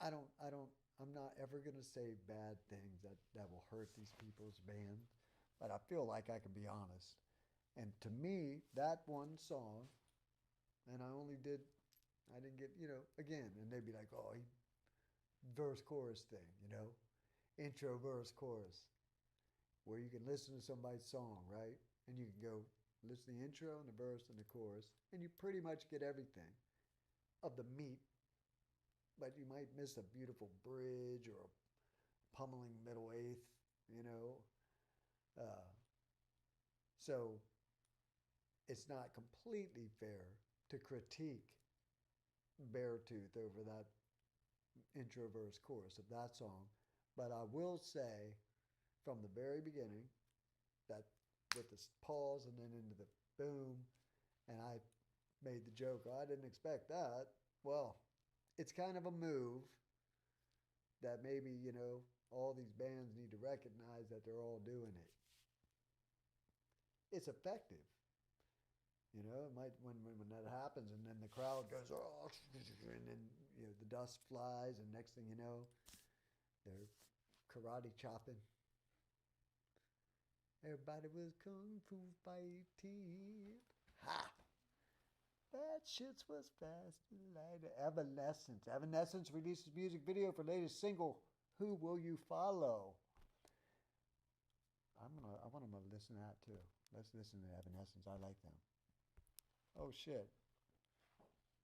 I'm not ever going to say bad things that will hurt these people's band, but I feel like I can be honest. And to me, that one song, and I didn't get, again, and they'd be like, oh, verse chorus thing, intro, verse, chorus, where you can listen to somebody's song, right? And you can go listen to the intro and the verse and the chorus, and you pretty much get everything of the meat, but you might miss a beautiful bridge or a pummeling middle eighth, So it's not completely fair to critique Beartooth over that intro, verse, chorus of that song. But I will say from the very beginning that with this pause and then into the boom, and I made the joke, I didn't expect that. Well, it's kind of a move that maybe, all these bands need to recognize that they're all doing it. It's effective. You know, it might when that happens, and then the crowd goes, oh, and then the dust flies, and next thing you know, they're karate chopping. Everybody was kung fu fighting. Ha! That shit was fast and light. Evanescence. Evanescence releases music video for latest single, Who Will You Follow? I want to listen to that too. Let's listen to Evanescence. I like them. Oh shit.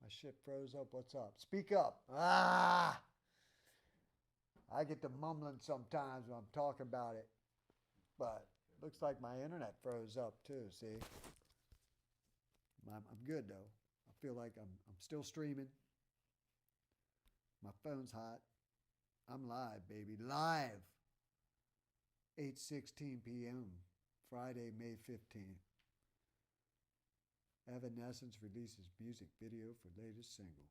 My shit froze up. What's up? Speak up. Ah! I get to mumbling sometimes when I'm talking about it. But looks like my internet froze up too, see? I'm good though. I feel like I'm still streaming. My phone's hot. I'm live, baby. Live. 8:16 p.m. Friday, May 15th. Evanescence releases music video for latest single.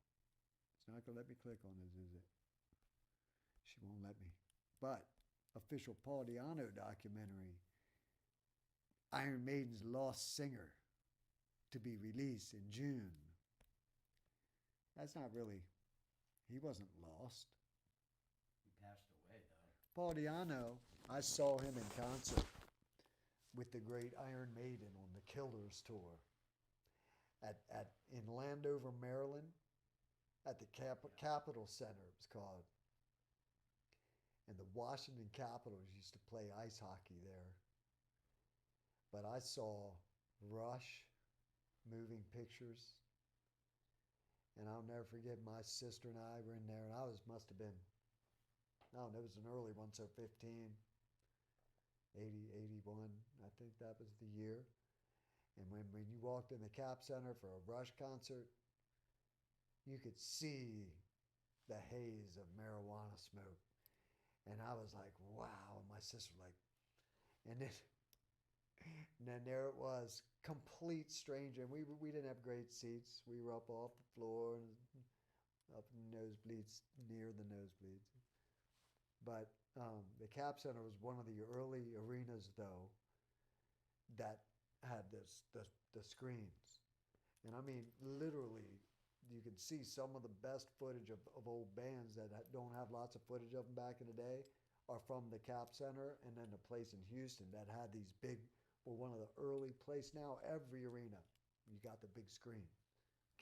It's not going to let me click on this, is it? She won't let me. But official Paul Di'Anno documentary, Iron Maiden's Lost Singer, to be released in June. That's not really, he wasn't lost. He passed away, though. Paul Di'Anno, I saw him in concert with the great Iron Maiden on the Killers tour in Landover, Maryland, at the Capitol Center, it was called. And the Washington Capitals used to play ice hockey there. But I saw Rush, moving pictures. And I'll never forget, my sister and I were in there, and must have been, I don't know, it was an early one, so 15, 80, 81, I think that was the year. And when you walked in the Cap Center for a Rush concert, you could see the haze of marijuana smoke. And I was like, wow. And my sister was like, and then there it was, complete stranger. And we didn't have great seats. We were up off the floor and up in the nosebleeds, near the nosebleeds. But the Cap Center was one of the early arenas, though, that had the screens. And I mean, literally, you can see some of the best footage of old bands that don't have lots of footage of them back in the day are from the Cap Center, and then the place in Houston that had these big, well, one of the early place now, every arena, you got the big screen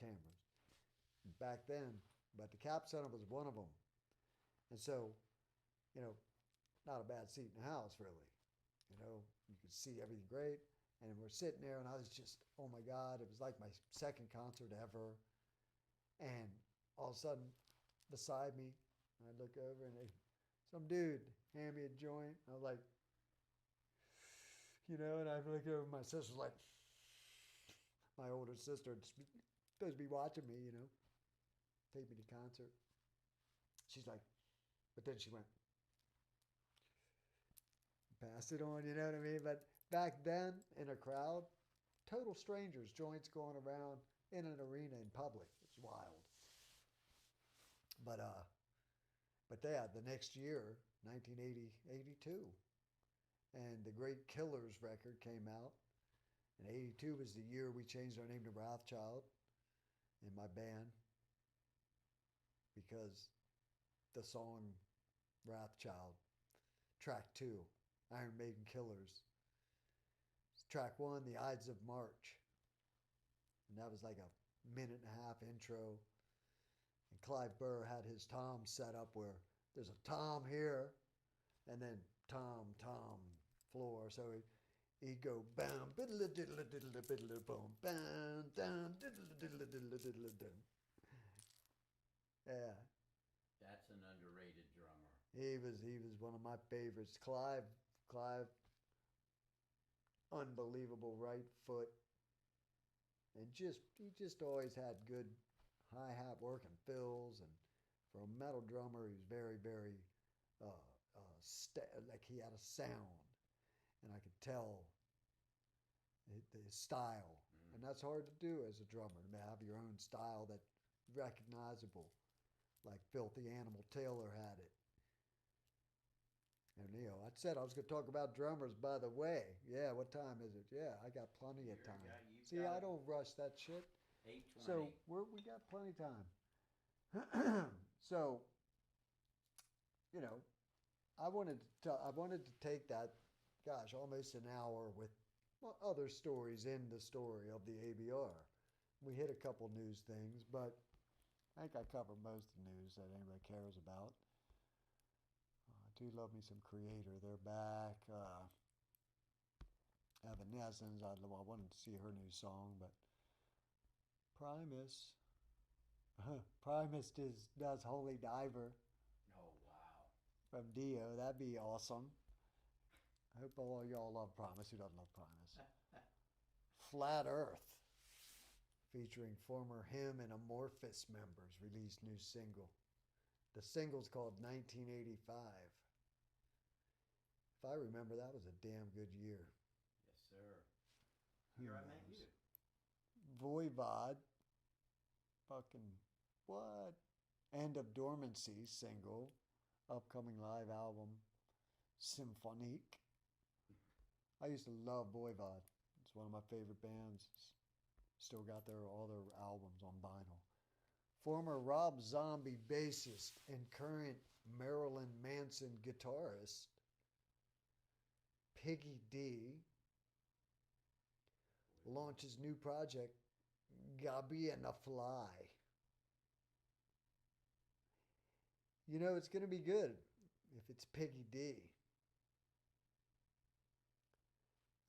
cameras. Back then, but the Cap Center was one of them. And so, not a bad seat in the house, really. You could see everything great. And we're sitting there, and I was just, oh my God, it was like my second concert ever. And all of a sudden, beside me, I look over, and some dude hand me a joint. I was like, and I look over, my sister's like, my older sister, supposed to be watching me, take me to concert. She's like, but then she went, passed it on, you know what I mean? But back then, in a crowd, total strangers, joints going around in an arena in public. It's wild. But yeah, the next year, 1980, 82, and the Great Killers record came out. And 82 was the year we changed our name to Rothschild in my band, because the song Rothschild, track 2, Iron Maiden Killers. Track 1, The Ides of March. And that was like a minute and a half intro. And Clive Burr had his tom set up where there's a tom here, and then tom, floor. So he'd go bam, biddle diddle diddle biddle boom, bam, down, diddle diddle diddle diddle dum. Yeah. That's an underrated drummer. He was one of my favorites. Clive, unbelievable right foot, and he just always had good hi-hat work and fills, and for a metal drummer, he was very, very like he had a sound, and I could tell his style. And that's hard to do as a drummer, to have your own style that's recognizable, like Filthy Animal Taylor had it. And Neil, I said I was going to talk about drummers, by the way. Yeah, what time is it? Yeah, I got plenty of time. See, I don't rush that shit. 8:20. So we got plenty of time. So, you know, I wanted to take that, gosh, almost an hour with other stories in the story of the ABR. We hit a couple news things, but I think I covered most of the news that anybody cares about. I do love me some Creator. They're back. Evanescence. I wanted to see her new song, but Primus. Primus does Holy Diver Oh, wow. from Dio. That'd be awesome. I hope all y'all love Primus. Who doesn't love Primus? Flat Earth, featuring former Him and Amorphous members, released new single. The single's called 1985. If I remember, that was a damn good year. Yes, sir. Who Here I met knows? you. Voivod, fucking what? End of Dormancy single, upcoming live album, Symphonique. I used to love Voivod. It's one of my favorite bands. Still got all their albums on vinyl. Former Rob Zombie bassist and current Marilyn Manson guitarist, Piggy D, launches new project, Gabi and the Fly. You know, it's going to be good if it's Piggy D.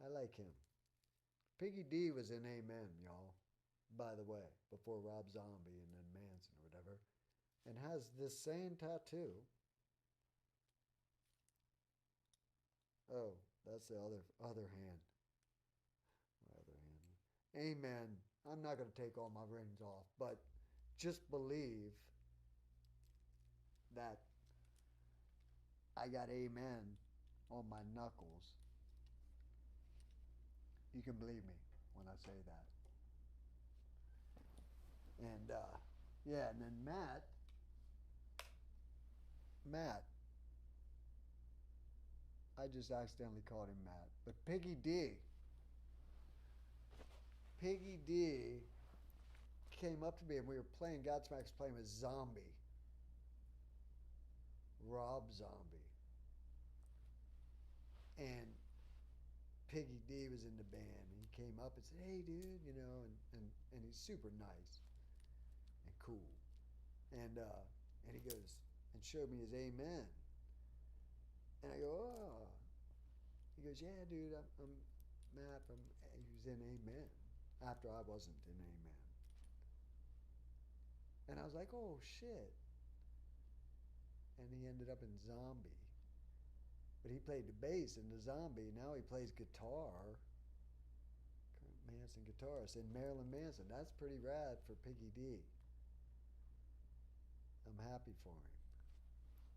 I like him. Piggy D was in Amen, y'all, by the way, before Rob Zombie and then Manson or whatever, and has this same tattoo. Oh, that's the other hand. My other hand. Amen. I'm not going to take all my rings off, but just believe that I got amen on my knuckles. You can believe me when I say that. And yeah, and then Matt, I just accidentally called him Matt, but Piggy D came up to me and we were playing, Godsmack's playing with Zombie. Rob Zombie. And Piggy D was in the band. And he came up and said, hey, dude, you know, and he's super nice and cool. And he goes and showed me his amen. And I go, oh. He goes, yeah, dude, I'm Matt. He was in amen after I wasn't in amen. And I was like, oh, shit. And he ended up in Zombie. But he played the bass in the Zombie. Now he plays guitar. Manson guitarist in Marilyn Manson. That's pretty rad for Piggy D. I'm happy for him.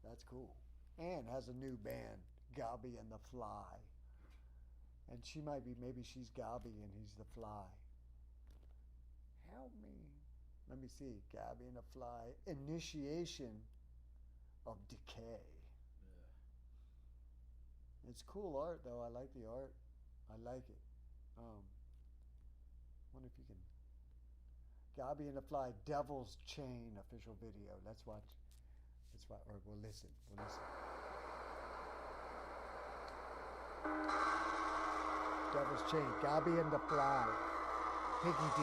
That's cool. And has a new band, Gabi and the Fly. And she might be, maybe she's Gabi and he's the Fly. Help me. Let me see. Gabi and the Fly. Initiation of Decay. It's cool art, though. I like the art. I like it. Wonder if you can. Gabi and the Fly, Devil's Chain official video. Let's watch. Or we'll listen. Devil's Chain, Gabi and the Fly, Piggy D.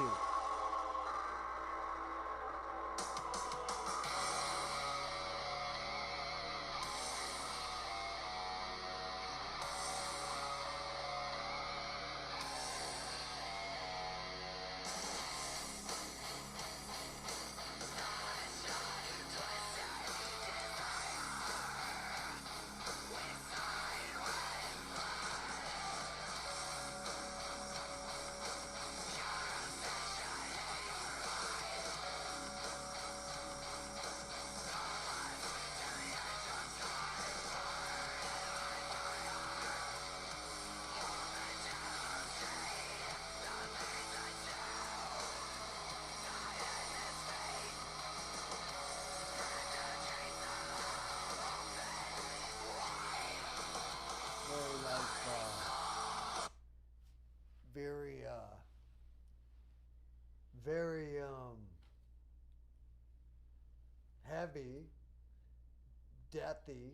very heavy, deathy,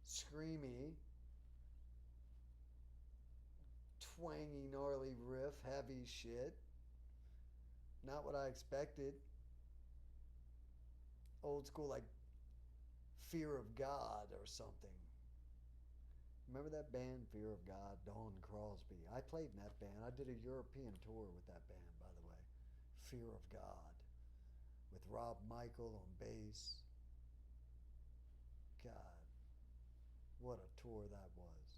screamy, twangy, gnarly riff, heavy shit. Not what I expected. Old school, like Fear of God or something. Remember that band, Fear of God, Dawn Crosby? I played in that band. I did a European tour with that band, by the way. Fear of God, with Rob Michael on bass. God, what a tour that was.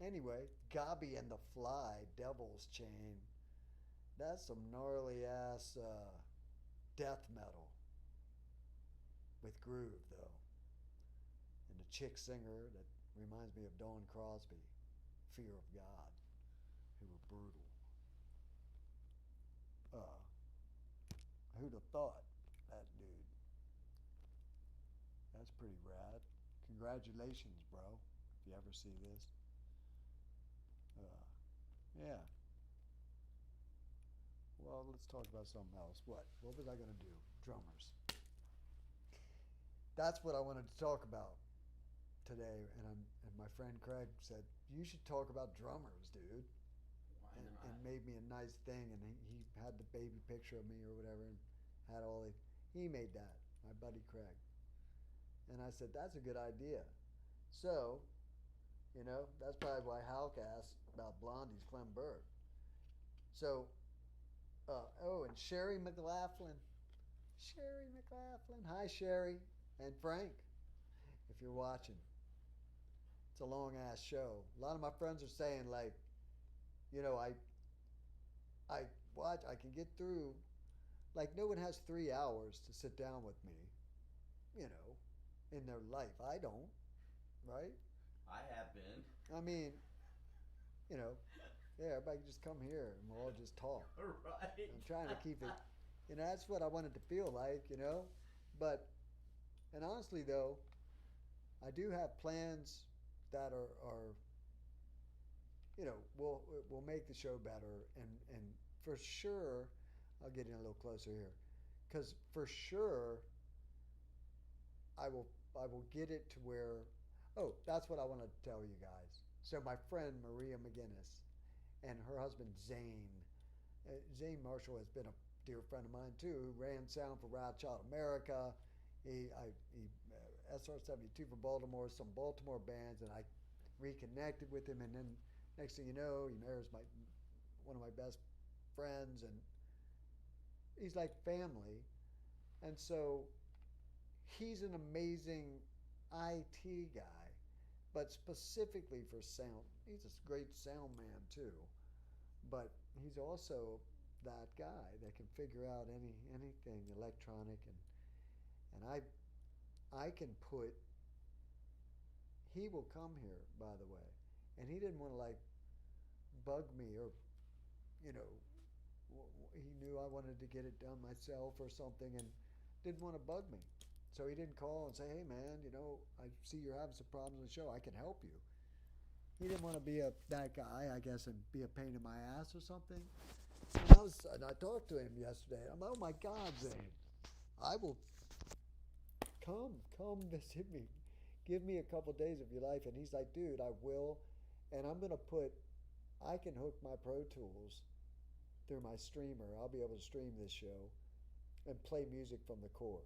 Anyway, Gabi and the Fly, Devil's Chain. That's some gnarly ass death metal. With groove, though. And the chick singer that reminds me of Dawn Crosby, Fear of God, who were brutal. Who'd have thought that dude? That's pretty rad. Congratulations, bro, if you ever see this. Yeah. Well, let's talk about something else. What was I going to do? Drummers. That's what I wanted to talk about today, and my friend Craig said, you should talk about drummers, dude. Why and, not? and made me a nice thing, and he had the baby picture of me or whatever, and had all he made that, my buddy Craig. And I said, that's a good idea. So, that's probably why Halk asked about Blondie's Clem Bird. So, and Sherry McLaughlin. Sherry McLaughlin. Hi, Sherry. And Frank, if you're watching. It's a long ass show. A lot of my friends are saying, like, I watch, I can get through, like, no one has 3 hours to sit down with me, in their life. I don't, right? I have been. I mean, yeah, everybody can just come here and we'll all just talk. Right. I'm trying to keep it, that's what I want it to feel like, But, and honestly though, I do have plans that are will make the show better, and for sure, I'll get in a little closer here, because for sure, I will get it to where, that's what I want to tell you guys. So my friend Maria McGinnis and her husband Zane Marshall has been a dear friend of mine too, who ran sound for Wild Child America. He SR-72 from Baltimore, some Baltimore bands, and I reconnected with him, and then next thing you know, he marries one of my best friends, and he's like family. And so he's an amazing IT guy, but specifically for sound. He's a great sound man too, but he's also that guy that can figure out anything electronic, and I can put. He will come here, by the way, and he didn't want to like bug me, or he knew I wanted to get it done myself or something, and didn't want to bug me. So he didn't call and say, hey man, I see you're having some problems with the show, I can help you. He didn't want to be that guy, I guess, and be a pain in my ass or something. And I talked to him yesterday. I'm like, oh my God, Zane, I will come visit me. Give me a couple days of your life. And he's like, dude, I will. And I can hook my Pro Tools through my streamer. I'll be able to stream this show and play music from the core,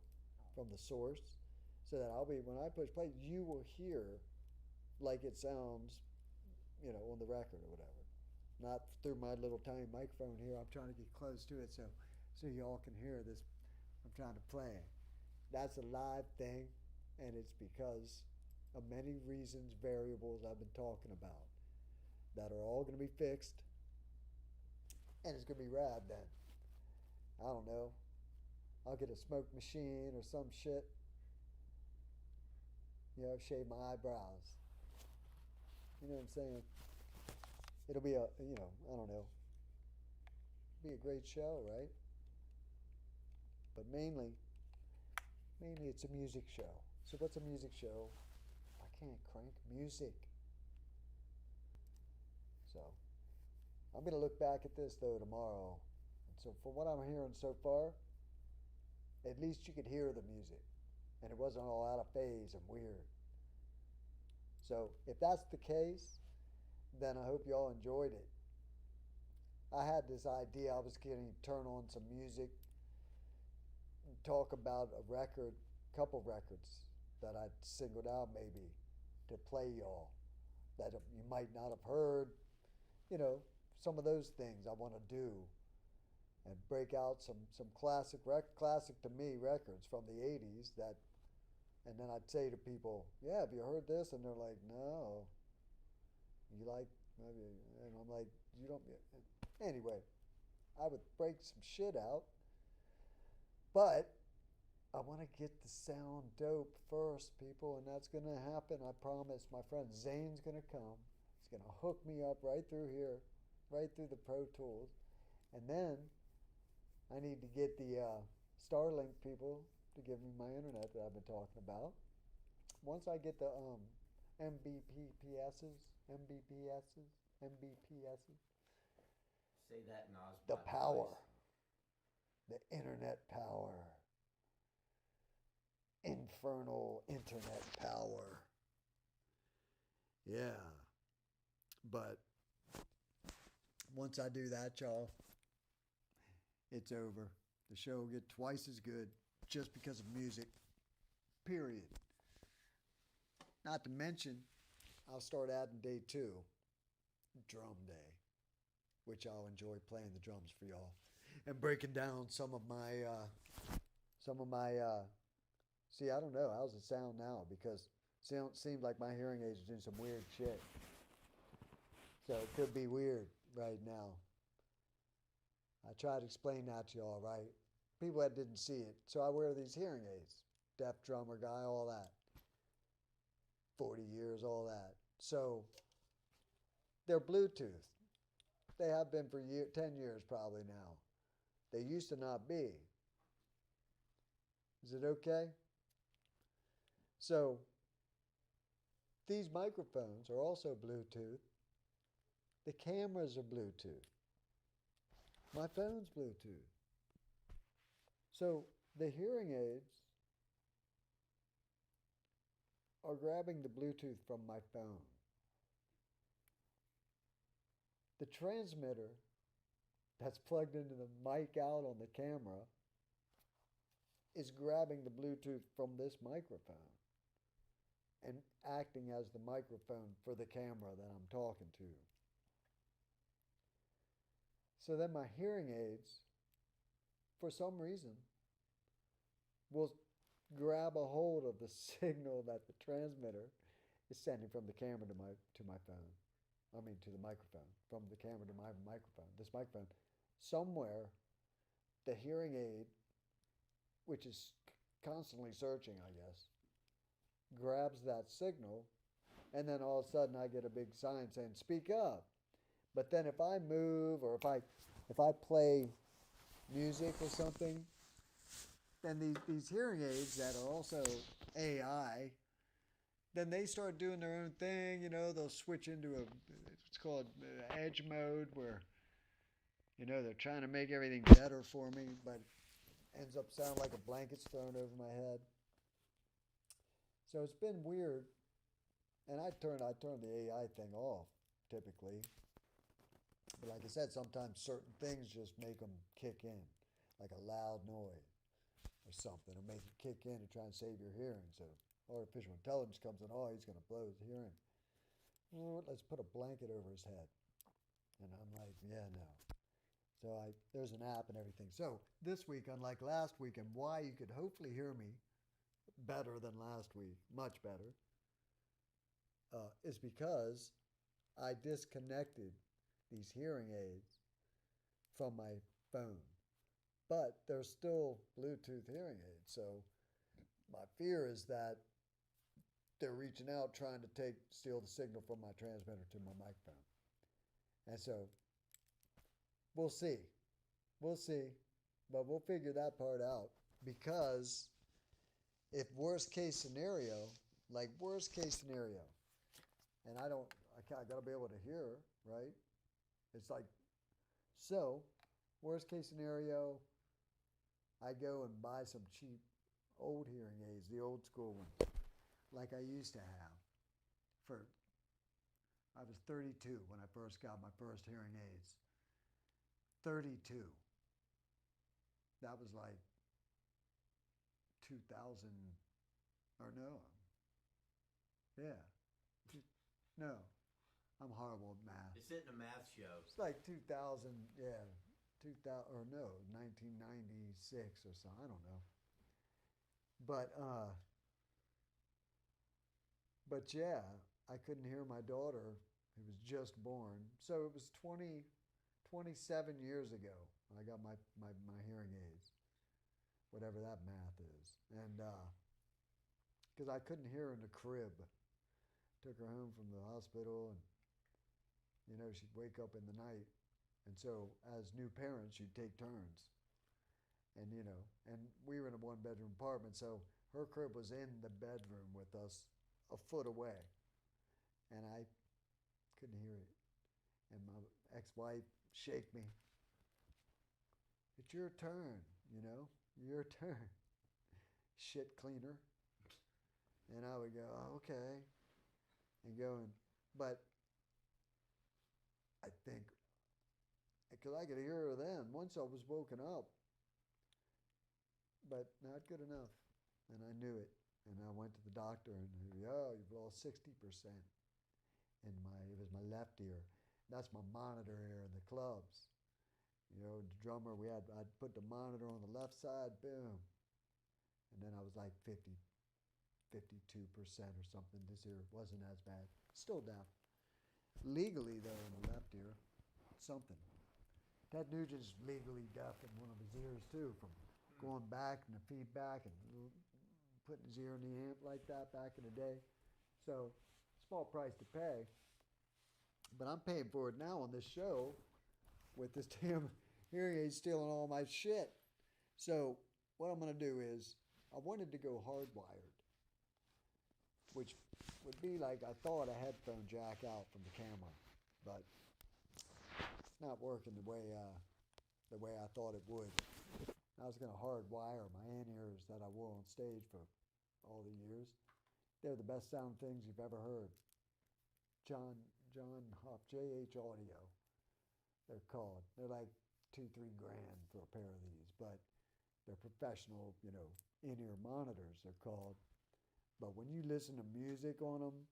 from the source, so that when I push play, you will hear like it sounds, on the record or whatever. Not through my little tiny microphone here. I'm trying to get close to it so you all can hear this. I'm trying to play. That's a live thing, and it's because of many reasons, variables I've been talking about that are all going to be fixed, and it's going to be rad then. I don't know. I'll get a smoke machine or some shit. Shave my eyebrows. You know what I'm saying? It'll be I don't know. It'll be a great show, right? But mainly it's a music show. So what's a music show? I can't crank music. So I'm going to look back at this, though, tomorrow. And so from what I'm hearing so far, at least you could hear the music. And it wasn't all out of phase and weird. So if that's the case, then I hope y'all enjoyed it. I had this idea I was going to turn on some music and talk about a record, couple records that I'd singled out maybe to play y'all that you might not have heard. You know, some of those things I want to do and break out some classic to me records from the 80s that, and then I'd say to people, yeah, have you heard this? And they're like, no. You like, maybe, and I'm like, you don't, anyway, I would break some shit out, but I want to get the sound dope first, people, and that's going to happen. I promise. My friend Zane's going to come. He's going to hook me up right through here, right through the Pro Tools. And then I need to get the Starlink people to give me my internet that I've been talking about. Once I get the MBPSs. Say that in Osborne. The power. The internet power. Infernal internet power. Yeah. But once I do that, y'all, it's over. The show will get twice as good just because of music. Period. Not to mention, I'll start adding day 2, drum day, which I'll enjoy playing the drums for y'all and breaking down some of my see, I don't know, how's it sound now? Because it seems like my hearing aids are doing some weird shit. So it could be weird right now. I tried to explain that to y'all, right? People that didn't see it. So I wear these hearing aids. Deaf drummer guy, all that. 40 years, all that. So they're Bluetooth. They have been for 10 years probably now. They used to not be. Is it okay? So these microphones are also Bluetooth. The cameras are Bluetooth. My phone's Bluetooth. So the hearing aids are grabbing the Bluetooth from my phone. The transmitter that's plugged into the mic out on the camera is grabbing the Bluetooth from this microphone and acting as the microphone for the camera that I'm talking to. So then my hearing aids, for some reason, will grab a hold of the signal that the transmitter is sending from the camera to my phone. I mean, to the microphone. From the camera to my microphone. This microphone. Somewhere, the hearing aid, which is constantly searching, I guess, grabs that signal, and then all of a sudden I get a big sign saying, speak up. But then if I move or if I play music or something, then these hearing aids that are also AI, then they start doing their own thing. You know, they'll switch into it's called edge mode, where, you know, they're trying to make everything better for me, but ends up sounding like a blanket's thrown over my head. So it's been weird, and I turn the AI thing off typically. But like I said, sometimes certain things just make them kick in, like a loud noise or something, or make it kick in to try and save your hearing. So artificial intelligence comes in, oh, he's going to blow his hearing. Well, let's put a blanket over his head. And I'm like, yeah, no. So there's an app and everything. So this week, unlike last week, and why you could hopefully hear me better than last week, much better, is because I disconnected these hearing aids from my phone. But they're still Bluetooth hearing aids. So my fear is that they're reaching out trying to steal the signal from my transmitter to my microphone. And so we'll see. We'll see. But we'll figure that part out, because if worst case scenario, and I got to be able to hear, right? It's like So, worst case scenario, I go and buy some cheap old hearing aids, the old school ones, like I used to have. I was 32 when I first got my first hearing aids. 32. That was like 2000, or no. Yeah. No. I'm horrible at math. It's in a math show. It's like 2000, yeah. 2000, or no, 1996 or something. I don't know. But yeah, I couldn't hear my daughter who was just born. So it was 27 years ago when I got my hearing aids, whatever that math is. And because I couldn't hear her in the crib. Took her home from the hospital, and she'd wake up in the night. And so as new parents, you'd take turns. And and we were in a one-bedroom apartment, so her crib was in the bedroom with us a foot away. And I couldn't hear it. And my ex-wife shake me. It's your turn, your turn. Shit cleaner. And I would go, oh, okay. And going, but I think, because I could hear her then. Once I was woken up, but not good enough. And I knew it. And I went to the doctor, and you've lost 60%. It was my left ear. That's my monitor ear in the clubs. The drummer, I'd put the monitor on the left side, boom. And then I was like 52% or something. This ear wasn't as bad. Still deaf. Legally, though, in the left ear, something. Ted Nugent's legally deaf in one of his ears, too, from going back and the feedback and putting his ear in the amp like that back in the day. So, small price to pay. But I'm paying for it now on this show with this damn hearing aid stealing all my shit. So, what I'm going to do is, I wanted to go hardwired, which would be like I thought a headphone jack out from the camera, but it's not working the way I thought it would. I was going to hardwire my in-ears that I wore on stage for all the years. They're the best sound things you've ever heard. John Hoff, JH Audio, they're called. They're like $2-3 grand for a pair of these, but they're professional, in-ear monitors, they're called. But when you listen to music on them,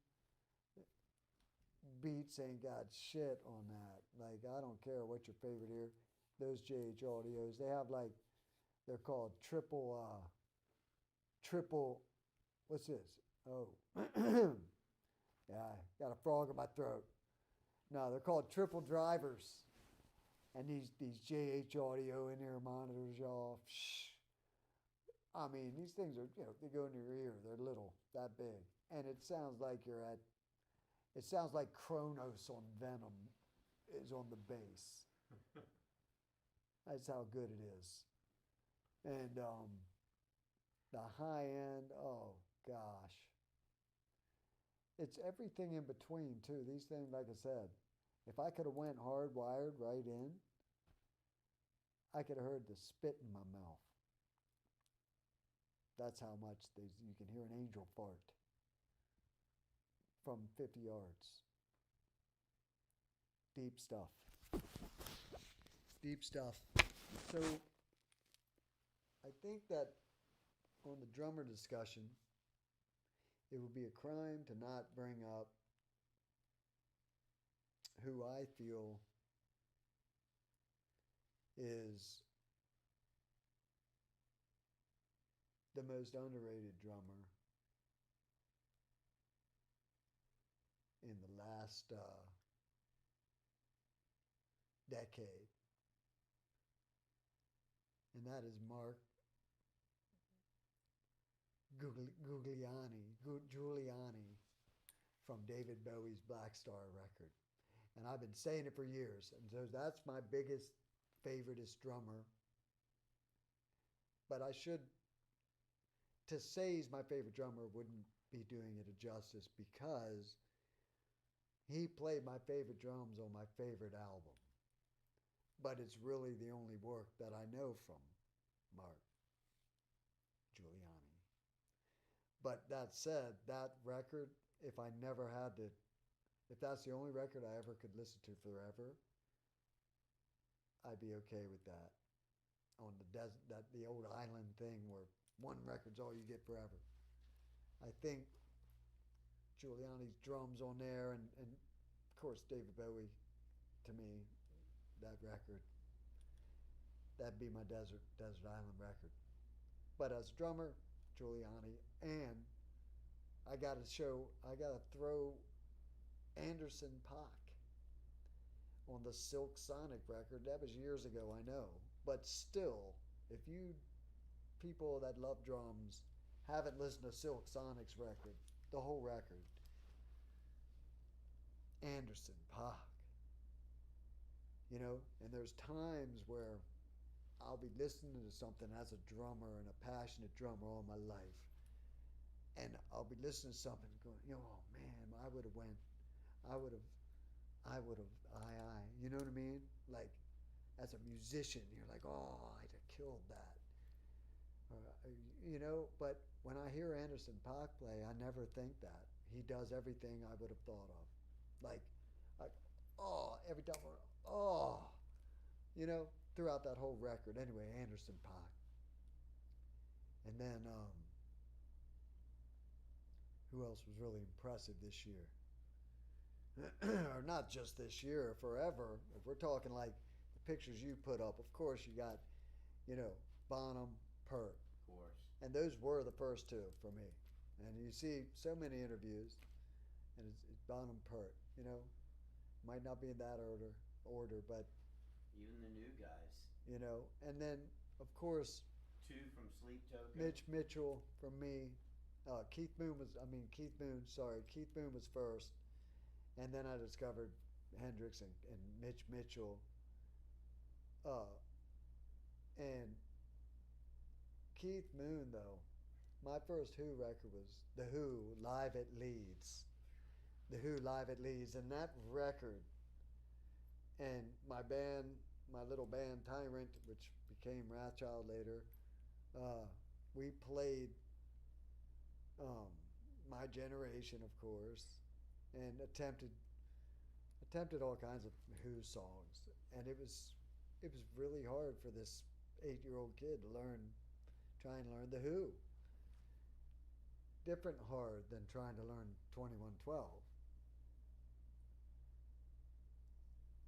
Beats ain't got shit on that. Like, I don't care what your favorite ear, those JH Audios, they have like, they're called triple, what's this? Oh, yeah, got a frog in my throat. No, they're called triple drivers. And these JH Audio in-ear monitors, y'all, I mean, these things are, they go in your ear. They're little, that big. And it sounds like it sounds like Kronos on Venom is on the bass. That's how good it is. And the high end, oh gosh. It's everything in between too. These things, like I said, if I could have went hardwired right in, I could have heard the spit in my mouth. That's how much you can hear an angel fart from 50 yards. Deep stuff. Deep stuff. So I think that on the drummer discussion, it would be a crime to not bring up who I feel is the most underrated drummer in the last decade. And that is Mark Giuliani from David Bowie's Black Star record. And I've been saying it for years. And so that's my biggest, favoriteest drummer. But to say he's my favorite drummer wouldn't be doing it a justice, because he played my favorite drums on my favorite album. but it's really the only work that I know from Mark Giuliani. But that said, that record, if that's the only record I ever could listen to forever, I'd be okay with that. On the old island thing where one record's all you get forever. I think Giuliani's drums on there, and of course David Bowie, to me, that record, that'd be my desert island record. But as drummer, Giuliani, and I gotta throw Anderson .Paak on the Silk Sonic record. That was years ago, I know. But still, if you people that love drums haven't listened to Silk Sonic's record, the whole record, Anderson .Paak. You know, and there's times where I'll be listening to something as a drummer and a passionate drummer all my life. And I'll be listening to something going, oh man, I would have, you know what I mean? Like, as a musician, you're like, oh, I'd have killed that. You know, but when I hear Anderson .Paak play, I never think that. He does everything I would have thought of. Like, oh, every time, oh, you know, throughout that whole record. Anyway, Anderson .Paak. And then, who else was really impressive this year? Or not just this year, forever. If we're talking like the pictures you put up, of course you got, you know, Bonham, Pert. Of course. And those were the first two for me. And you see so many interviews, and it's Bonham, Pert. You know, might not be in that order, but Even the new guys. you know. And then, of course, Two from Sleep Token. Mitch Mitchell from me. Keith Moon was first. And then I discovered Hendrix and Mitch Mitchell. And Keith Moon, though, my first Who record was The Who Live at Leeds. The Who Live at Leeds. And that record, and my band, my little band Tyrant, which became Wrathchild later, we played My Generation, of course, and attempted all kinds of Who songs. And it was really hard for this 8-year-old kid to try and learn The Who. Different hard than trying to learn 2112.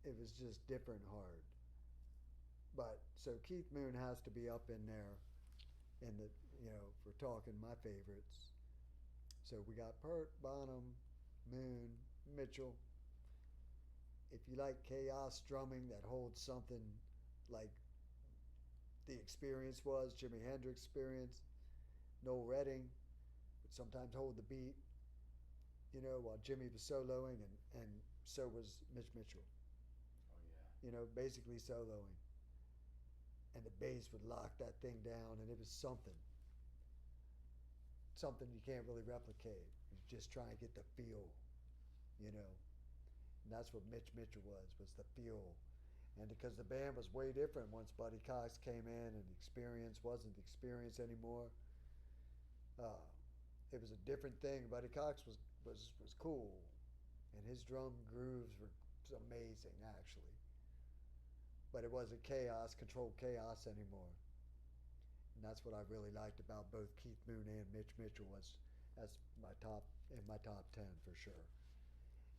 It was just different hard. But so Keith Moon has to be up in there in the, you know, if we're talking my favorites. So we got Pert, Bonham, Moon, Mitchell. If you like chaos drumming that holds something like the Experience was, Jimi Hendrix Experience, Noel Redding would sometimes hold the beat, you know, while Jimmy was soloing, and so was Mitch Mitchell. Oh, yeah. You know, basically soloing. And the bass would lock that thing down, and it was something you can't really replicate. You just try and get the feel, you know. And that's what Mitch Mitchell was the feel. And because the band was way different once Buddy Cox came in and the Experience wasn't the Experience anymore, it was a different thing. Buddy Cox was cool, and his drum grooves were amazing, actually. But it wasn't controlled chaos anymore. And that's what I really liked about both Keith Moon and Mitch Mitchell as my top 10 for sure.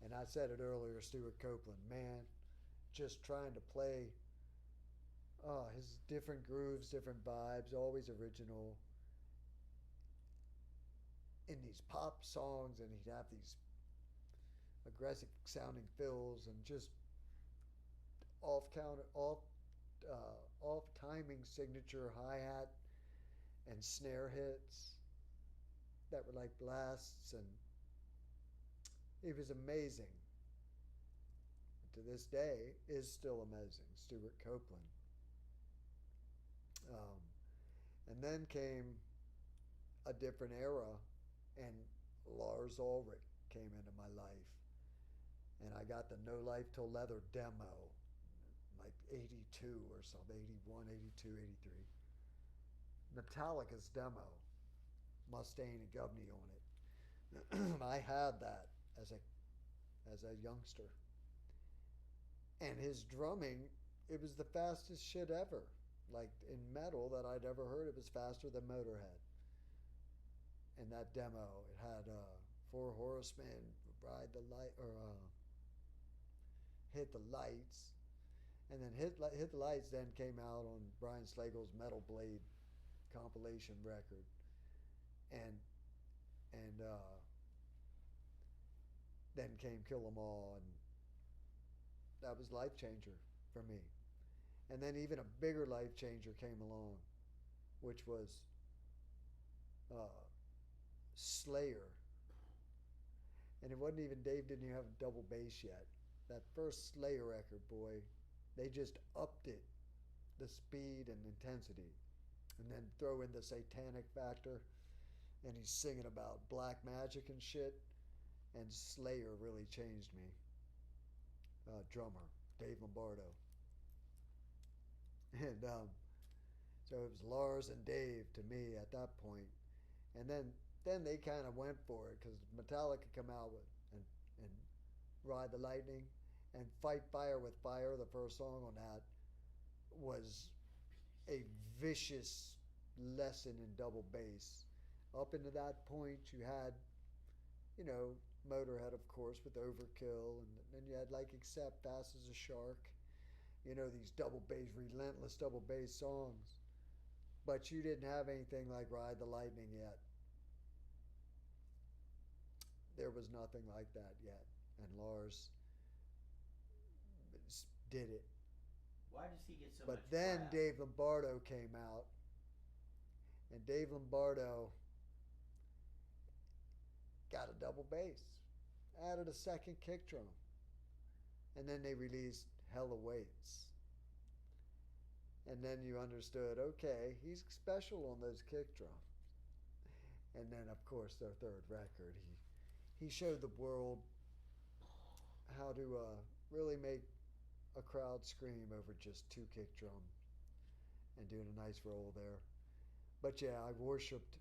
And I said it earlier, Stuart Copeland, man, just trying to play his different grooves, different vibes, always original in these pop songs, and he'd have these aggressive sounding fills and just off timing signature hi-hat and snare hits that were like blasts, and it was amazing. To this day is still amazing, Stuart Copeland. And then came a different era, and Lars Ulrich came into my life, and I got the No Life Till Leather demo. like 82 or something, 81, 82, 83. Metallica's demo, Mustaine and Govney on it. I had that as a youngster. And his drumming, it was the fastest shit ever. Like in metal that I'd ever heard, it was faster than Motorhead. And that demo, it had Four Horsemen, Ride the Light, or Hit the Lights. And then Hit the Lights then came out on Brian Slagle's Metal Blade compilation record. And then came Kill 'Em All, and that was life changer for me. And then even a bigger life changer came along, which was Slayer. And it wasn't even, Dave didn't even have a double bass yet. That first Slayer record, boy, they just upped it, the speed and intensity. And then throw in the satanic factor, and he's singing about black magic and shit. And Slayer really changed me. Drummer, Dave Lombardo. And so it was Lars and Dave to me at that point. And then they kind of went for it, because Metallica come out with and Ride the Lightning and Fight Fire with Fire, the first song on that, was a vicious lesson in double bass. Up into that point, you had, Motorhead, of course, with Overkill, and then you had like Accept, Fast as a Shark, these double bass, relentless double bass songs. But you didn't have anything like Ride the Lightning yet. There was nothing like that yet. And Lars did it. Why does he get so much But then crap? Dave Lombardo came out, and Dave Lombardo got a double bass, added a second kick drum, and then they released Hell Awaits. And then you understood, okay, he's special on those kick drums. And then, of course, their third record, he showed the world how to really make a crowd scream over just two kick drums and doing a nice roll there. But yeah, I worshipped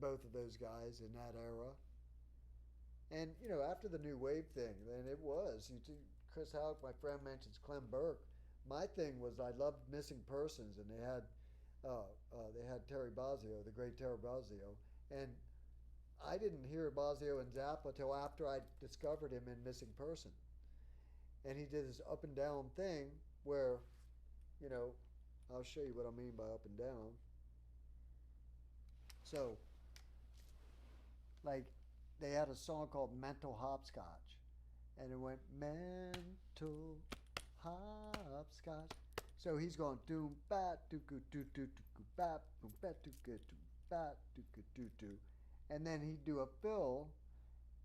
both of those guys in that era. And, after the new wave thing, then it was. Chris Houck, my friend, mentions Clem Burke. My thing was I loved Missing Persons, and they had Terry Bozzio, the great Terry Bozzio. And I didn't hear Bozzio and Zappa till after I discovered him in Missing Person. And he did this up and down thing where, I'll show you what I mean by up and down. So, like, they had a song called Mental Hopscotch. And it went, mental hopscotch. So he's going, doom bat doo doo doo doo doo bat boom bat doo doo bat doo doo doo. And then he'd do a fill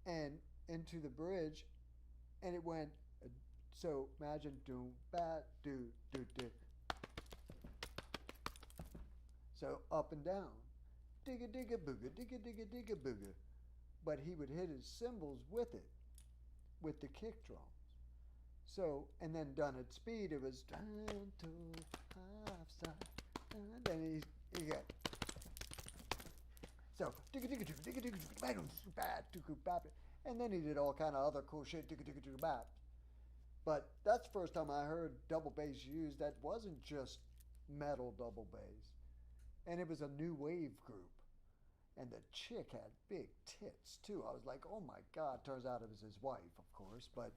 and into the bridge, and it went, so imagine doom bat doo doo doo. So up and down. Digga digga booga, digga digga digga booga. But he would hit his cymbals with it, with the kick drums. So, and then done at speed, it was then he got, so and then he did all kind of other cool shit. But that's the first time I heard double bass used that wasn't just metal double bass, and it was a new wave group. And the chick had big tits, too. I was like, oh, my God. Turns out it was his wife, of course. But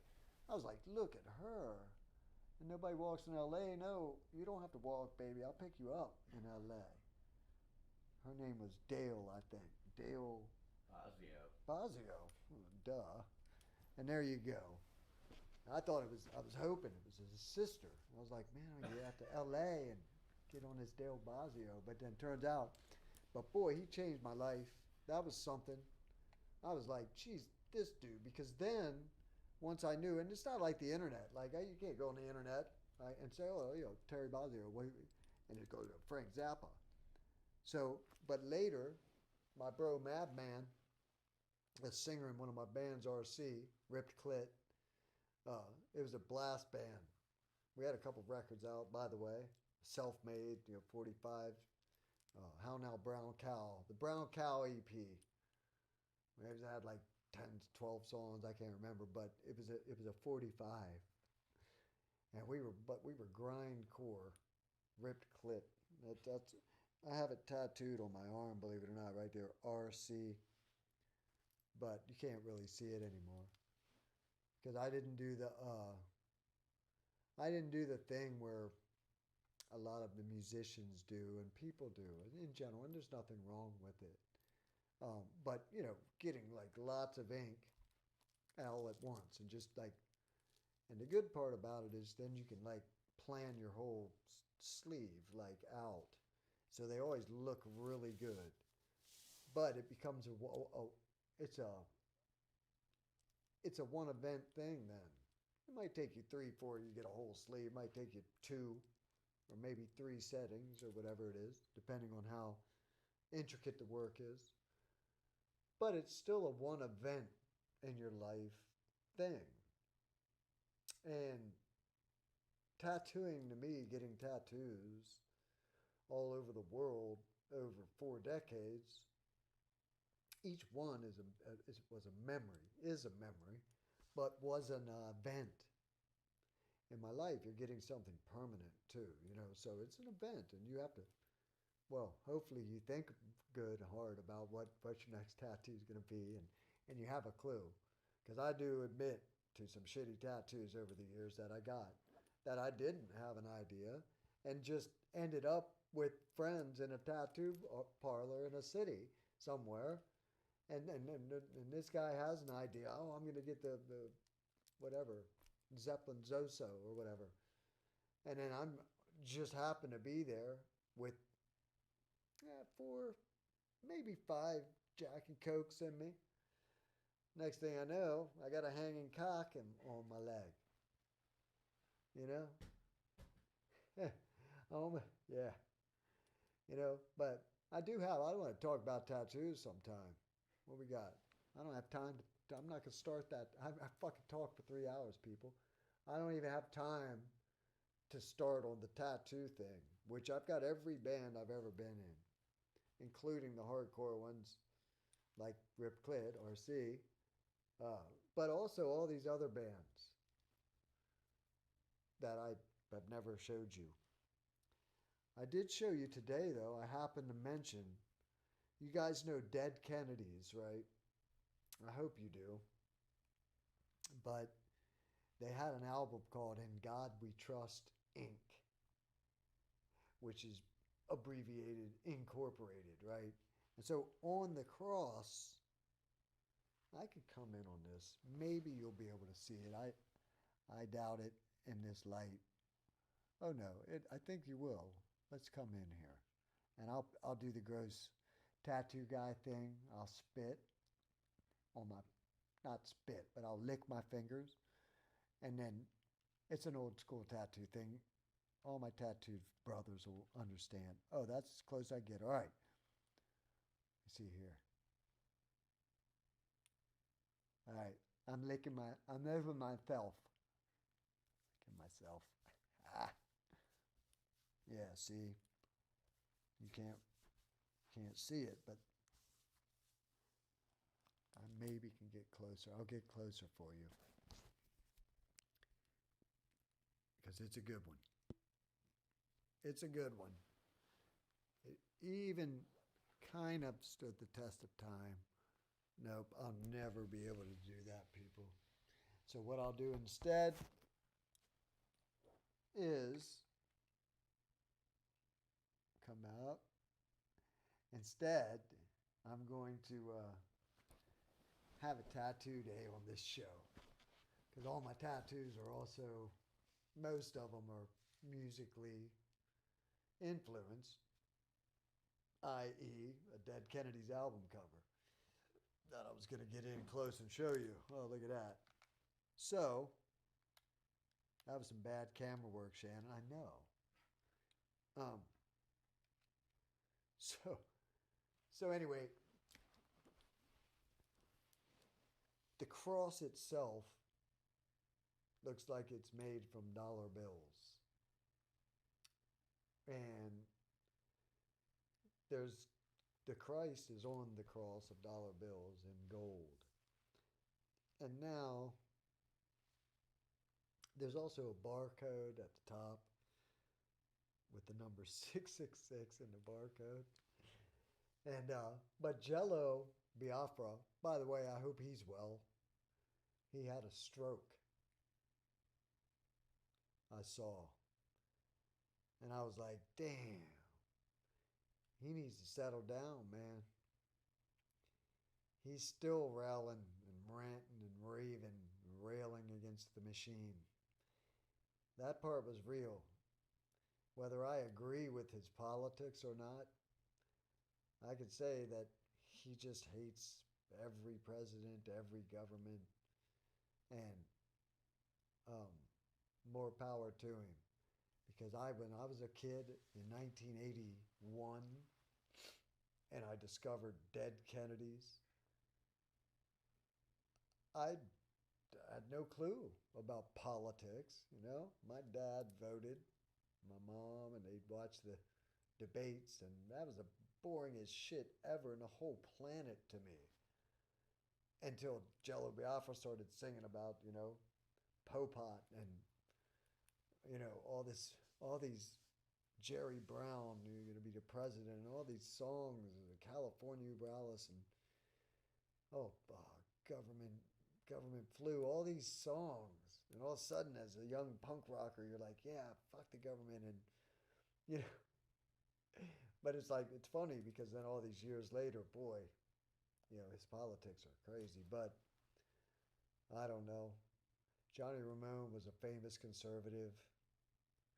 I was like, look at her. And nobody walks in L.A. No, you don't have to walk, baby. I'll pick you up in L.A. Her name was Dale, I think. Dale Bozzio. Duh. And there you go. I thought I was hoping it was his sister. I was like, man, I'm going to get out to L.A. and get on this Dale Bozzio. But then turns out, but boy, he changed my life. That was something. I was like, geez, this dude. Because then, once I knew, and it's not like the internet. Like, you can't go on the internet and say, oh, Terry Bozzio, and it goes to Frank Zappa. So, but later, my bro Madman, a singer in one of my bands, RC, Ripped Clit, it was a blast band. We had a couple of records out, by the way. Self-made, 45. How Now Brown Cow. The Brown Cow EP. We had like 10 to 12 songs, I can't remember, but it was a 45. And we were grindcore, ripped clit. That's I have it tattooed on my arm, believe it or not, right there, RC. But you can't really see it anymore because I didn't do the thing where a lot of the musicians do and people do in general, and there's nothing wrong with it. But getting like lots of ink all at once and just like, and the good part about it is then you can like plan your whole sleeve like out, so they always look really good. But it becomes it's a one event thing then. It might take you 3, 4, you get a whole sleeve. It might take you 2 or maybe 3 settings or whatever it is, depending on how intricate the work is. But it's still a one event in your life thing. And tattooing to me, getting tattoos all over the world over 4 decades, each one was a memory, but was an event in my life. You're getting something permanent too, so it's an event, and you have to, well, hopefully you think good and hard about what your next tattoo is going to be, and you have a clue. Because I do admit to some shitty tattoos over the years that I got, that I didn't have an idea, and just ended up with friends in a tattoo parlor in a city somewhere. And this guy has an idea. Oh, I'm going to get the whatever, Zeppelin Zoso or whatever. And then I'm just happen to be there with 4, maybe 5 Jack and Cokes in me. Next thing I know, I got a hanging cock on my leg. Yeah. But I want to talk about tattoos sometime. What we got? I don't have time I'm not going to start that. I fucking talk for 3 hours, people. I don't even have time to start on the tattoo thing, which I've got every band I've ever been in, including the hardcore ones like Rip Clit, RC, but also all these other bands that I have never showed you. I did show you today, though. I happened to mention, you guys know Dead Kennedys, right? I hope you do. But they had an album called In God We Trust, Inc., which is abbreviated Incorporated, right? And so on the cross, I could come in on this. Maybe you'll be able to see it. I doubt it in this light. Oh no, I think you will. Let's come in here. And I'll do the gross tattoo guy thing. I'll spit on my, not spit, but I'll lick my fingers. And then it's an old school tattoo thing. All my tattooed brothers will understand. Oh, that's as close as I get. All right. Let's see here. All right. I'm over myself. Licking myself. Ah. Yeah, see. You can't see it, but I maybe can get closer. I'll get closer for you. Because it's a good one. It's a good one. It even kind of stood the test of time. Nope, I'll never be able to do that, people. So what I'll do instead is come out. Instead, I'm going to have a tattoo day on this show. Because all my tattoos are also, most of them are musically influenced, i.e. a Dead Kennedys album cover that I was going to get in close and show you. Oh, look at that. So, that was some bad camera work, Shannon, I know. So anyway, the cross itself looks like it's made from dollar bills. And there's the Christ is on the cross of dollar bills in gold. And now there's also a barcode at the top with the number 666 in the barcode. And but Jello Biafra, by the way, I hope he's well. He had a stroke. I saw. And I was like, damn. He needs to settle down, man. He's still railing and ranting and raving and railing against the machine. That part was real. Whether I agree with his politics or not, I could say that he just hates every president, every government, and more power to him. Because when I was a kid in 1981, and I discovered dead Kennedys, I had no clue about politics, you know. My dad voted, my mom, and they'd watch the debates, and that was the boringest shit ever in the whole planet to me. Until Jello Biafra started singing about, you know, Popot and, you know, all these Jerry Brown, you're going to be the president, and all these songs, California Morales, and government flu, all these songs, and all of a sudden, as a young punk rocker, you're like, yeah, fuck the government, and you know. But it's like, it's funny because then all these years later, boy, you know, his politics are crazy. But I don't know. Johnny Ramone was a famous conservative.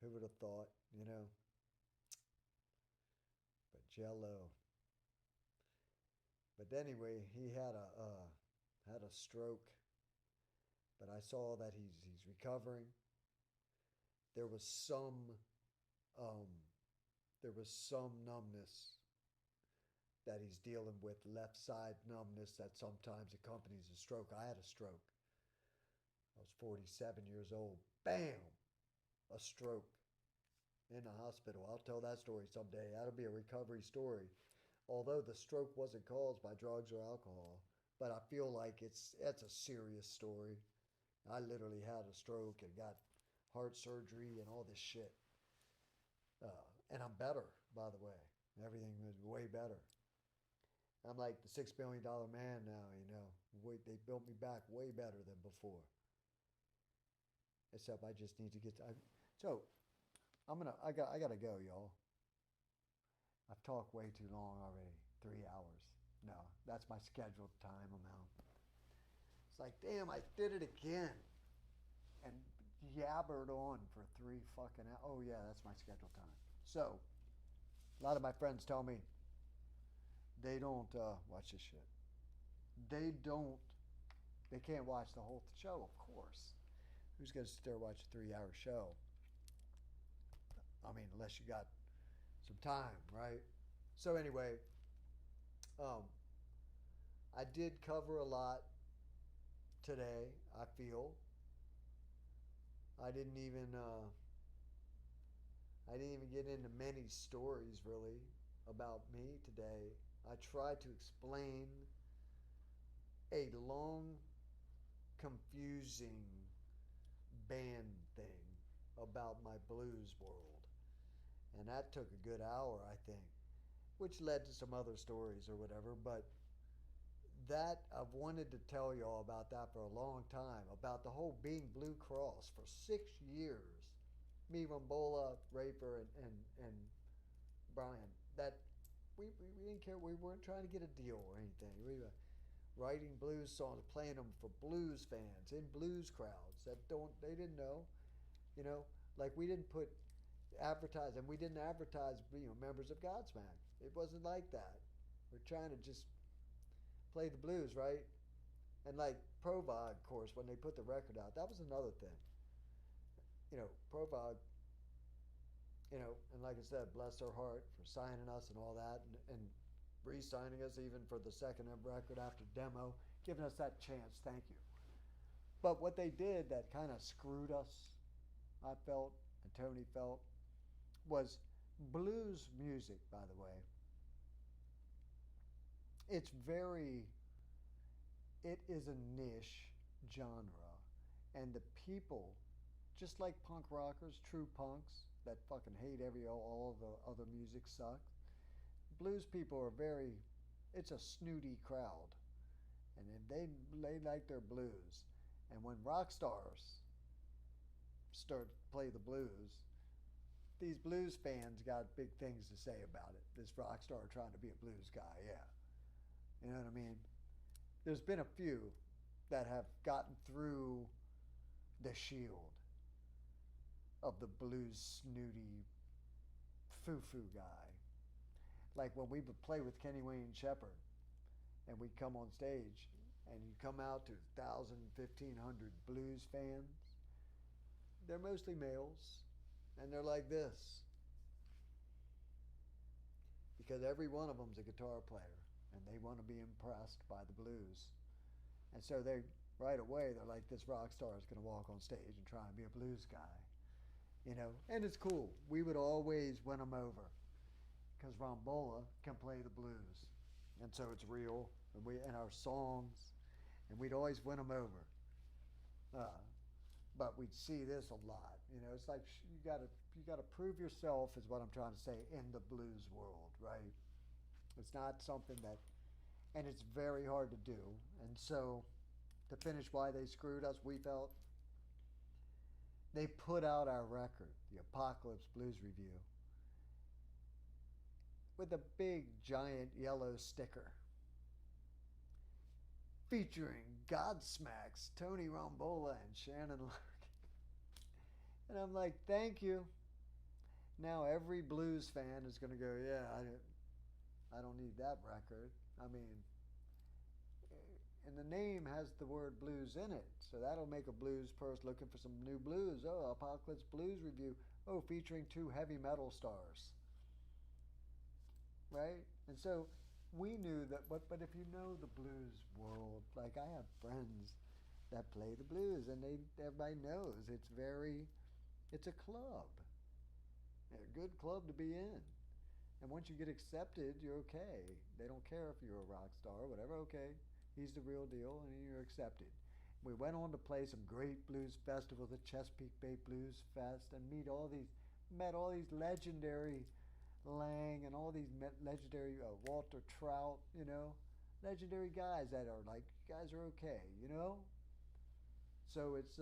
Who would have thought, you know? But Jello. But anyway, he had a stroke. But I saw that he's recovering. There was some numbness that he's dealing with, left side numbness that sometimes accompanies a stroke. I had a stroke. I was 47 years old. Bam! A stroke in the hospital. I'll tell that story someday. That'll be a recovery story. Although the stroke wasn't caused by drugs or alcohol, but I feel like it's a serious story. I literally had a stroke and got heart surgery and all this shit. And I'm better, by the way. Everything was way better. I'm like the $6 billion man now, you know. They built me back way better than before. Except I just need to get to... I gotta go, y'all. I've talked way too long already. 3 hours. No, that's my scheduled time amount. It's like, damn, I did it again. And yabbered on for 3 fucking hours. Oh yeah, that's my scheduled time. So, a lot of my friends tell me they don't watch this shit. They can't watch the whole show, of course. Who's going to sit there and watch a 3-hour show? I mean, unless you got some time, right? So anyway, I did cover a lot today, I feel. I didn't even get into many stories, really, about me today. I tried to explain a long, confusing band thing about my blues world. And that took a good hour, I think, which led to some other stories or whatever. But that, I've wanted to tell y'all about that for a long time, about the whole being Blue Cross for 6 years. Me, Rambola, Raper, and Brian, that we didn't care. We weren't trying to get a deal or anything. We were writing blues songs, playing them for blues fans in blues crowds that they didn't know, you know, like we didn't advertise, and we didn't advertise, you know, members of Godsmack. It wasn't like that. We're trying to just play the blues, right? And like Provog, of course, when they put the record out, that was another thing. You know, Provog, you know, and like I said, bless their heart for signing us and all that, and re-signing us even for the second record after demo, giving us that chance. Thank you. But what they did that kind of screwed us, I felt, and Tony felt, was blues music, by the way. It is a niche genre. And the people, just like punk rockers, true punks that fucking hate all the other music sucks, blues people are it's a snooty crowd. And they like their blues. And when rock stars start to play the blues, these blues fans got big things to say about it. This rock star trying to be a blues guy, yeah. You know what I mean? There's been a few that have gotten through the shield of the blues snooty foo-foo guy. Like when we would play with Kenny Wayne Shepherd and we'd come on stage and you come out to 1,000, 1,500 blues fans. They're mostly males and they're like this. Because every one of them's a guitar player and they want to be impressed by the blues. And so right away, they're like, this rock star is going to walk on stage and try and be a blues guy. You know, and it's cool. We would always win them over because Rombola can play the blues. And so it's real. And our songs, and we'd always win them over. But we'd see this a lot. You know, it's like you gotta prove yourself is what I'm trying to say in the blues world, right? It's not something that, and it's very hard to do. And so, to finish why they screwed us, we felt they put out our record, the Apocalypse Blues Review, with a big giant yellow sticker featuring Godsmacks, Tony Rombola, and Shannon Larkin. And I'm like, thank you. Now every blues fan is going to go, yeah, I don't need that record. I mean, and the name has the word blues in it. So that'll make a blues person looking for some new blues. Oh, Apocalypse Blues Review. Oh, featuring 2 heavy metal stars. Right? And so we knew that, but if you know the blues world, like I have friends that play the blues and everybody knows it's a club. A good club to be in. And once you get accepted, you're okay. They don't care if you're a rock star or whatever. Okay, he's the real deal and you're accepted. We went on to play some great blues festivals, the Chesapeake Bay Blues Fest, and met all these legendary Lang and all these legendary Walter Trout, you know, legendary guys that are like, you guys are okay, you know? So it's,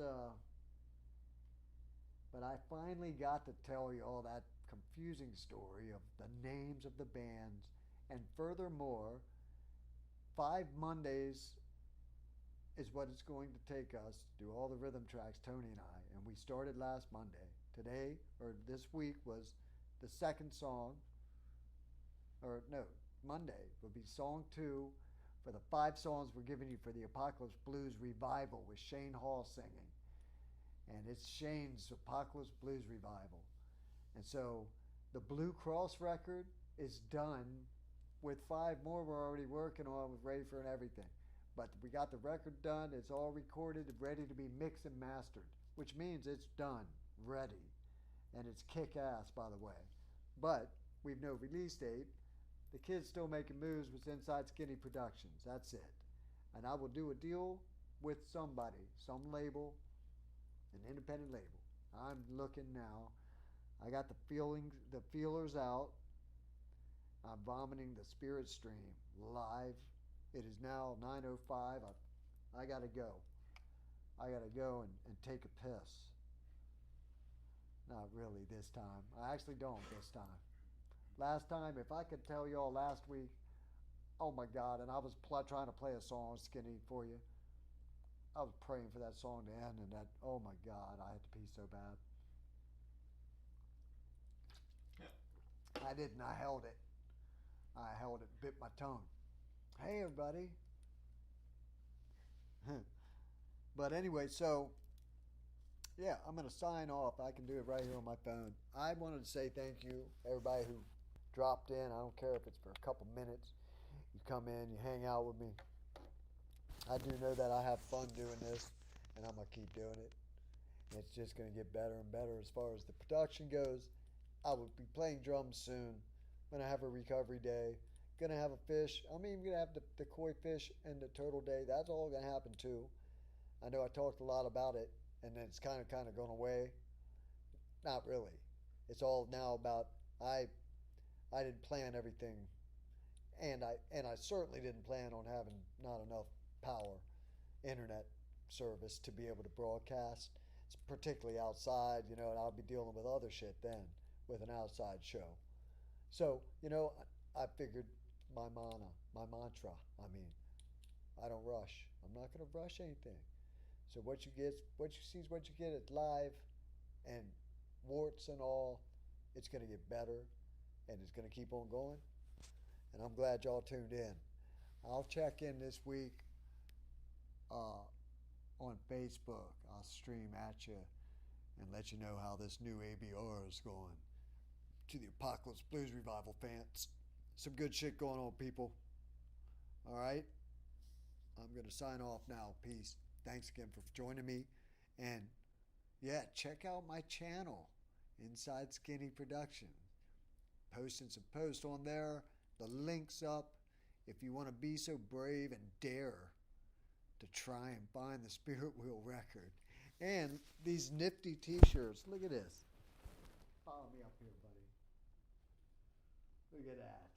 but I finally got to tell you all that confusing story of the names of the bands. And furthermore, 5 Mondays is what it's going to take us to do all the rhythm tracks, Tony and I. And we started last Monday. Today, or this week, was the second song, or no, Monday would be song 2 for the 5 songs we're giving you for the Apocalypse Blues Revival with Shane Hall singing. And it's Shane's Apocalypse Blues Revival. And so the Blue Cross record is done with 5 more we're already working on with Rafer and everything. But we got the record done, it's all recorded, ready to be mixed and mastered, which means it's done, ready. And it's kick-ass, by the way. But we've no release date. The kid's still making moves with Inside Skinny Productions. That's it. And I will do a deal with somebody, some label, an independent label. I'm looking now. I got the feelers out. I'm vomiting the SpiritStream live. It is now 9:05. I got to go. I got to go and take a piss. Not really this time. I actually don't this time. Last time, if I could tell y'all last week, oh my God, and I was trying to play a song, Skinny, for you. I was praying for that song to end, and that, oh my God, I had to pee so bad. I didn't. I held it. Bit my tongue. Hey, everybody. But anyway, so, yeah, I'm going to sign off. I can do it right here on my phone. I wanted to say thank you, everybody who dropped in. I don't care if it's for a couple minutes. You come in, you hang out with me. I do know that I have fun doing this. and I'm going to keep doing it. And it's just going to get better and better as far as the production goes. I will be playing drums soon. I'm going to have a recovery day. Going to have a fish. I'm even going to have the koi fish and the turtle day. That's all going to happen too. I know I talked a lot about it, and then it's kind of gone away. Not really. It's all now about I didn't plan everything, and I certainly didn't plan on having not enough power, internet service to be able to broadcast. It's particularly outside, and I'll be dealing with other shit then with an outside show. So, I figured my mantra. I don't rush. I'm not going to rush anything. So what you see is what you get. It's live, and warts and all, it's going to get better, and it's going to keep on going. And I'm glad y'all tuned in. I'll check in this week on Facebook. I'll stream at you and let you know how this new ABR is going. To the Apocalypse Blues Revival fans, some good shit going on, people. All right? I'm going to sign off now. Peace. Thanks again for joining me. And yeah, check out my channel, Inside Skinny Production. Posting some posts on there. The link's up. If you want to be so brave and dare to try and find the Spirit Wheel record. And these nifty t-shirts. Look at this. Follow me up here, buddy. Look at that.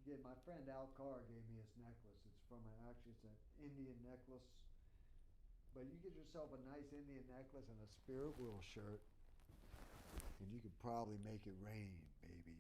Again, my friend Al Carr gave me his necklace. It's it's an Indian necklace. But you get yourself a nice Indian necklace and a Spirit Wheel shirt, and you could probably make it rain, baby.